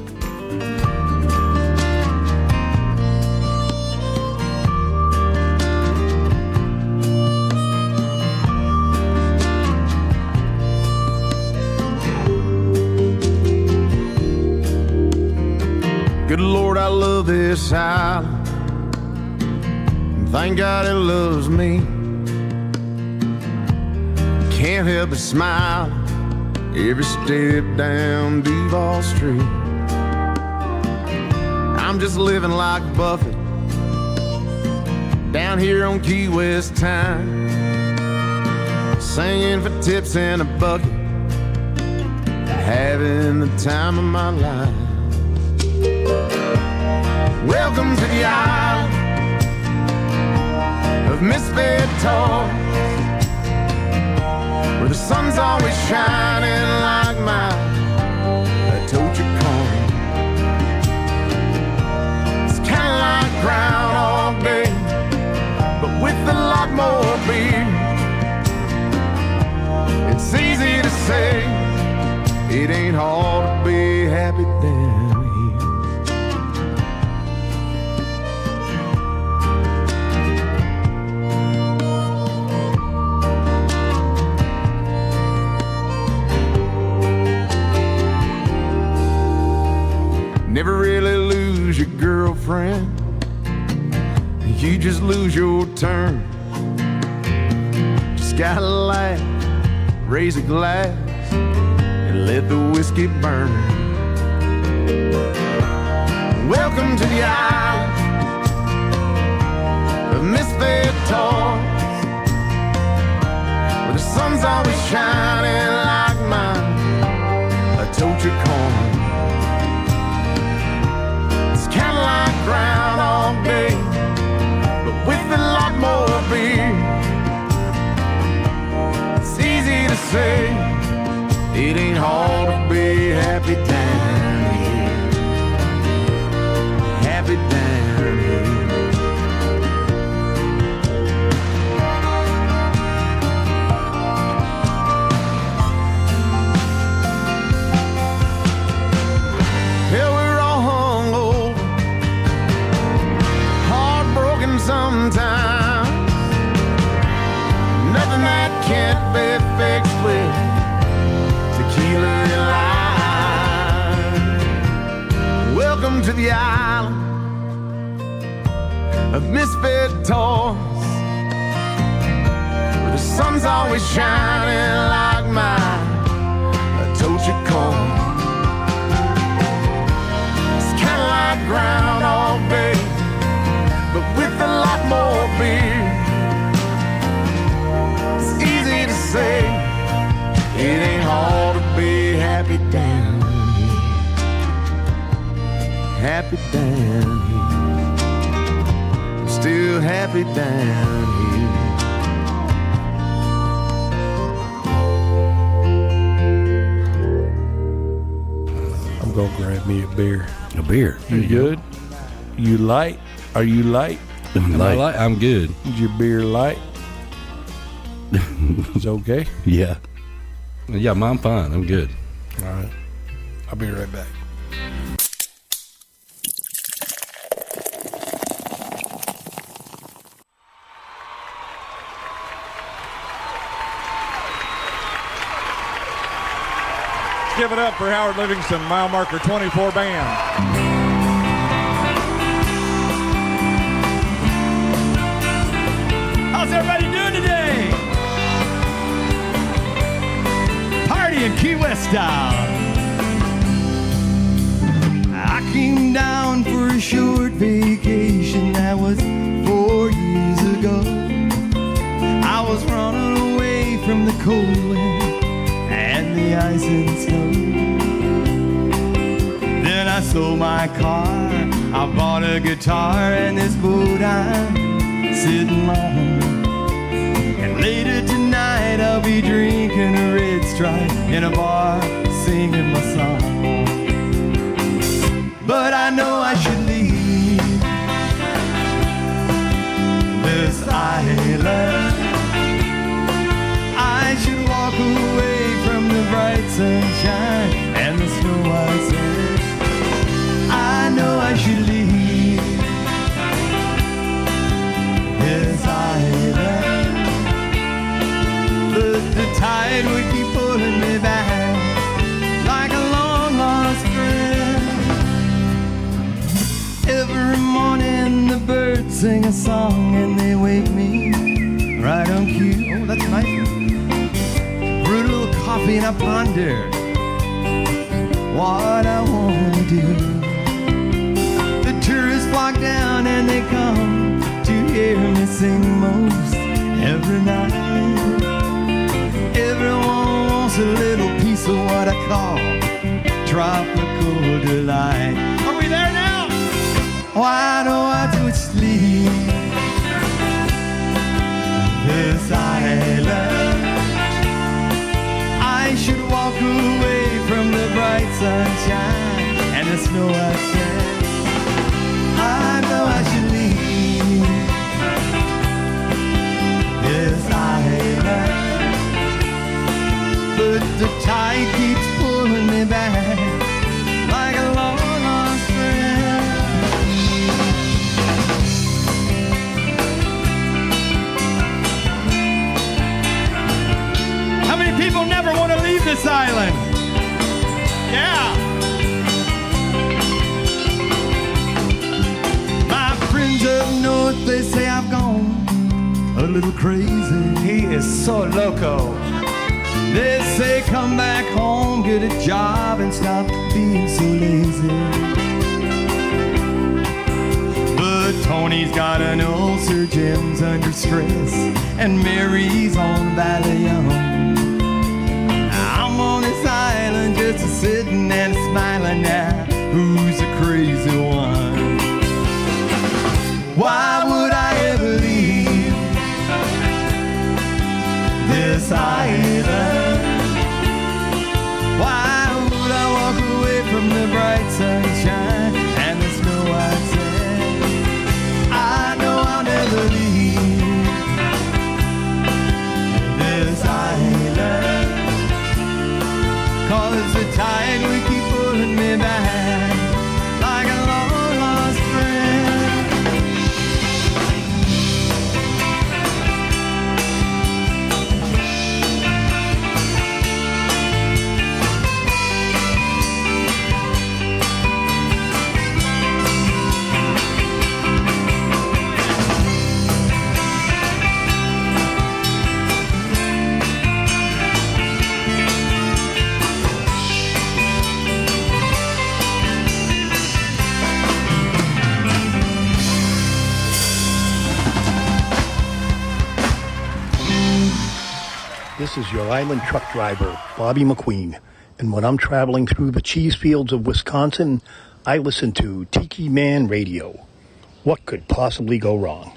Good Lord, I love this island. Thank God it loves me. Can't help but smile every step down Duval Street. I'm just living like Buffett down here on Key West time, singing for tips in a bucket, having the time of my life. Welcome to the island of misfit toys, where the sun's always shining like my told you corn. It's kinda like Groundhog Day, but with a lot more beer. It's easy to say, it ain't hard to be happy down. Never really lose your girlfriend, you just lose your turn. Just gotta laugh, raise a glass, and let the whiskey burn. Welcome to the island of misfit toys, where the sun's always shining like mine. I told you corn. Kinda like Groundhog Day, but with a lot more beer. It's easy to say, it ain't hard to be happy down here. Happy down here. Hell, we're all hungover, sometimes. Nothing that can't be fixed with tequila and lime. Welcome to the island of misfit toys, where the sun's always shining like mine. I told you corn. It's kinda like Groundhog Day, but with a lot more beer. It's easy to say, it ain't hard to be happy down here. Happy down here. still happy down here. I'm gonna grab me a beer. A beer. You good? You light? Are you light? Am I light? I'm good. Is your beer light? It's okay? Yeah. Yeah, I'm fine. I'm good. All right. I'll be right back. Give it up for Howard Livingston, mile marker 24 band. How's everybody doing today? Party in Key West style. I came down for a short vacation, that was 4 years ago. I was running away from the cold wind and the ice and snow. Then I sold my car, I bought a guitar and this boat I'm sitting on. And later tonight I'll be drinking a red stripe in a bar, singing my song. But I know I should leave this island. I should walk away from the bright sunshine and the snow I said. I know I should leave this island, but the tide would keep pulling me back like a long lost friend. Every morning the birds sing a song and they wake me right on cue. Oh, that's nice. Brew a little coffee and I ponder what I want to do. The tourists flock down and they come to hear me sing most every night. Everyone wants a little piece of what I call tropical delight. Are we there now? Why do I just leave this island? I should walk away from the bright sunshine and the snow I said. I know I should leave this island, but the tide keeps pulling me back like a long lost friend. How many people never want to leave this island? Yeah. My friends up north, they say I've gone a little crazy. He is so loco. They say come back home, get a job and stop being so lazy. But Tony's got an ulcer, Jim's under stress, and Mary's on Valium. I'm on this island just a sitting and smiling now. Who's the crazy one? Why would I ever leave this island? Why would I walk away from the bright sunshine and the snow I said? I know I'll never leave this island, 'cause the tide will keep pulling me back like a long lost friend. This is your island truck driver, Bobby McQueen, and when I'm traveling through the cheese fields of Wisconsin, I listen to Tiki Man Radio. What could possibly go wrong?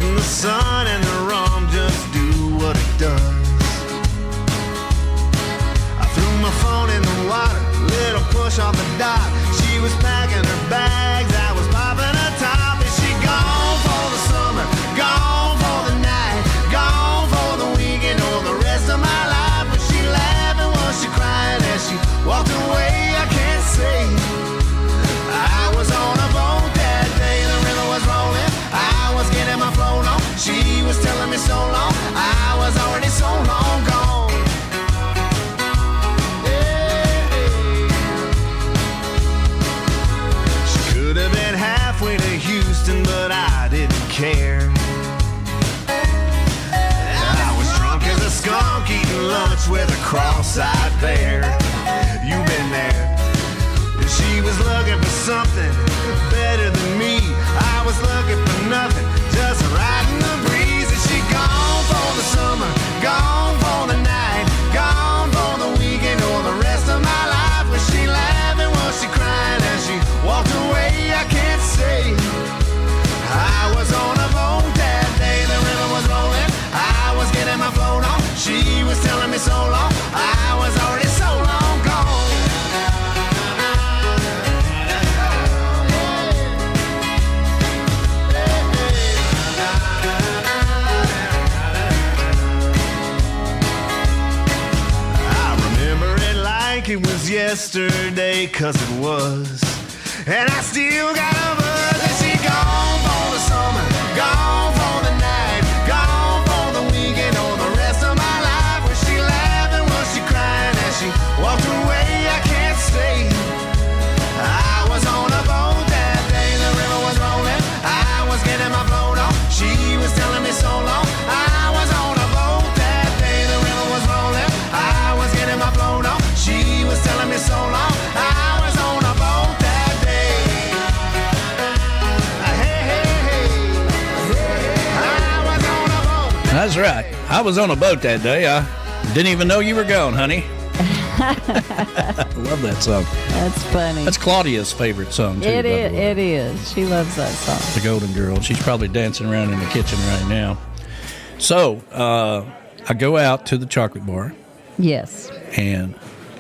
letting the sun and the rum just do what it does. I threw my phone in the water, little push on the dock. She was packing her bags, I was popping her top. Is she gone for the summer, gone for the night, gone for the weekend or the rest of my life? Was she laughing, was she crying as she walked away? I can't say. I was on a boat that day, the river was rolling, I was getting my float on. She was telling me so long, I was already so long gone. Could have been halfway to Houston, but I didn't care. I was drunk as a skunk eating lunch with a cross-eyed bear. You've been there. She was looking for something better than me. I was looking for nothing, just riding the breeze. Is she gone for the summer, gone for the night, gone for the weekend or the rest of my life? Was she laughing, was she crying as she walked away? I can't say. I was on a boat that day, the river was rolling, I was getting my float on. She was telling me so long, I was already so long gone. It was yesterday, 'cause it was. And I still got a buzz. Is she gone for the summer, gone for the night, gone for the weekend or the rest of my life? Was she laughing, was she crying as she walked away? I can't say. I was on a boat that day, the river was rolling, I was getting my float on. She was telling me so long, I was on a boat that day, the river was rolling, I was getting my float on. She was telling me so long, I was on a boat that day. Hey, hey, hey. I was on a boat. That's right. I was on a boat that day. I didn't even know you were gone, honey. Love that song. That's funny. That's Claudia's favorite song, too. It is. It is. She loves that song. The Golden Girl. She's probably dancing around in the kitchen right now. So, I go out to the chocolate bar. Yes. And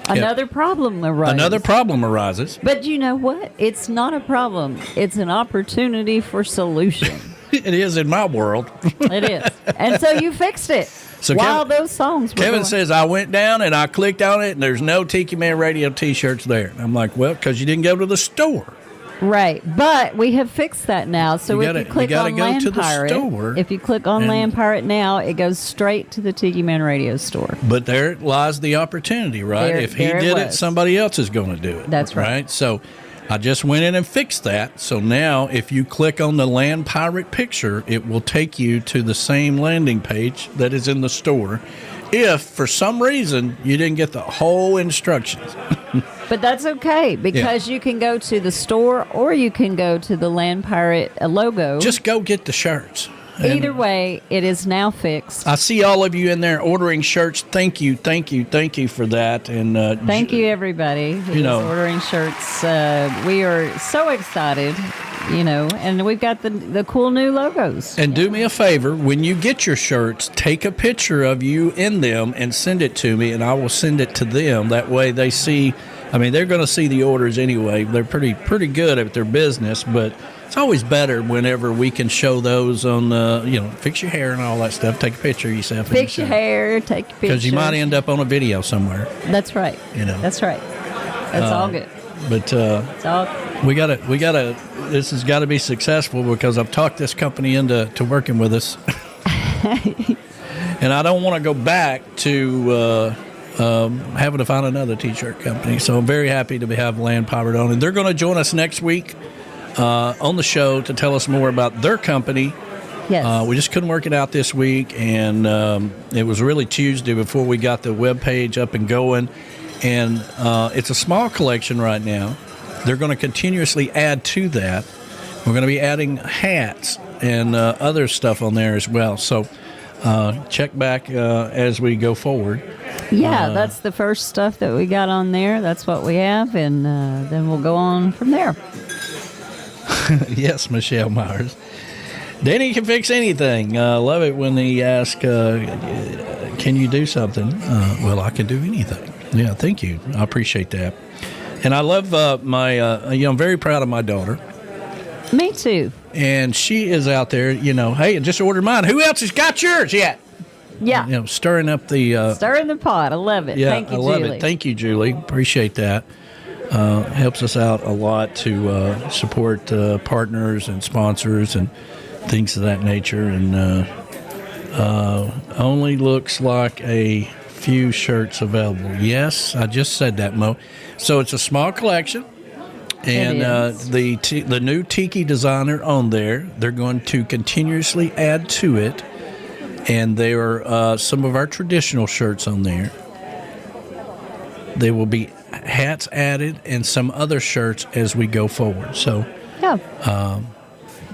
Another problem arises. Another problem arises. But you know what? It's not a problem. It's an opportunity for solution. It is in my world. It is. And so you fixed it. So while those songs were Kevin going. says, I went down and I clicked on it and there's no Tiki Man Radio t-shirts there. I'm like, well, because you didn't go to the store. Right, but we have fixed that now. So if you click on Land Pirate, if you click on Land Pirate now, it goes straight to the Tiki Man Radio store. But there lies the opportunity, right? If he did it, somebody else is going to do it. That's right. So I just went in and fixed that. So now if you click on the Land Pirate picture, it will take you to the same landing page that is in the store. If for some reason you didn't get the whole instructions. But that's okay, because you can go to the store or you can go to the Land Pirate logo. Just go get the shirts. Either way, it is now fixed. I see all of you in there ordering shirts. Thank you for that. And thank you, everybody who is ordering shirts. We are so excited, and we've got the cool new logos. And do me a favor, when you get your shirts, take a picture of you in them and send it to me, and I will send it to them. That way they see. I mean, they're going to see the orders anyway. They're pretty good at their business, but it's always better whenever we can show those on, fix your hair and all that stuff. Take a picture of yourself. Fix your hair, take a picture. Because you might end up on a video somewhere. That's right. That's right. That's all good. But it's all we gotta. This has got to be successful because I've talked this company into working with us, and I don't want to go back to. Having to find another t-shirt company. So I'm very happy to have Land Pirate on. And they're going to join us next week on the show to tell us more about their company. Yes. We just couldn't work it out this week. And it was really Tuesday before we got the webpage up and going. And it's a small collection right now. They're going to continuously add to that. We're going to be adding hats and other stuff on there as well. So check back as we go forward. Yeah, that's the first stuff that we got on there. That's what we have, and then we'll go on from there. Yes, Michelle Myers. Danny can fix anything. Love it when they ask, can you do something? Well, I can do anything. Yeah, thank you. I appreciate that. And I love I'm very proud of my daughter. Me too. And she is out there, hey, I just ordered mine. Who else has got yours yet? Yeah. Stirring up the... stirring the pot. I love it. Yeah, Thank you, I love Julie. it. Thank you, Julie. Appreciate that. Helps us out a lot to support partners and sponsors and things of that nature. And only looks like a few shirts available. Yes, I just said that, Mo. So it's a small collection. And the new Tiki designer on there, they're going to continuously add to it. And there are some of our traditional shirts on there. There will be hats added and some other shirts as we go forward. So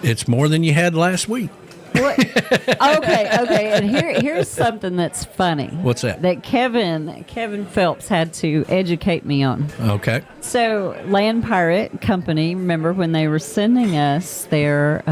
it's more than you had last week. Okay. And here's something that's funny. What's that? That Kevin Phelps had to educate me on. Okay. So Land Pirate Company, remember when they were sending us their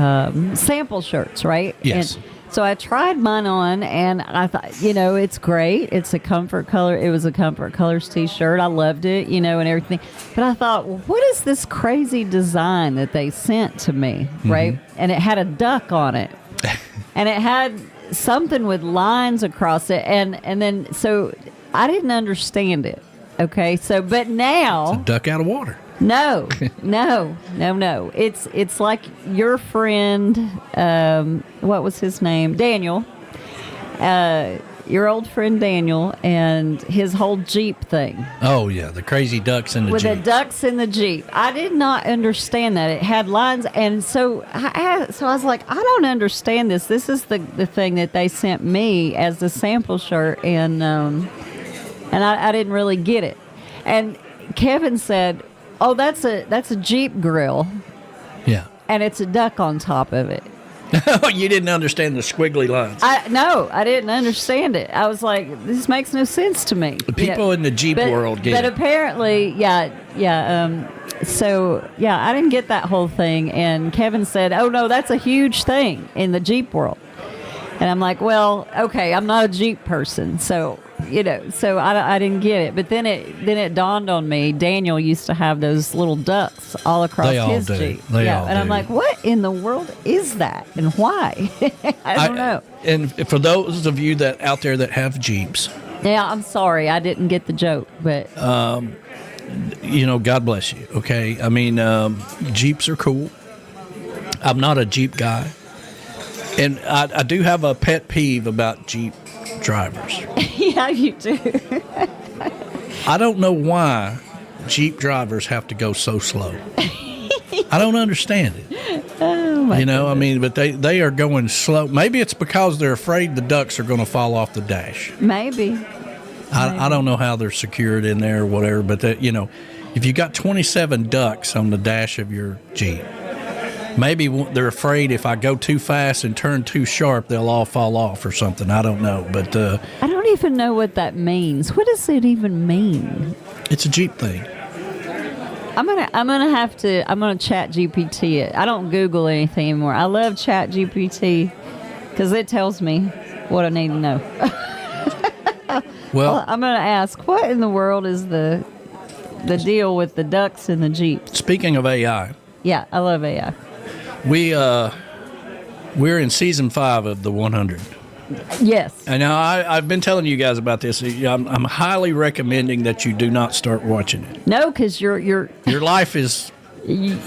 sample shirts, right? Yes. And so I tried mine on, and I thought, it's great. It's a Comfort Color. It was a Comfort Colors T-shirt. I loved it, and everything. But I thought, well, what is this crazy design that they sent to me, right? And it had a duck on it. And it had something with lines across it. And then, so I didn't understand it. Okay. So, but now. It's a duck out of water. No. It's like your friend, what was his name? Daniel. Your old friend Daniel and his whole Jeep thing. Oh, yeah. The crazy ducks in the With Jeep. the ducks in the Jeep. I did not understand that. It had lines. And so I was like, I don't understand this. This is the thing that they sent me as the sample shirt. And I didn't really get it. And Kevin said, oh, that's a Jeep grill. Yeah. And it's a duck on top of it. You didn't understand the squiggly lines. No, I didn't understand it. I was like, this makes no sense to me. The people in the Jeep world get it. But apparently, so, I didn't get that whole thing. And Kevin said, oh, no, that's a huge thing in the Jeep world. And I'm like, well, okay, I'm not a Jeep person. So, so I didn't get it. But then it dawned on me, Daniel used to have those little ducks all across his Jeep. And I'm like, what in the world is that? And why? I don't know. And for those of you that out there that have Jeeps. Yeah, I'm sorry. I didn't get the joke. But, God bless you. Okay. I mean, Jeeps are cool. I'm not a Jeep guy. And I do have a pet peeve about Jeep drivers. Yeah, you do. I don't know why Jeep drivers have to go so slow. I don't understand it. Oh my goodness. But they are going slow. Maybe it's because they're afraid the ducks are going to fall off the dash. Maybe. I don't know how they're secured in there or whatever, but if you got 27 ducks on the dash of your Jeep, maybe they're afraid if I go too fast and turn too sharp, they'll all fall off or something. I don't know, but I don't even know what that means. What does it even mean? It's a Jeep thing. I'm gonna chat GPT it. I don't Google anything anymore. I love chat GPT because it tells me what I need to know. Well, I'm gonna ask, what in the world is the deal with the ducks in the Jeep? Speaking of AI. Yeah, I love AI. We're in season 5 of the 100. Yes. And now I've been telling you guys about this. I'm highly recommending that you do not start watching it. No, because your life is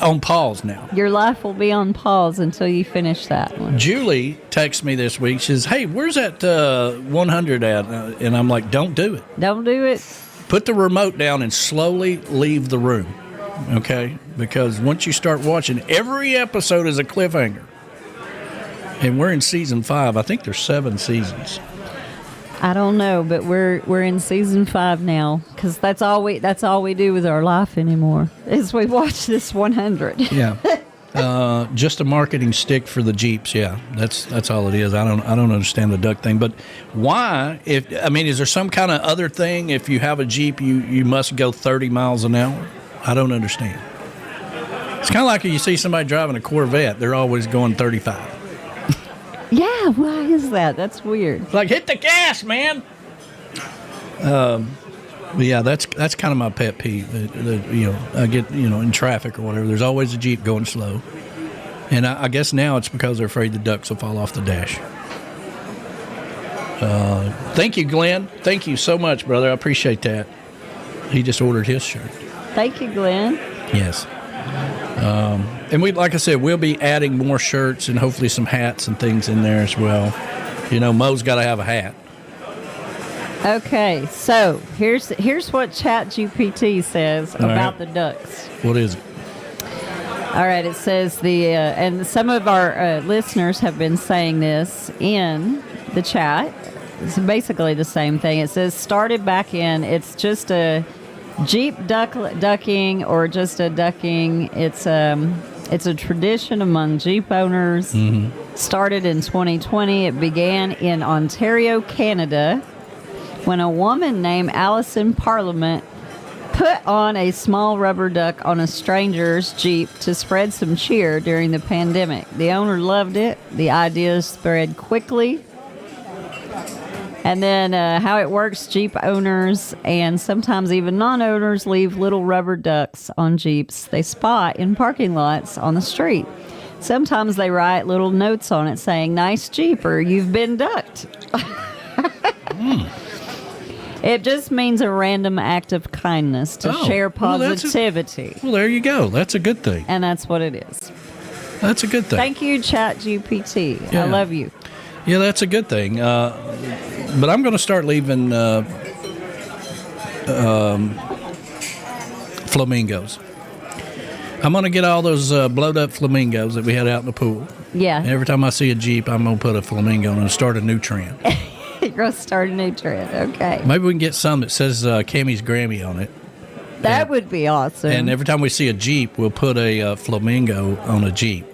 on pause now. Your life will be on pause until you finish that one. Julie texted me this week. She says, "Hey, where's that 100 at?" And I'm like, "Don't do it. Don't do it. Put the remote down and slowly leave the room." Okay, because once you start watching, every episode is a cliffhanger, and we're in season 5. I think there's 7 seasons. I don't know, but we're in season 5 now because that's all we do with our life anymore is we watch this 100. Yeah, just a marketing stick for the Jeeps. Yeah, that's all it is. I don't understand the duck thing, but why? Is there some kind of other thing? If you have a Jeep, you must go 30 miles an hour. I don't understand. It's kind of like if you see somebody driving a Corvette, they're always going 35. Yeah, why is that? That's weird. Like, hit the gas, man. But yeah, that's kind of my pet peeve. I get in traffic or whatever. There's always a Jeep going slow, and I guess now it's because they're afraid the ducks will fall off the dash. Thank you, Glenn. Thank you so much, brother. I appreciate that. He just ordered his shirt. Thank you, Glenn. Yes. And like I said, we'll be adding more shirts and hopefully some hats and things in there as well. Mo's got to have a hat. Okay, so here's what ChatGPT says about the ducks. What is it? All right, it says and some of our listeners have been saying this in the chat. It's basically the same thing. It says started back in. It's just a Jeep ducking or just a ducking. It's a tradition among Jeep owners. Mm-hmm. Started in 2020. It began in Ontario, Canada, when a woman named Allison Parliament put on a small rubber duck on a stranger's Jeep to spread some cheer during the pandemic. The owner loved it. The idea spread quickly. And then how it works, Jeep owners and sometimes even non-owners leave little rubber ducks on Jeeps they spot in parking lots on the street. Sometimes they write little notes on it saying, "Nice Jeep," or "You've been ducked." It just means a random act of kindness to share positivity. Well, there you go. That's a good thing. And that's what it is. That's a good thing. Thank you, ChatGPT. Yeah. I love you. Yeah, that's a good thing. But I'm going to start leaving flamingos. I'm going to get all those blowed up flamingos that we had out in the pool. Yeah. Every time I see a Jeep, I'm going to put a flamingo and start a new trend. You're going to start a new trend. Okay. Maybe we can get some that says Camys Grammy on it. That would be awesome. And every time we see a Jeep, we'll put a flamingo on a Jeep.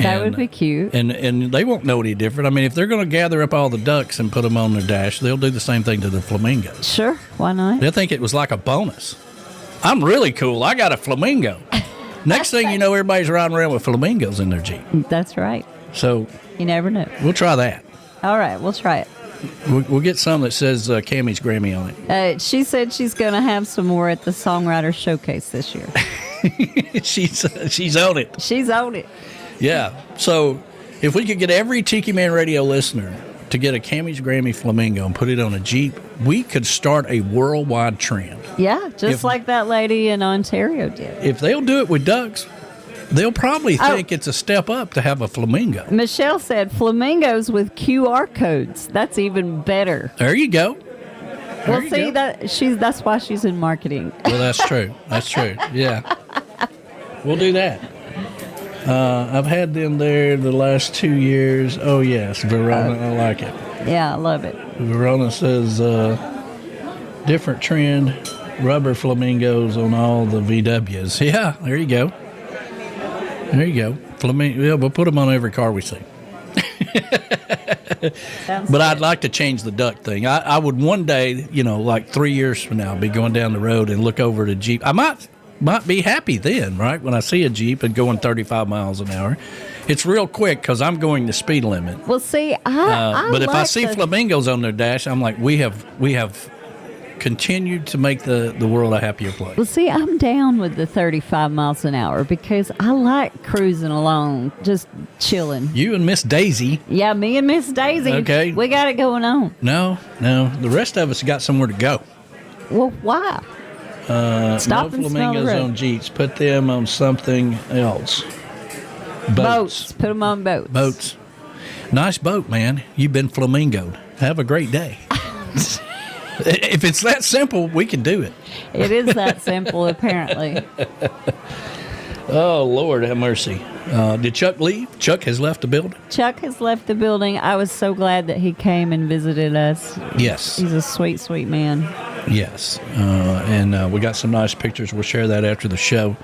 That would be cute. And they won't know any different. I mean, if they're going to gather up all the ducks and put them on their dash, they'll do the same thing to the flamingos. Sure, why not? They'll think it was like a bonus. I'm really cool. I got a flamingo. Next thing you know, everybody's riding around with flamingos in their Jeep. That's right. So you never know. We'll try that. All right, we'll try it. We'll get some that says Camys Grammy on it. She said she's going to have some more at the Songwriter Showcase this year. She's on it. She's on it. Yeah. So if we could get every Tiki Man Radio listener to get a Camys Grammy flamingo and put it on a Jeep, we could start a worldwide trend. Yeah, just like that lady in Ontario did. If they'll do it with ducks, they'll probably think it's a step up to have a flamingo. Michelle said flamingos with QR codes. That's even better. There you go. Well, see, that's why she's in marketing. Well, that's true. That's true. Yeah. We'll do that. I've had them there the last 2 years. Oh, yes, Verona. I like it. Yeah, I love it. Verona says different trend, rubber flamingos on all the VWs. Yeah, there you go. There you go. Yeah, we'll put them on every car we see. But I'd like to change the duck thing. I would one day, like 3 years from now, be going down the road and look over at a Jeep. I might be happy then, right, when I see a Jeep and going 35 miles an hour. It's real quick because I'm going the speed limit. Well, see, but if I see flamingos on their dash, I'm like, we have continued to make the world a happier place. Well, see, I'm down with the 35 miles an hour because I like cruising along, just chilling. You and Miss Daisy. Yeah, me and Miss Daisy. Okay. We got it going on. No. The rest of us got somewhere to go. Well, why? Stop no and smell the flamingos road. on Jeeps. Put them on something else. Boats. Put them on boats. Boats. Nice boat, man. You've been flamingoed. Have a great day. If it's that simple, we can do it. It is that simple, apparently. Oh, Lord have mercy. Did Chuck leave? Chuck has left the building? Chuck has left the building. I was so glad that he came and visited us. Yes. He's a sweet, sweet man. Yes. And we got some nice pictures. We'll share that after the show.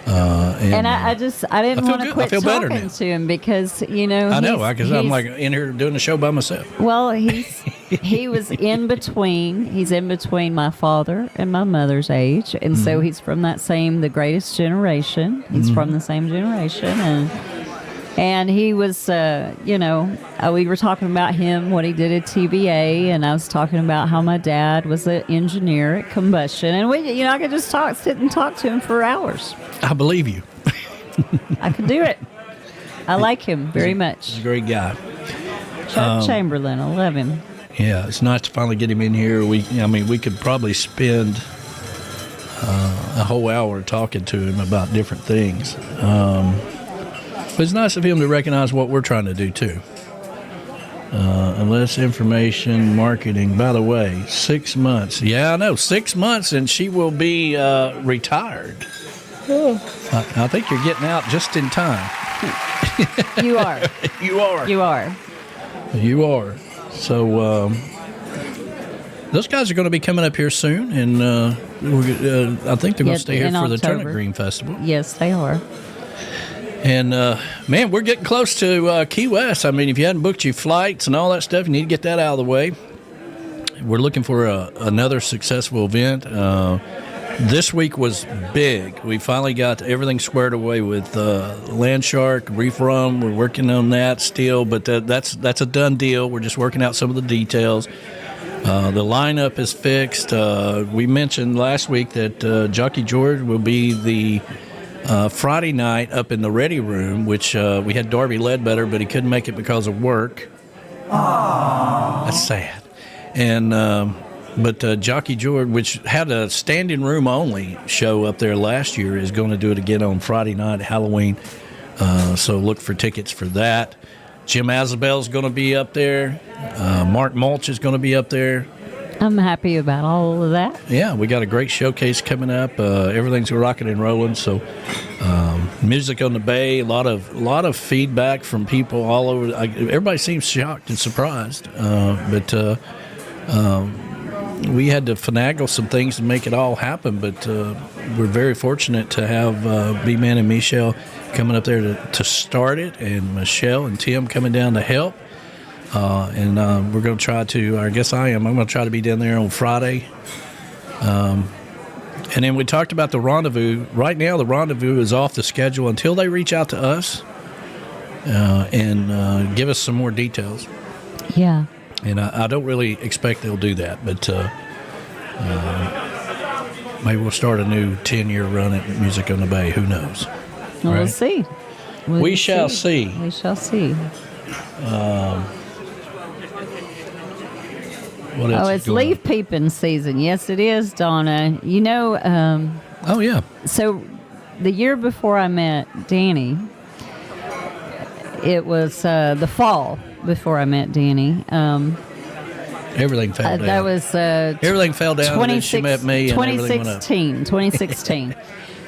And I didn't want to quit talking to him because, I know, because I'm like in here doing the show by myself. Well, he was in between. He's in between my father and my mother's age. And so he's from the greatest generation. He's from the same generation. And And he was, we were talking about him, what he did at TBA, and I was talking about how my dad was an engineer at Combustion. And I could just sit and talk to him for hours. I believe you. I could do it. I like him very much. He's a great guy. Chuck Chamberlin, I love him. Yeah, it's nice to finally get him in here. We could probably spend a whole hour talking to him about different things. But it's nice of him to recognize what we're trying to do, too. Less information, marketing. By the way, 6 months. Yeah, I know, 6 months, and she will be retired. Oh. I think you're getting out just in time. You are. You are. You are. You are. So those guys are going to be coming up here soon, and I think they're going to stay here for the Turnip Green Festival. Yes, they are. And, man, we're getting close to Key West. I mean, if you hadn't booked your flights and all that stuff, you need to get that out of the way. We're looking for another successful event. This week was big. We finally got everything squared away with Landshark, Reif Rum. We're working on that still, but that's a done deal. We're just working out some of the details. The lineup is fixed. We mentioned last week that Jockey George will be the Friday night up in the Ready Room, which we had Darby Ledbetter, but he couldn't make it because of work. Aww. That's sad. And but Jockey George, which had a standing room only show up there last year, is going to do it again on Friday night, Halloween. So look for tickets for that. Jim Azabel's going to be up there. Mark Mulch is going to be up there. I'm happy about all of that. Yeah, we got a great showcase coming up. Everything's rocking and rolling. So, music on the Bay. A lot of feedback from people all over. Everybody seems shocked and surprised. But we had to finagle some things to make it all happen. But we're very fortunate to have B-Man and Michelle coming up there to start it, and Michelle and Tim coming down to help. And we're going to try to, I guess I am, I'm going to try to be down there on Friday. And then we talked about the rendezvous. Right now, the rendezvous is off the schedule until they reach out to us and give us some more details. Yeah. And I don't really expect they'll do that, but maybe we'll start a new 10-year run at Music on the Bay. Who knows? Well, right? We'll see. We shall see. We shall see. What else it's leaf peeping season. Yes, it is, Donna. You know. Oh, yeah. So the year before I met Danny, it was the fall before I met Danny. Everything fell down. That was everything fell down when she met me, and 2016.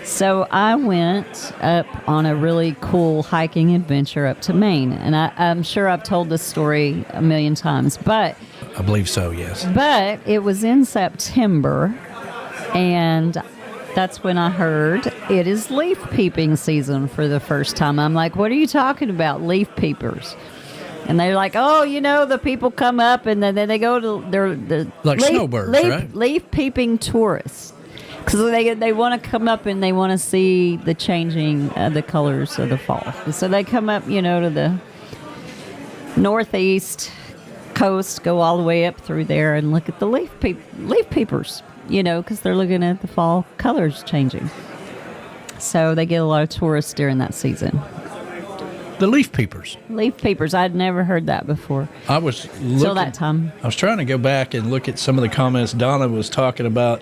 So I went up on a really cool hiking adventure up to Maine, and I'm sure I've told this story a million times, but I believe so, yes. But it was in September, and that's when I heard it is leaf peeping season for the first time. I'm like, what are you talking about, leaf peepers? And they're like, oh, the people come up and then they go to the like snowbirds, right? Leaf peeping tourists. Because they want to come up and they want to see the changing the colors of the fall. So they come up, to the northeast coast, go all the way up through there and look at the leaf peepers, because they're looking at the fall colors changing. So they get a lot of tourists during that season. The leaf peepers. Leaf peepers. I'd never heard that before. I was looking. Till that time. I was trying to go back and look at some of the comments Donna was talking about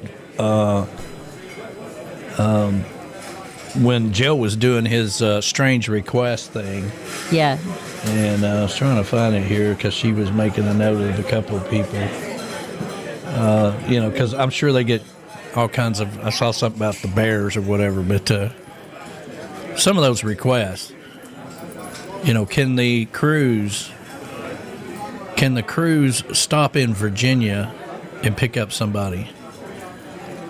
when Joe was doing his strange request thing. Yeah. And I was trying to find it here because she was making a note of a couple of people. Because I'm sure they get all kinds of. I saw something about the bears or whatever, but some of those requests. Can the cruise stop in Virginia and pick up somebody?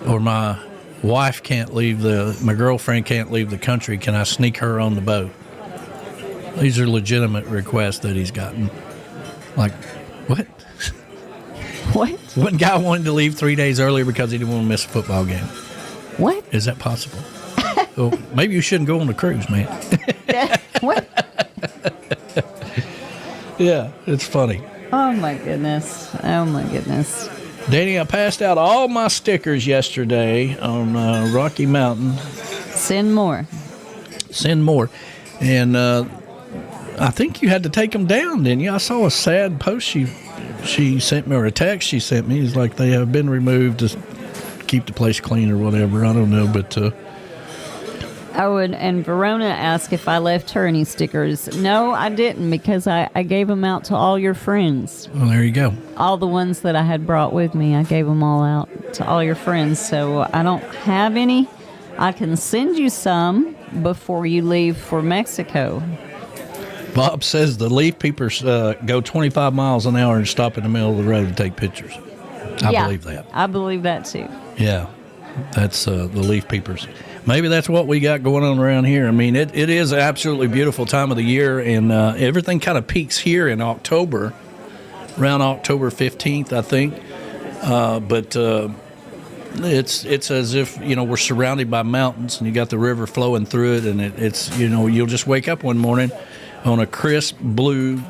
Or my wife my girlfriend can't leave the country. Can I sneak her on the boat? These are legitimate requests that he's gotten. Like, what? What? One guy wanted to leave 3 days earlier because he didn't want to miss a football game. What? Is that possible? Well, maybe you shouldn't go on the cruise, man. What? Yeah, it's funny. Oh, my goodness. Oh, my goodness. Danny, I passed out all my stickers yesterday on Rocky Mountain. Send more. Send more. And I think you had to take them down, didn't you? I saw a sad post she sent me, or a text she sent me. It's like they have been removed to keep the place clean or whatever. I don't know, but... and Verona asked if I left her any stickers. No, I didn't, because I gave them out to all your friends. Well, there you go. All the ones that I had brought with me, I gave them all out to all your friends. So I don't have any. I can send you some before you leave for Mexico. Bob says the leaf peepers go 25 miles an hour and stop in the middle of the road to take pictures. I believe that. I believe that too. Yeah, that's the leaf peepers. Maybe that's what we got going on around here. I mean, it is an absolutely beautiful time of the year, and everything kind of peaks here in October, around October 15th, I think. But it's as if, we're surrounded by mountains, and you got the river flowing through it, and it's you'll just wake up one morning on a crisp blue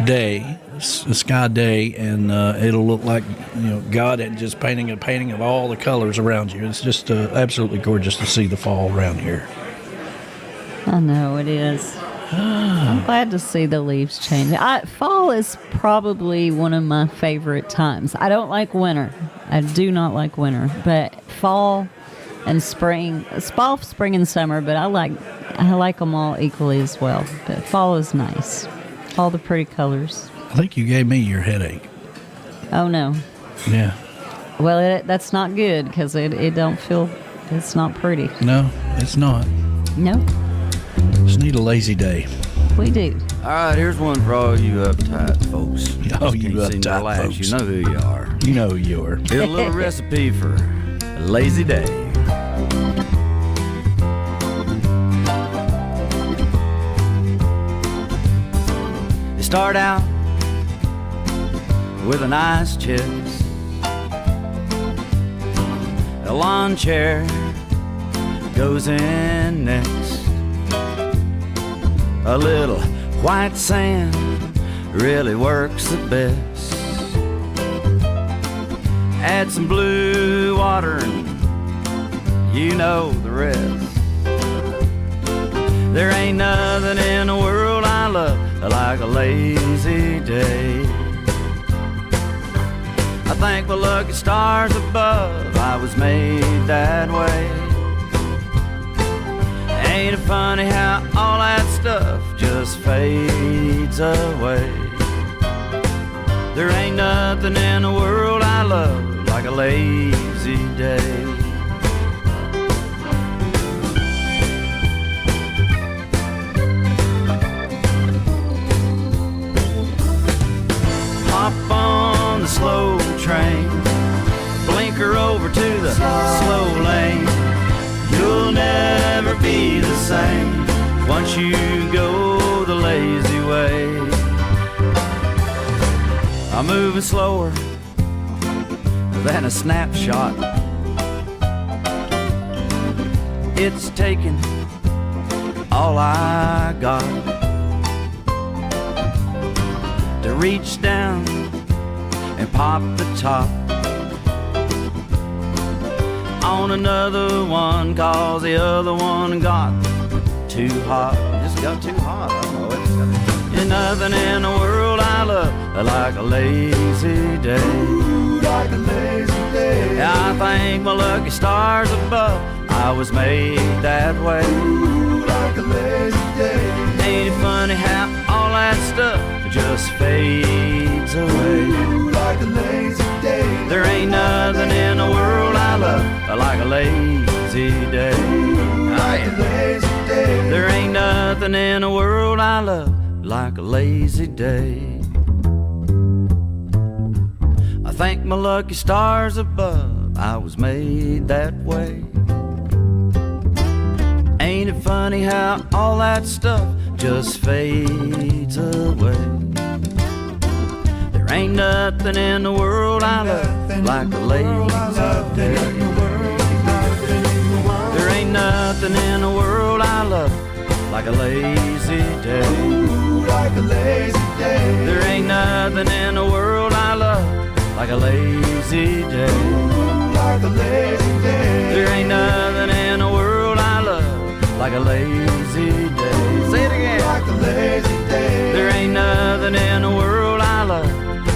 day, a sky day, and it'll look like God had just painting a painting of all the colors around you. It's just absolutely gorgeous to see the fall around here. I know it is. I'm glad to see the leaves change. Fall is probably one of my favorite times. I don't like winter. I do not like winter, but fall and spring, and summer. But I like them all equally as well. But fall is nice. All the pretty colors. I think you gave me your headache. Oh, no. Yeah. Well, that's not good, because it don't feel, it's not pretty. No, it's not. No. Just need a lazy day. We do. All right, here's one for all you uptight folks. Oh, you uptight folks. You know who you are. You know who you are. Here's a little recipe for a lazy day. Start out with a nice chest, a lawn chair goes in next, a little white sand really works the best, add some blue water and you know the rest. There ain't nothing in the world I love like a lazy day. I thank my lucky stars above I was made that way. Ain't it funny how all that stuff just fades away? There ain't nothing in the world I love like a lazy day. Hop on the slow train, blinker over to the slow lane. You'll never be the same once you go the lazy way. I'm moving slower than a snapshot. It's taking all I got to reach down and pop the top on another one, cause the other one got too hot. Just got too hot, I know it. There's nothing in the world I love like a lazy day. Ooh, like a lazy day. I thank my lucky stars above I was made that way. Ooh, like a lazy day. Ain't it funny how all that stuff just fades away? Ooh, like a lazy day. There ain't nothing in the world I love like a lazy day. Ooh, like a lazy day. There ain't nothing in the world I love like a lazy day. I thank my lucky stars above I was made that way. Ain't it funny how all that stuff just fades away? There ain't nothing in the world I love like a lazy day. There ain't nothing in the world I love like a lazy day. Ooh, like a lazy day. There ain't nothing in the world I love like a lazy day. Ooh, like a lazy day. There ain't nothing in the world I love like a lazy day. Say it again. Like a lazy day. There ain't nothing in the world I love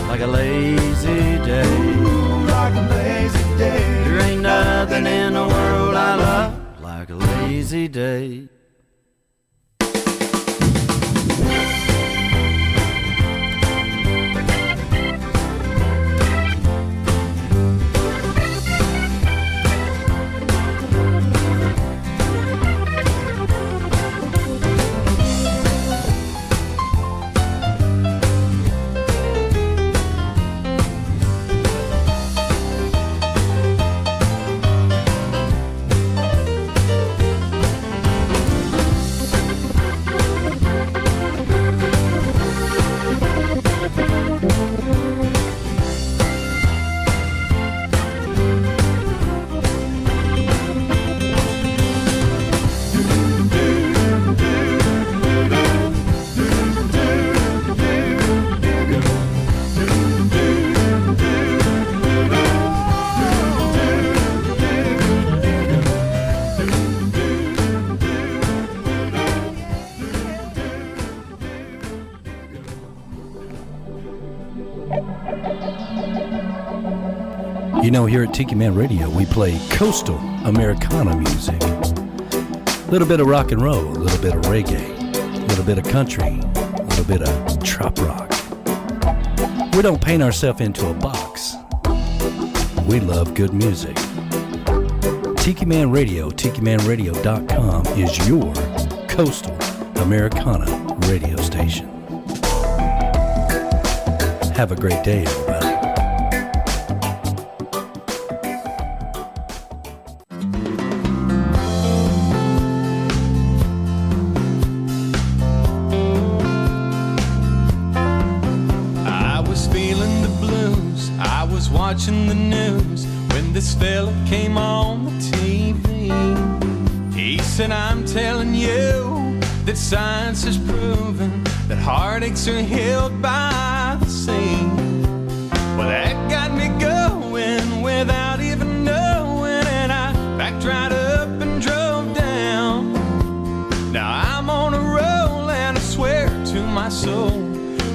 like a lazy day. Ooh, like a lazy day. There ain't nothing in the world I love like a lazy day. You know, here at Tiki Man Radio, we play coastal Americana music. A little bit of rock and roll, a little bit of reggae, a little bit of country, a little bit of trop rock. We don't paint ourselves into a box. We love good music. Tiki Man Radio, TikiManRadio.com is your coastal Americana radio station. Have a great day, everybody. Watching the news when this fella came on the TV. He said, I'm telling you that science has proven that heartaches are healed by the sea. Well, that got me going without even knowing, and I backed right up and drove down. Now I'm on a roll and I swear to my soul,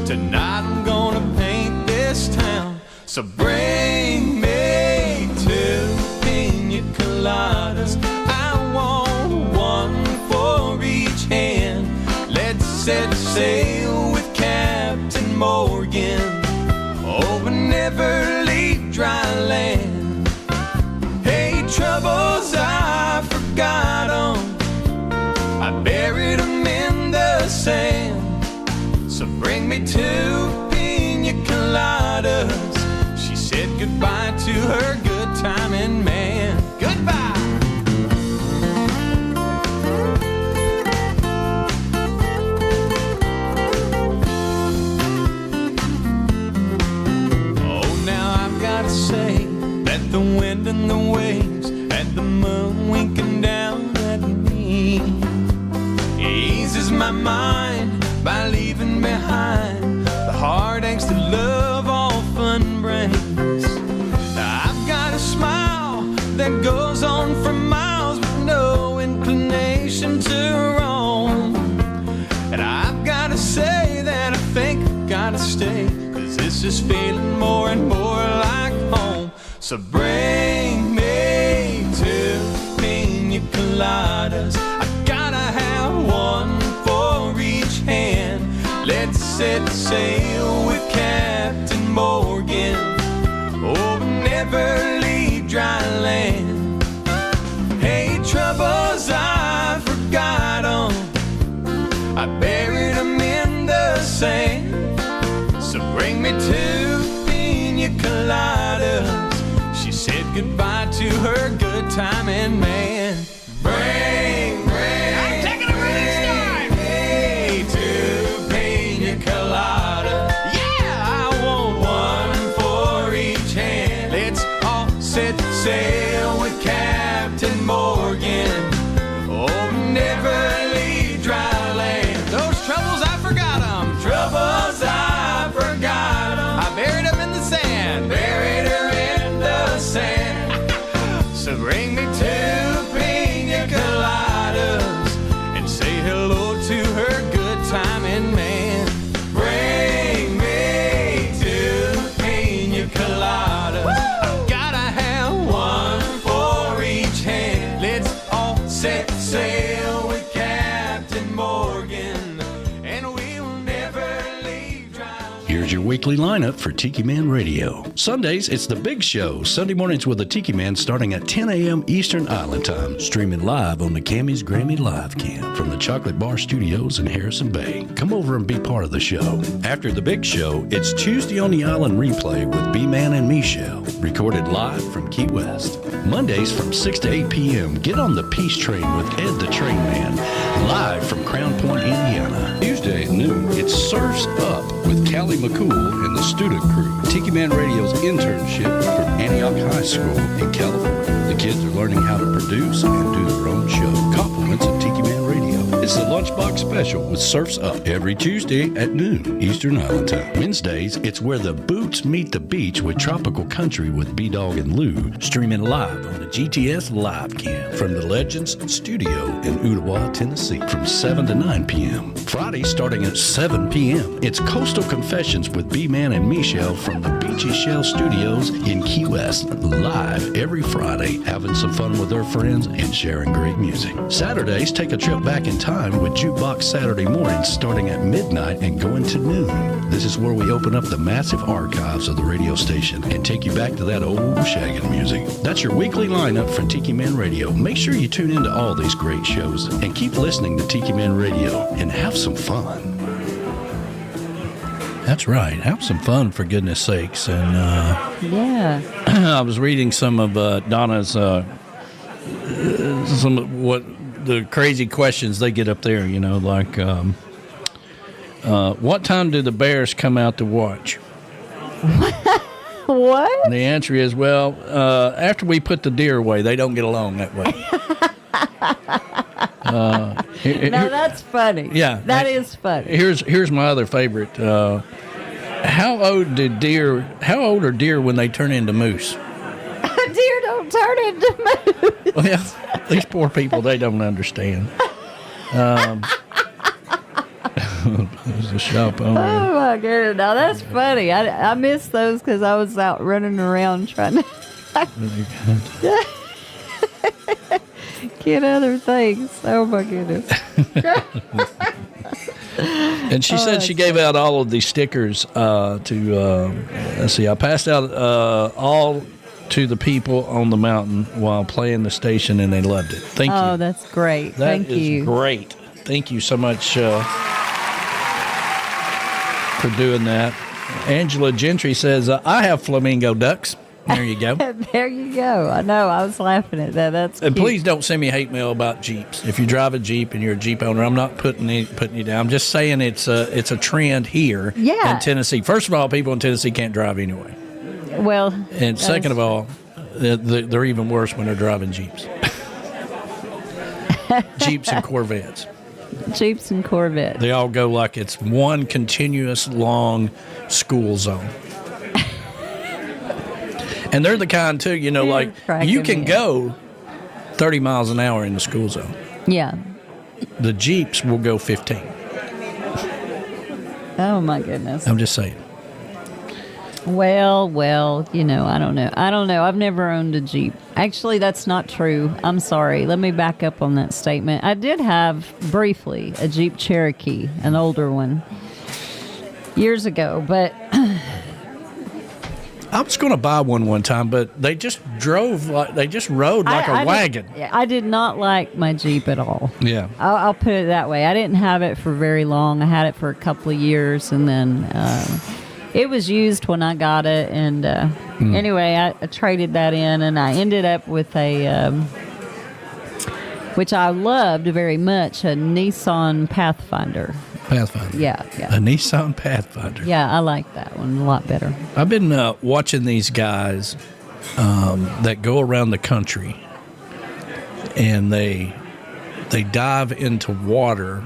tonight I'm gonna paint this town. So bring me 2 pina coladas. I want one for each hand. Let's set sail with Captain Morgan. Oh, but never leave dry land. Hey, troubles I forgot 'em, I buried 'em in the sand. So bring me 2 pina coladas. Said goodbye to her good timing man. Goodbye. Oh, now I've gotta say that the wind and the waves and the moon winking down at me eases my mind by leaving behind the heartaches that love often brings. I've got a smile that goes on for miles with no inclination to roam. And I've got to say that I think I've got to stay, 'cause this is feeling more and more like home. So bring me 2 pina coladas. I gotta have one for each hand. Let's set sail with Captain Morgan. Oh, never leave dry land. Hey, troubles I forgot 'em, I buried 'em in the sand. So bring me 2 pina coladas. She said goodbye to her good timing man. Bring, I'm taking a really start. Hey, 2 pina coladas. Yeah, I want one for each hand. Let's all set sail with Captain Morgan. Oh, never leave dry Here's your weekly lineup for Tiki Man Radio. Sundays, it's The Big Show. Sunday mornings with the Tiki Man starting at 10 a.m. Eastern Island Time. Streaming live on the Camys Grammy Live Cam from the Chocolate Bar Studios in Harrison Bay. Come over and be part of the show. After The Big Show, it's Tuesday on the Island Replay with B-Man and Michelle. Recorded live from Key West. Mondays from 6 to 8 p.m. Get on the Peace Train with Ed the Train Man. Live from Crown Point, Indiana. Tuesday at noon, it's Surfs Up with Callie McCool and the student crew. Tiki Man Radio's internship from Antioch High School in California. The kids are learning how to produce and do their own show. Compliments of Tiki Man Radio. It's the Lunchbox Special with Surfs Up every Tuesday at noon Eastern Island Time. Wednesdays, it's Where the Boots Meet the Beach with Tropical Country with B-Dog and Lou. Streaming live on the GTS Live Cam from the Legends Studio in Ottawa, Tennessee from 7 to 9 p.m. Friday starting at 7 p.m. It's Coastal Confessions with B-Man and Michelle from the Beachy Shell Studios in Key West. Live every Friday, having some fun with their friends and sharing great music. Saturdays, take a trip back in time with Jukebox Saturday mornings starting at midnight and going to noon. This is where we open up the massive archives of the radio station and take you back to that old shaggin' music. That's your weekly lineup for Tiki Man Radio. Make sure you tune into all these great shows and keep listening to Tiki Man Radio and have some fun. That's right. Have some fun, for goodness sakes. And yeah, I was reading some of Donna's some of what the crazy questions they get up there. You know, like what time do the bears come out to watch? What? And the answer is, well, after we put the deer away, they don't get along that way. Now that's funny. Yeah, that is funny. Here's my other favorite. How old are deer when they turn into moose? Deer don't turn into moose. Well, these poor people, they don't understand. There's a shop owner. Oh my goodness! Now that's funny. I missed those because I was out running around trying to get other things. Oh my goodness! And she said she gave out all of these stickers to. Let's see. I passed out all to the people on the mountain while playing the station, and they loved it. Thank you. Oh, that's great. Thank you. That is great. Thank you so much for doing that. Angela Gentry says, I have flamingo ducks. There you go. There you go. I know. I was laughing at that. That's and cute. please don't send me hate mail about Jeeps. If you drive a Jeep and you're a Jeep owner, I'm not putting you down. I'm just saying it's a trend here in Tennessee. First of all, people in Tennessee can't drive anyway. Well, and second of all, they're even worse when they're driving Jeeps. Jeeps and Corvettes. Jeeps and Corvettes. They all go like it's one continuous long school zone. And they're the kind, too, you know, like you can go 30 miles an hour in the school zone. Yeah. The Jeeps will go 15. Oh, my goodness. I'm just saying. Well, you know, I don't know. I've never owned a Jeep. Actually, that's not true. I'm sorry. Let me back up on that statement. I did have, briefly, a Jeep Cherokee, an older one, years ago, but I was going to buy one time, but they just rode like a wagon. I did not like my Jeep at all. Yeah. I'll put it that way. I didn't have it for very long. I had it for a couple of years, and then it was used when I got it. And anyway, I traded that in, and I ended up with a, which I loved very much, a Nissan Pathfinder. Yeah. A Nissan Pathfinder. Yeah, I like that one a lot better. I've been watching these guys that go around the country, and they dive into water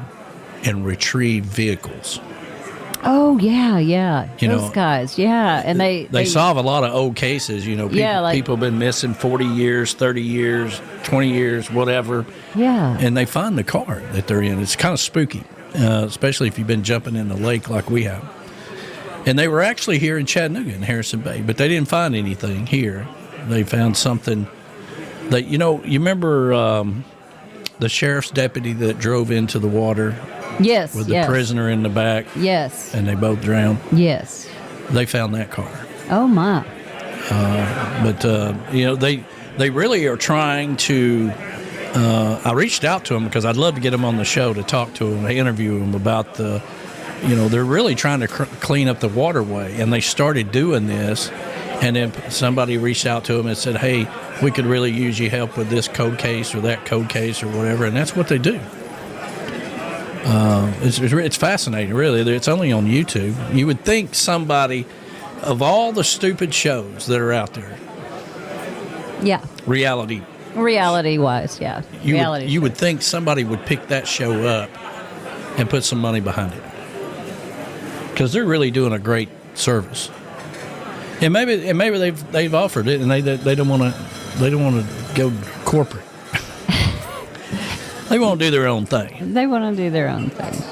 and retrieve vehicles. Oh, yeah. You Those know, guys, yeah. And they solve a lot of old cases, you know. People have been missing 40 years, 30 years, 20 years, whatever. Yeah. And they find the car that they're in. It's kind of spooky, especially if you've been jumping in the lake like we have. And they were actually here in Chattanooga in Harrison Bay, but they didn't find anything here. They found something that, you know, you remember the sheriff's deputy that drove into the water? Yes. With the prisoner in the back? Yes. And they both drowned? Yes. they found that car. Oh my! But they really are trying to. I reached out to them because I'd love to get them on the show to talk to them, to interview them about the. They're really trying to clean up the waterway, and they started doing this. And then somebody reached out to them and said, "Hey, we could really use your help with this code case or that code case or whatever." And that's what they do. It's fascinating, really. It's only on YouTube. You would think somebody, of all the stupid shows that are out there, yeah, reality-wise, yeah, you would think somebody would pick that show up and put some money behind it, because they're really doing a great service. And maybe they've offered it, and they don't want to go corporate. They want to do their own thing. They want to do their own thing.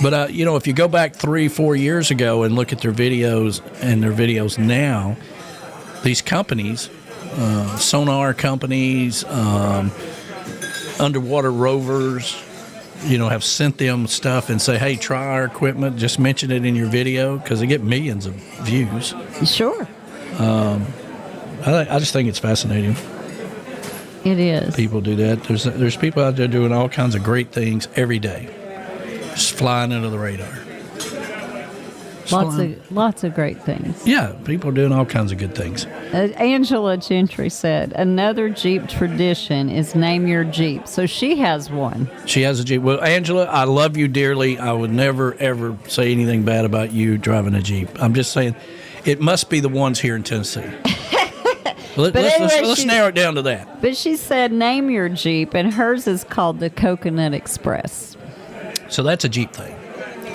But if you go back 3-4 years ago and look at their videos and their videos now, these companies, sonar companies, underwater rovers, have sent them stuff and say, "Hey, try our equipment. Just mention it in your video," because they get millions of views. Sure. I just think it's fascinating. It is. People do that. There's people out there doing all kinds of great things every day, just flying under the radar. Lots of great things. Yeah, people are doing all kinds of good things. Angela Gentry said, another Jeep tradition is name your Jeep. So she has one. She has a Jeep. Well, Angela, I love you dearly. I would never, ever say anything bad about you driving a Jeep. I'm just saying it must be the ones here in Tennessee. Let's narrow it down to that. But she said name your Jeep, and hers is called the Coconut Express. So that's a Jeep thing.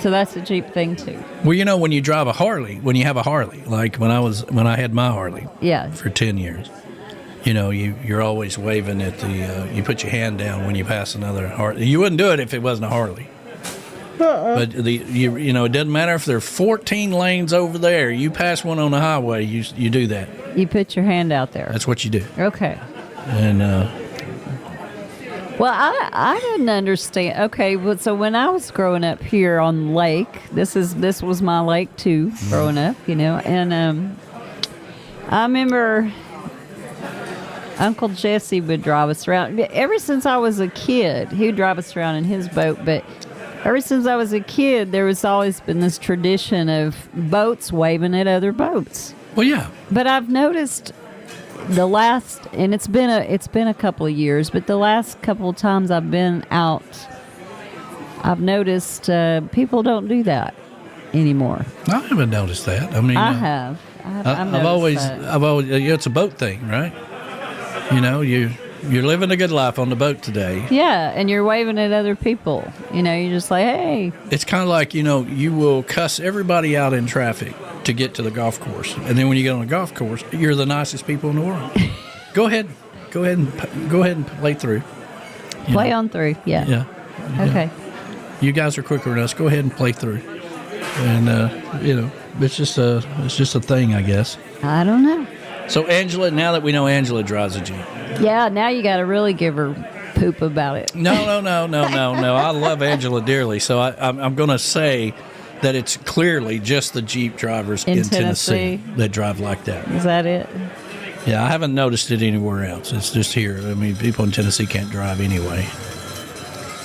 So that's a Jeep thing too. Well, when you drive a Harley, when you have a Harley, like when I had my Harley, yeah, for 10 years, you're always waving at the. You put your hand down when you pass another Harley. You wouldn't do it if it wasn't a Harley. But it doesn't matter if there are 14 lanes over there. You pass one on the highway, you do that. You put your hand out there. That's what you do. Okay. And. Well, I didn't understand. Okay, well, so when I was growing up here on the lake, this was my lake too, growing up, and I remember Uncle Jesse would drive us around. Ever since I was a kid, he would drive us around in his boat, but ever since I was a kid, there was always been this tradition of boats waving at other boats. Well, yeah. But I've noticed the last, and it's been a couple of years, but the last couple of times I've been out, I've noticed people don't do that anymore. I haven't noticed that. I mean, I have. I've always, that. It's a boat thing, right? You're living a good life on the boat today. Yeah, and you're waving at other people. You're just like, hey. It's kind of like, you will cuss everybody out in traffic to get to the golf course. And then when you get on a golf course, you're the nicest people in the world. Go ahead and play through. Play on through, yeah. Yeah. Okay. You guys are quicker than us. Go ahead and play through. And it's just a thing, I guess. I don't know. So Angela, now that we know Angela drives a Jeep. Yeah, now you got to really give her poop about it. No. I love Angela dearly, so I'm going to say that it's clearly just the Jeep drivers in Tennessee that drive like that. Is that it? Yeah, I haven't noticed it anywhere else. It's just here. I mean, people in Tennessee can't drive anyway.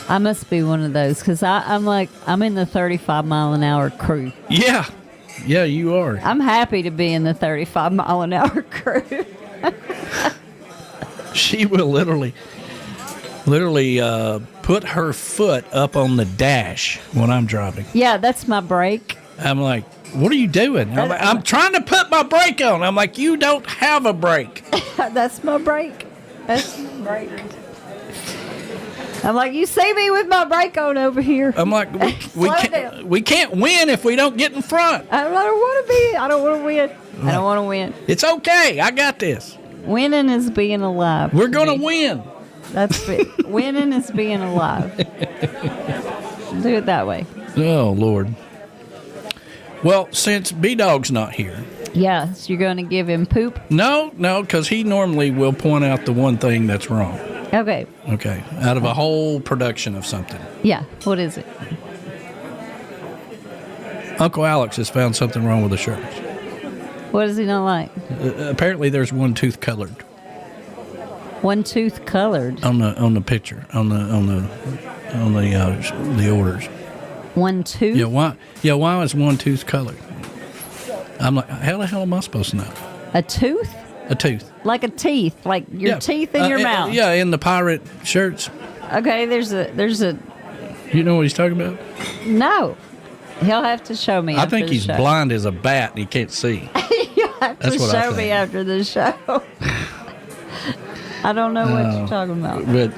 I must be one of those because I'm in the 35-mile-an-hour crew. Yeah, you are. I'm happy to be in the 35-mile-an-hour crew. She will literally put her foot up on the dash when I'm driving. Yeah, that's my brake. I'm like, what are you doing? I'm trying to put my brake on. I'm like, you don't have a brake. That's my brake. That's my brake. I'm like, you see me with my brake on over here. I'm like, we can't win if we don't get in front. I don't want to be. I don't want to win. I don't want to win. It's okay. I got this. Winning is being alive. We're going to win. That's it. Winning is being alive. Do it that way. Oh, Lord. Well, since B-Dog's not here. Yeah, so you're going to give him poop? No, because he normally will point out the one thing that's wrong. Okay. Out of a whole production of something. Yeah, what is it? Uncle Alex has found something wrong with the shirt. What does he not like? Apparently, there's one tooth colored. One tooth colored on the picture on the orders. One tooth. Yeah. Why is one tooth colored? I'm like, how the hell am I supposed to know? A tooth. A tooth. Like a teeth, like your teeth in your mouth. Yeah, in the pirate shirts. Okay, there's a. You know what he's talking about? No, he'll have to show me. I think he's show. blind as a bat and he can't see. You'll have That's to what I show me think. after the show. I don't know what you're talking about. But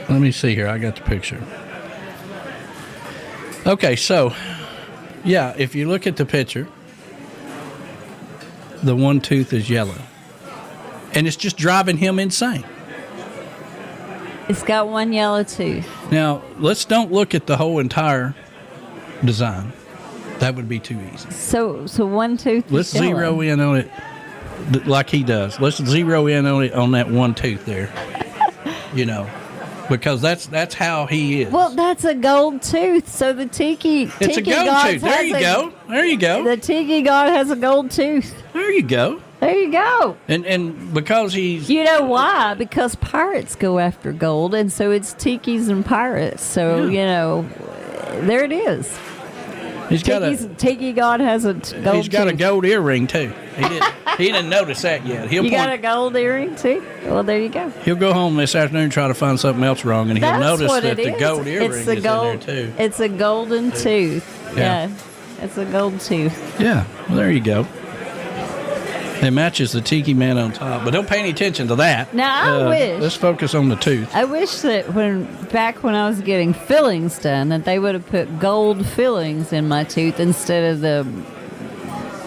let me see here. I got the picture. Okay, so yeah, if you look at the picture, the one tooth is yellow, and it's just driving him insane. It's got one yellow tooth. Now, don't look at the whole entire design. That would be too easy. So one tooth. Let's zero in on it like he does. Let's zero in on it on that one tooth there. Because that's how he is. Well, that's a gold tooth. So the tiki. It's a gold tooth. There you go. There you go. The tiki god has a gold tooth. There you go. There you go. And because he's... You know why? Because pirates go after gold, and so it's tikis and pirates. So, there it is. Tiki God has a gold He's got tooth. a gold earring, too. He didn't notice that yet. Got a gold earring, too? Well, there you go. He'll go home this afternoon and try to find something else wrong, and he'll notice that the gold earring is in there, too. It's a golden tooth. Yeah. It's a gold tooth. Yeah. Well, there you go. It matches the Tiki Man on top, but don't pay any attention to that. Now, I wish. Let's focus on the tooth. I wish that back when I was getting fillings done, that they would have put gold fillings in my tooth instead of the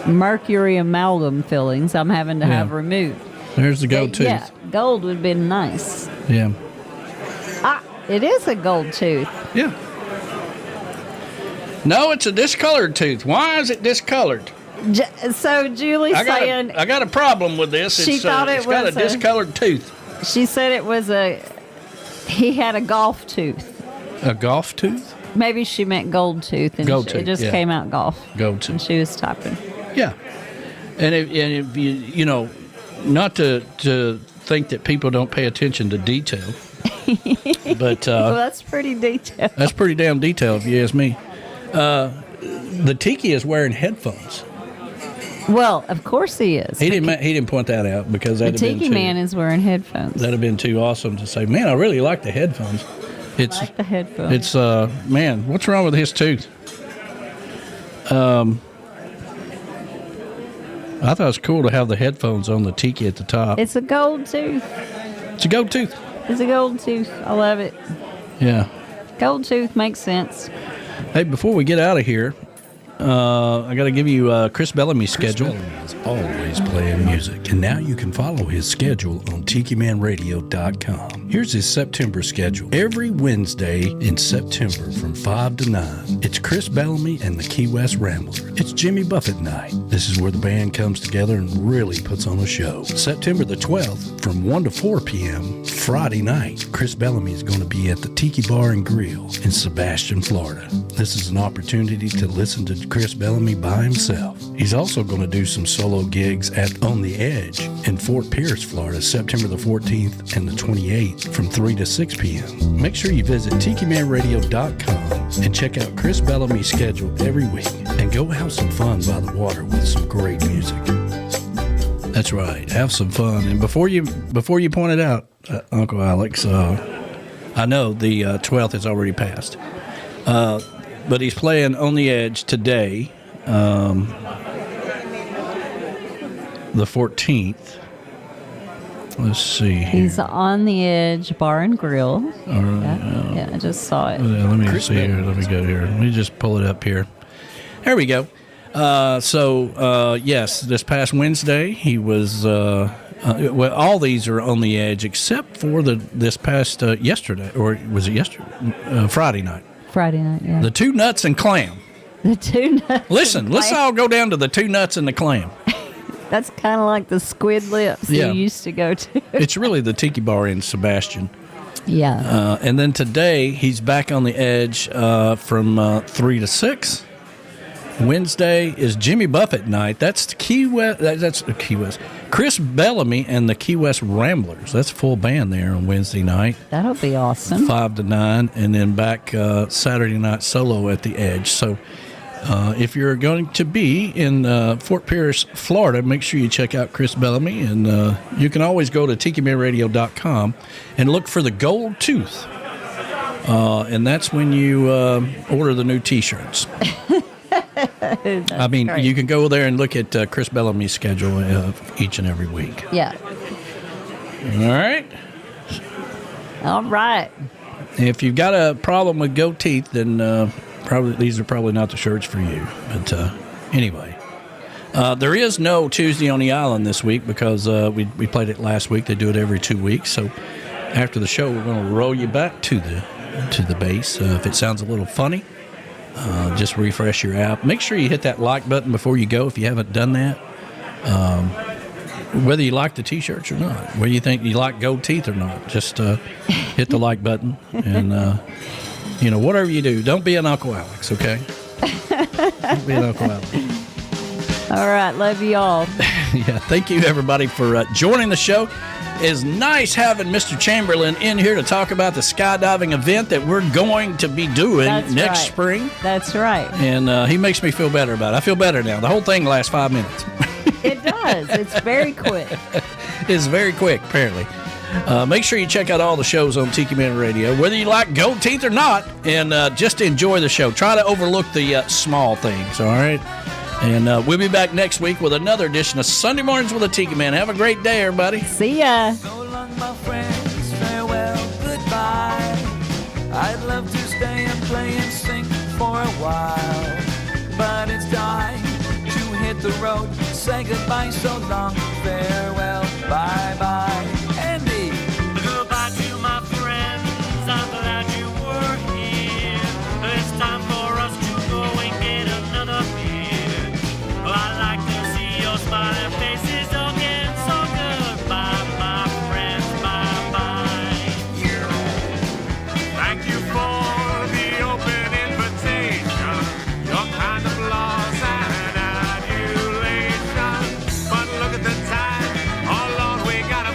mercury amalgam fillings I'm having to have removed. There's the gold tooth. Yeah, gold would have been nice. Yeah. It is a gold tooth. Yeah. No, it's a discolored tooth. Why is it discolored? So Julie's saying I got a problem with this. She thought it's got a discolored tooth. She said it was he had a golf tooth. A golf tooth? Maybe she meant gold tooth, and gold it tooth, just came out golf. Gold tooth. And she was typing. Yeah, and if you not to think that people don't pay attention to detail, but well, that's pretty detailed. That's pretty damn detailed, if you ask me. The Tiki is wearing headphones. Well, of course he is. He didn't point that out because the Tiki Man is wearing headphones. That'd have been too awesome to say. Man, I really like the headphones. I like the headphones. It's man, what's wrong with his tooth? I thought it was cool to have the headphones on the Tiki at the top. It's a gold tooth. It's a gold tooth. It's a gold tooth. I love it. Yeah. Gold tooth makes sense. Hey, before we get out of here, I got to give you Chris Bellamy's schedule. Chris Bellamy is always playing music, and now you can follow his schedule on TikiManRadio.com. Here's his September schedule. Every Wednesday in September from 5 to 9, it's Chris Bellamy and the Key West Rambler. It's Jimmy Buffett night. This is where the band comes together and really puts on a show. September the 12th from 1 to 4 p.m., Friday night, Chris Bellamy is going to be at the Tiki Bar and Grill in Sebastian, Florida. This is an opportunity to listen to Chris Bellamy by himself. He's also going to do some solo gigs at On the Edge in Fort Pierce, Florida, September the 14th and the 28th from 3 to 6 p.m. Make sure you visit TikiManRadio.com and check out Chris Bellamy's schedule every week and go have some fun by the water with some great music. That's right. Have some fun. And before you point it out, Uncle Alex, I know the 12th has already passed. But he's playing On the Edge today, the 14th. Let's see here. He's On the Edge Bar and Grill. All right. Yeah, I just saw it. Let me see here. Let me go here. Let me just pull it up here. There we go. Yes, this past Wednesday, he was... well, all these are On the Edge except for this past yesterday, or was it yesterday? Friday night. Friday night, yeah. The Two Nuts and Clam. The Two Nuts. Listen, let's all go down to the Two Nuts and the Clam. That's kind of like the Squid Lips you used to go to. It's really the Tiki Bar in Sebastian. Yeah. And then today, he's back on the Edge from 3 to 6. Wednesday is Jimmy Buffett night. That's the Key West. That's the Key West. Chris Bellamy and the Key West Ramblers. That's a full band there on Wednesday night. That'll be awesome. 5 to 9, and then back Saturday night solo at the Edge. So if you're going to be in Fort Pierce, Florida, make sure you check out Chris Bellamy, and you can always go to tikimanradio.com and look for the Gold Tooth. And that's when you order the new T-shirts. I mean, great. You can go there and look at Chris Bellamy's schedule each and every week. Yeah. All right. If you've got a problem with goat teeth, then these are probably not the shirts for you. But anyway, there is no Tuesday on the Island this week because we played it last week. They do it every 2 weeks. So after the show, we're going to roll you back to the base. If it sounds a little funny, just refresh your app. Make sure you hit that like button before you go if you haven't done that. Whether you like the T-shirts or not, whether you think you like gold teeth or not, just hit the like button. And, whatever you do, don't be an Uncle Alex, okay? Don't be an Uncle Alex. All right. Love you all. Yeah. Thank you, everybody, for joining the show. It's nice having Mr. Chamberlin in here to talk about the skydiving event that we're going to be doing next spring. That's right. And he makes me feel better about it. I feel better now. The whole thing lasts 5 minutes. It does. It's very quick. It's very quick, apparently. Make sure you check out all the shows on Tiki Man Radio, whether you like gold teeth or not, and just enjoy the show. Try to overlook the small things, all right? And we'll be back next week with another edition of Sunday Mornings with a Tiki Man. Have a great day, everybody. See ya. So long, my friends, farewell, goodbye. I'd love to stay and play and sing for a while, but it's time to hit the road. Say goodbye, so long, farewell, bye-bye. Andy! Goodbye to my friends, I'm glad you were here. It's time for us to go and get another beer. I like to see your smiling faces again, so goodbye, my friends, bye-bye. Thank you for the open invitation, your kind of loss and adulation. But look at the time, oh Lord, we gotta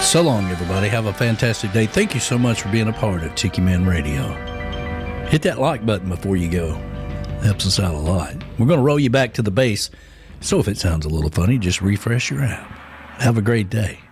So long, everybody. Have a fantastic day. Thank you so much for being a part of Tiki Man Radio. Hit that like button before you go. Helps us out a lot. We're going to roll you back to the base. So if it sounds a little funny, just refresh your app. Have a great day.